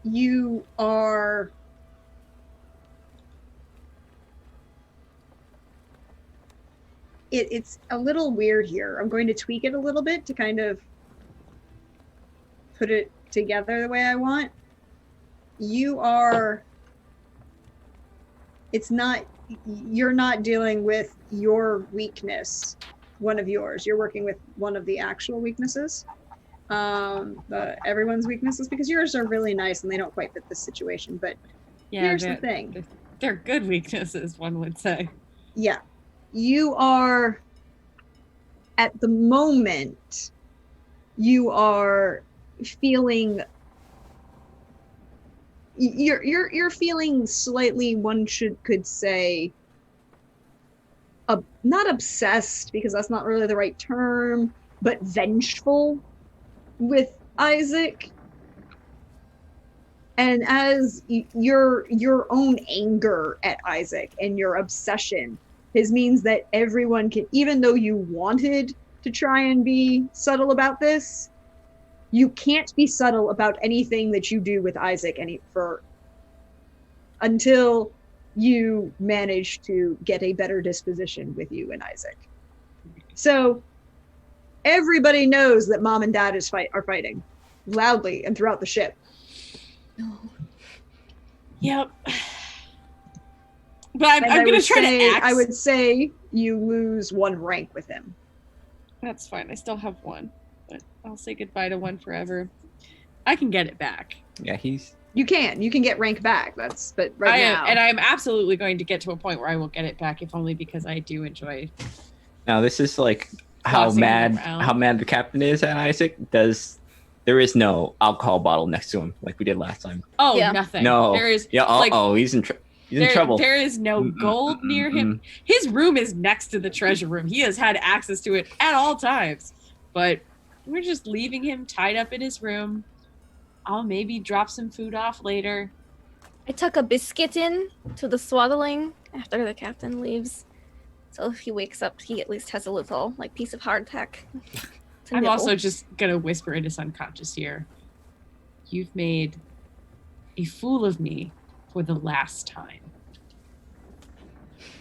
you are it's a little weird here. I'm going to tweak it a little bit to kind of put it together the way I want. You're not dealing with your weakness, one of yours. You're working with one of the actual weaknesses. everyone's weaknesses because yours are really nice and they don't quite fit this situation. But Yeah, here's the thing. They're good weaknesses, one would say. Yeah, you are at the moment. You are feeling. You're feeling slightly. One could say. Not obsessed because that's not really the right term, but vengeful with Isaac. And as your own anger at Isaac and your obsession means that everyone can, even though you wanted to try and be subtle about this, you can't be subtle about anything that you do with Isaac until you manage to get a better disposition with you and Isaac. So everybody knows that mom and dad are fighting loudly and throughout the ship. Yep. But I'm going to try to act. I would say you lose 1 rank with him. That's fine. I still have 1. But I'll say goodbye to 1 forever. I can get it back. Yeah, You can get rank back. But right now. And I'm absolutely going to get to a point where I will get it back, if only because I do enjoy. Now this is like how mad the captain is at Isaac. There is no alcohol bottle next to him like we did last time. Oh, Yeah. nothing. No. There is. Yeah. like, He's in trouble. There is no gold near him. His room is next to the treasure room. He has had access to it at all times. But we're just leaving him tied up in his room. I'll maybe drop some food off later. I tuck a biscuit in to the swaddling after the captain leaves. So if he wakes up, he at least has a little piece of hardtack. I'm also just gonna whisper into his unconscious ear. You've made a fool of me for the last time.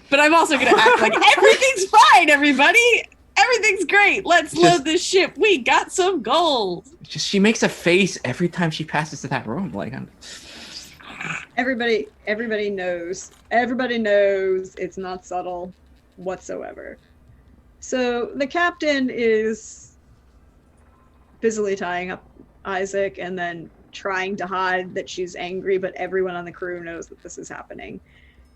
But I'm also gonna act like everything's fine, everybody. Everything's great. Let's load this ship. We got some gold. She makes a face every time she passes to that room. Everybody knows. Everybody knows it's not subtle whatsoever. So the captain is busily tying up Isaac and then trying to hide that she's angry, but everyone on the crew knows that this is happening.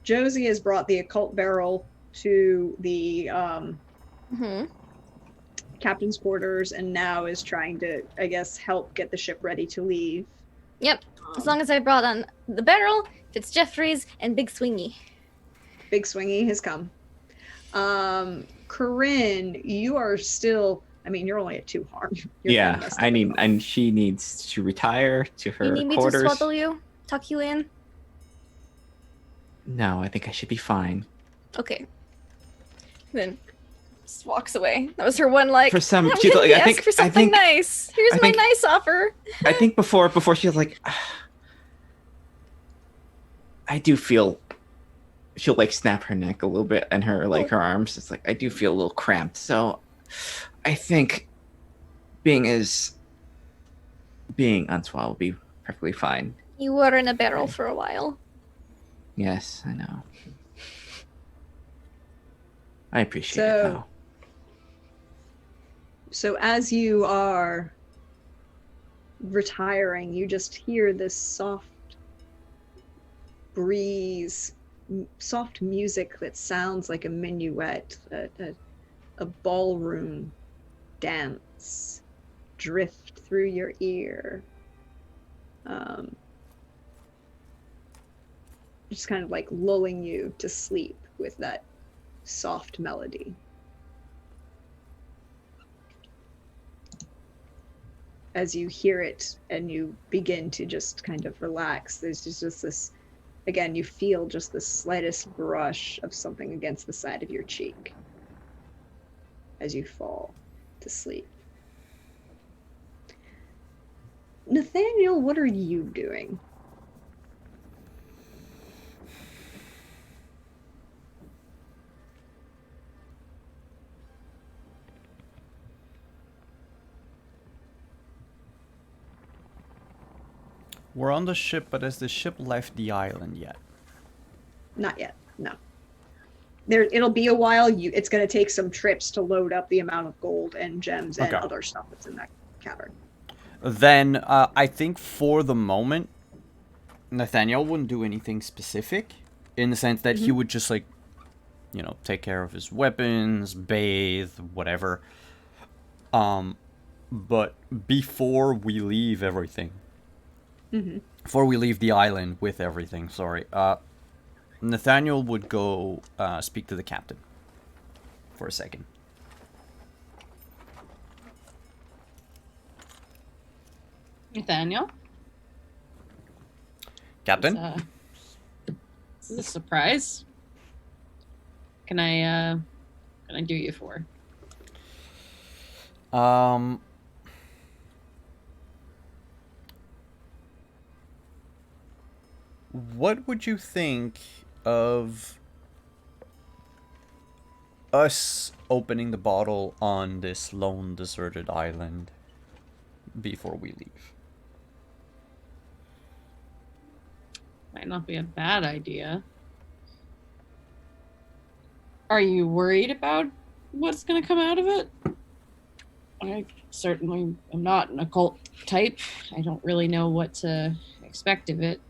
Josie has brought the occult barrel to the captain's quarters and now is trying to, I guess, help get the ship ready to leave. Yep. As long as I brought on the barrel, Fitzjeffries, and Big Swingy. Big Swingy has come. Corinne, you are still, you're only at 2 harm. She needs to retire to her quarters. You need me to swaddle you? Tuck you in? No, I think I should be fine. Okay. Then just walks away. That was her one for some. I'm She's gonna like, ask for something nice. Here's my nice offer. I think before she was like, I do feel. She'll snap her neck a little bit and her her arms. It's I do feel a little cramped. So, I think being unswallowed will be perfectly fine. You were in a barrel for a while. Yes, I know. I appreciate it, though. So as you are retiring, you just hear this soft breeze, soft music that sounds like a minuet, a ballroom dance drift through your ear. Just kind of lulling you to sleep with that soft melody. As you hear it and you begin to just kind of relax, there's just this, again, you feel just the slightest brush of something against the side of your cheek as you fall to sleep. Nathaniel, what are you doing? We're on the ship, but has the ship left the island yet? Not yet, no. It'll be a while. It's going to take some trips to load up the amount of gold and gems and other stuff that's in that cavern. then I think for the moment, Nathaniel wouldn't do anything specific, in the sense that he would just, like, you know, take care of his weapons, bathe, whatever. But before we leave everything, before we leave the island with everything, sorry, Nathaniel would go speak to the captain for a second. Nathaniel? Captain? This is a surprise. Can I do you for? What would you think of us opening the bottle on this lone, deserted island before we leave? Might not be a bad idea. Are you worried about what's going to come out of it? I certainly am not an occult type. I don't really know what to expect of it.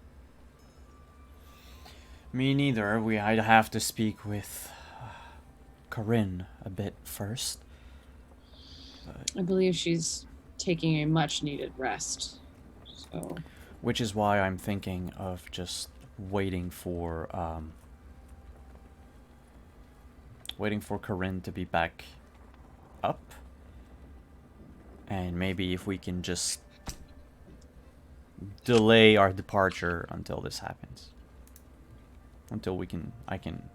Me neither. I'd have to speak with Corinne a bit first. I believe she's taking a much needed rest. So, Which is why I'm thinking of just waiting for Corinne to be back up. And maybe if we can just delay our departure until this happens. Until I can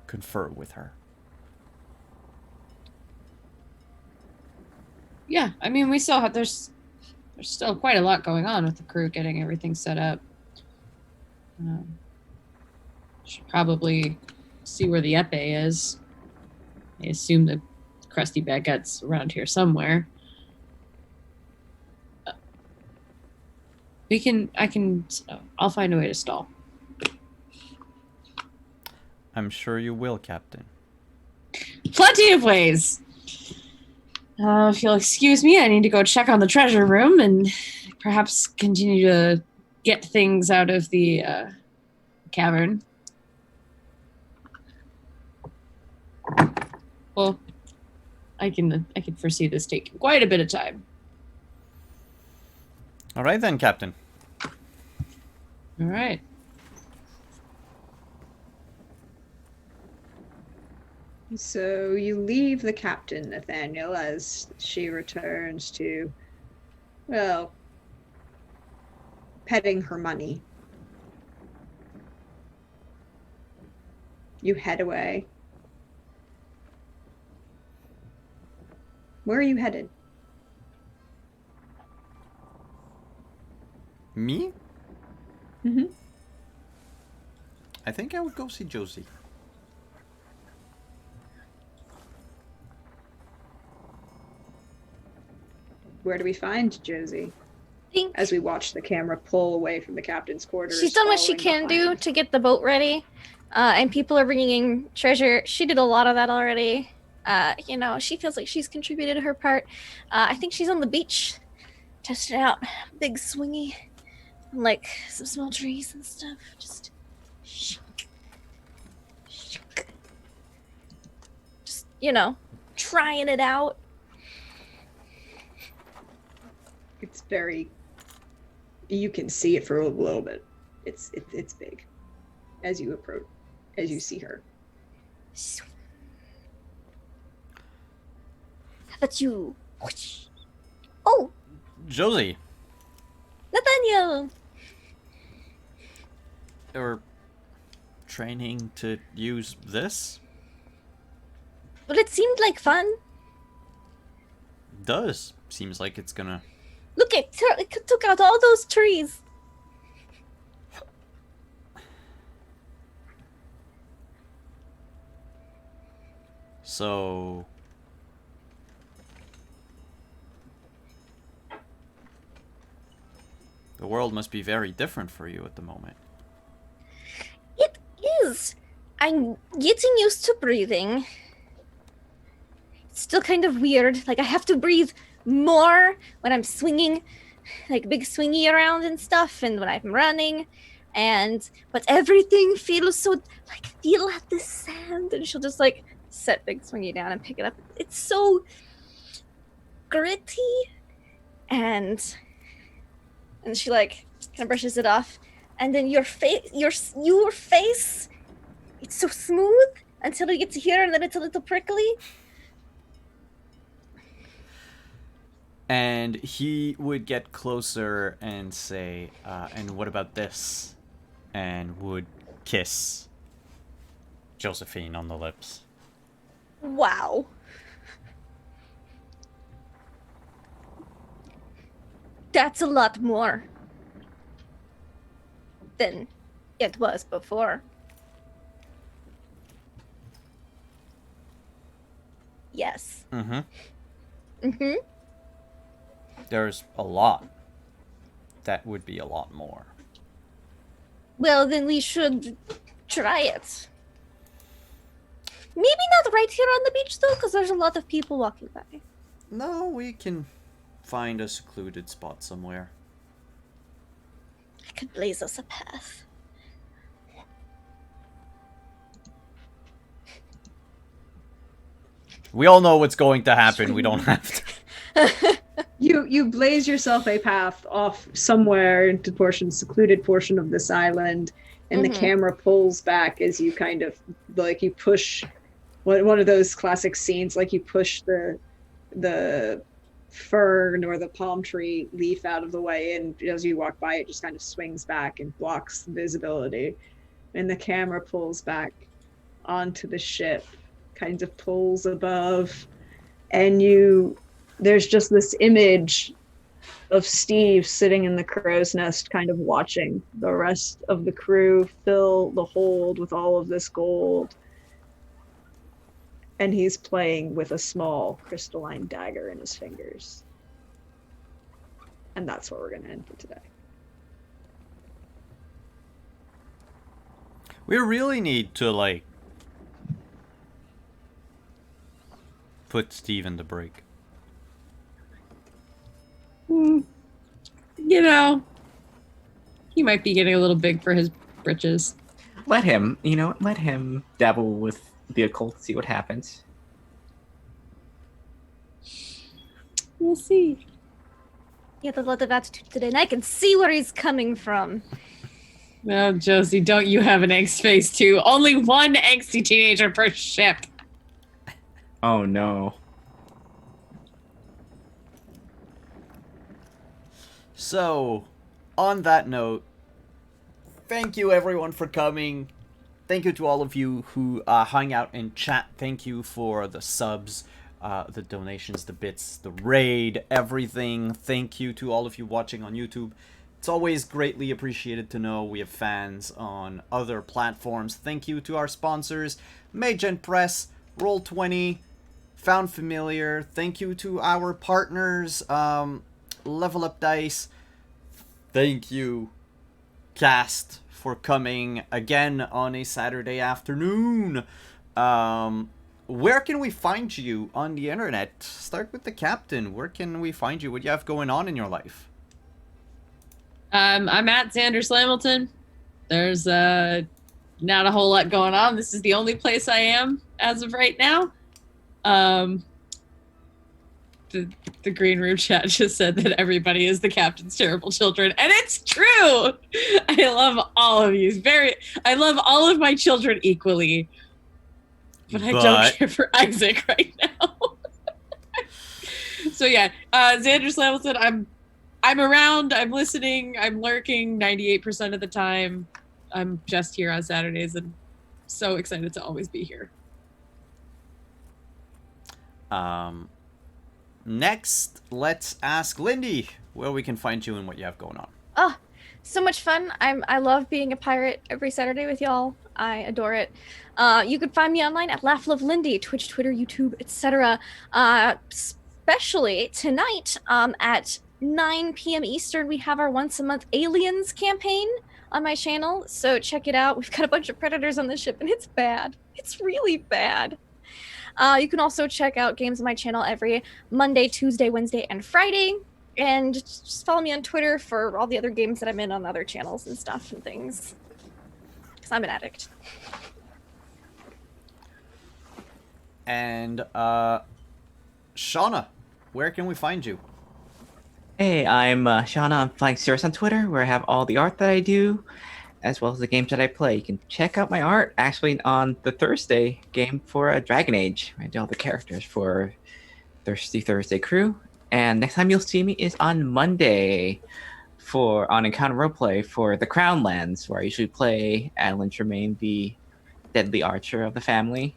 confer with her. yeah, I mean, we still have, there's still quite a lot going on with the crew getting everything set up. Should probably see where the epee is. I assume the crusty baguette's around here somewhere. I'll find a way to stall. I'm sure you will, Captain. Plenty of ways. If you'll excuse me, I need to go check on the treasure room and perhaps continue to get things out of the cavern. Well, I can foresee this taking quite a bit of time. All right then, Captain. All right. So you leave the captain, Nathaniel, as she returns to, well, petting her money. You head away. Where are you headed? Me? Mm-hmm. I think I would go see Josie. Where do we find Josie? Think As we watch the camera pull away from the captain's quarters. she's done what she following can do behind. to get the boat ready, and people are bringing in treasure. She did a lot of that already. She feels like she's contributed her part. I think she's on the beach, testing out big swingy, like some small trees and stuff. Just, trying it out. It's very. You can see it for a little bit. It's big, as you approach, as you see her. How about you? Oh, Josie, Nathaniel! you're training to use this? Well, it seemed like fun. Does. Seems like it's gonna... Look, it took out all those trees. So... The world must be very different for you at the moment. It is. I'm getting used to breathing. It's still kind of weird. Like, I have to breathe more when I'm swinging. like big swingy around and stuff, and when I'm running, but everything feels so like feel at the sand, and she'll just like set big swingy down and pick it up. It's so gritty, and she like kind of brushes it off, and then your face, it's so smooth until you get to here, and then it's a little prickly. And he would get closer and say, and what about this? And would kiss Josephine on the lips. Wow. That's a lot more than it was before. Yes. Mm-hmm. Mm-hmm. There's a lot. That would be a lot more. Well, then we should try it. Maybe not right here on the beach, though, because there's a lot of people walking by. No, we can find a secluded spot somewhere. I could blaze us a path. We all know what's going to happen. We don't have to. You blaze yourself a path off somewhere into secluded portion of this island, and the camera pulls back as you kind of like you push one of those classic scenes, like you push the fern or the palm tree leaf out of the way, and as you walk by, it just kind of swings back and blocks visibility, and the camera pulls back onto the ship, kind of pulls above, and there's just this image of Steve sitting in the crow's nest, kind of watching the rest of the crew fill the hold with all of this gold. And he's playing with a small crystalline dagger in his fingers. And that's where we're going to end for today. We really need to, like, put Steve in the break. You know, he might be getting a little big for his britches. Let him dabble with the occult, see what happens. We'll see. He had a lot of attitude today, and I can see where he's coming from. No, Josie, don't you have an angst face too? Only one angsty teenager per ship. Oh no. So, on that note, thank you everyone for coming. Thank you to all of you who hung out in chat. Thank you for the subs, the donations, the bits, the raid, everything. Thank you to all of you watching on YouTube. It's always greatly appreciated to know we have fans on other platforms. Thank you to our sponsors, Magen Press, Roll20, Found Familiar. Thank you to our partners, Level Up Dice. Thank you, Cast, for coming again on a Saturday afternoon. Where can we find you on the internet? Start with the captain. Where can we find you? What do you have going on in your life? I'm at Xander Slamilton. There's not a whole lot going on. This is the only place I am as of right now. The green room chat just said that everybody is the captain's terrible children, and it's true. I love all of you. I love all of my children equally, but I don't care for Isaac right now. So yeah, Xander Slamilton. I'm around. I'm listening. I'm lurking 98% of the time. I'm just here on Saturdays, and so excited to always be here. Next, let's ask Lindy where we can find you and what you have going on. Oh, so much fun. I love being a pirate every Saturday with y'all. I adore it. You can find me online at Laugh Love Lindy, Twitch, Twitter, YouTube, etc. Especially tonight at 9 p.m. Eastern, we have our once a month Aliens campaign on my channel. So check it out. We've got a bunch of predators on the ship, and it's bad. It's really bad. You can also check out games on my channel every Monday, Tuesday, Wednesday, and Friday. and just follow me on Twitter for all the other games that I'm in on other channels and stuff and things. Because I'm an addict. And, Shauna, where can we find you? Hey, I'm Shauna. I'm playing Cirrus on Twitter, where I have all the art that I do, as well as the games that I play. You can check out my art actually on the Thursday game for Dragon Age. I do all the characters for Thirsty Thursday crew. And next time you'll see me is on Monday on Encounter Roleplay for the Crown Lands, where I usually play Adeline Tremaine, the deadly archer of the family.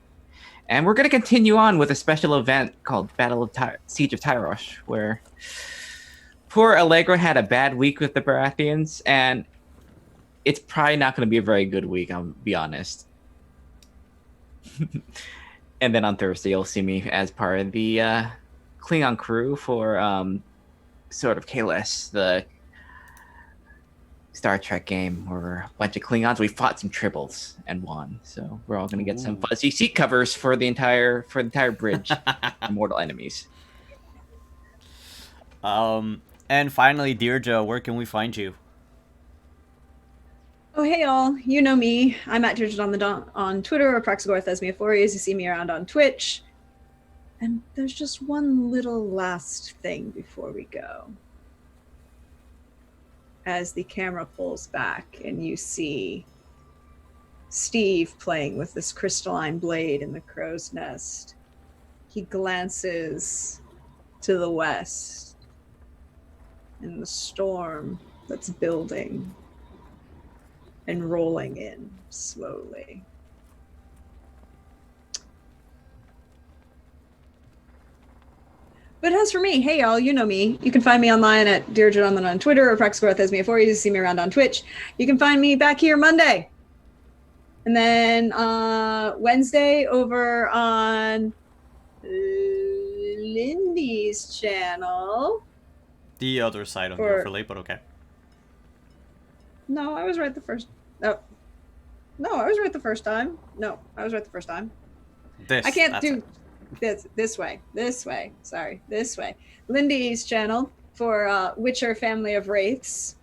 And we're going to continue on with a special event called Battle of Siege of Tyrosh, where poor Allegra had a bad week with the Baratheons, and it's probably not going to be a very good week, I'll be honest. And then on Thursday, you'll see me as part of the Klingon crew for Sword of Kahless, the Star Trek game where a bunch of Klingons, we fought some tribbles and won. So we're all going to get some fuzzy seat covers for the entire bridge. Immortal enemies. And finally, Deirdre, where can we find you? Oh, hey, all. You know me. I'm at Deirdre on Twitter or Praxagor Thesmiophores. You see me around on Twitch. And there's just one little last thing before we go. As the camera pulls back and you see Steve playing with this crystalline blade in the crow's nest, he glances to the west and the storm that's building and rolling in slowly. But as for me, hey y'all, you know me. You can find me online at Deirdre on Twitter or Praxagor Thesmiophores. You see me around on Twitch. You can find me back here Monday. And then Wednesday over on Lindy's channel. The other side of the overlay, but okay. No, I was right the first. No, I was right the first time. No, I was right the first time. I can't do this way. Sorry, this way. Lindy's channel for Witcher Family of Wraiths,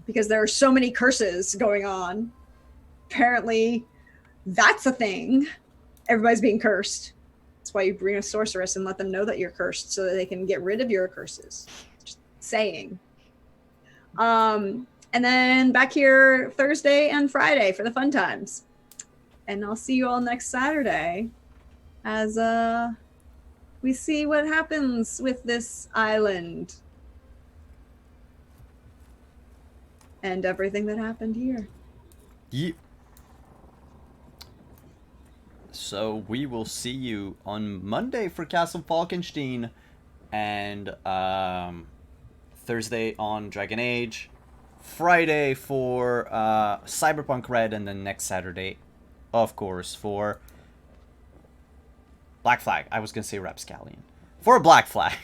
because there are so many curses going on. Apparently, that's a thing. Everybody's being cursed. That's why you bring a sorceress and let them know that you're cursed, so that they can get rid of your curses. Just saying. And then back here Thursday and Friday for the fun times. And I'll see you all next Saturday as we see what happens with this island and everything that happened here. Yeah. So we will see you on Monday for Castle Falkenstein, and Thursday on Dragon Age, Friday for Cyberpunk Red, and then next Saturday, of course, for Black Flag. I was gonna say Rapscallion. For Black Flag.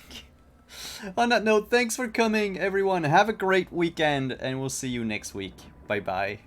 On that note, thanks for coming, everyone. Have a great weekend, and we'll see you next week. Bye-bye.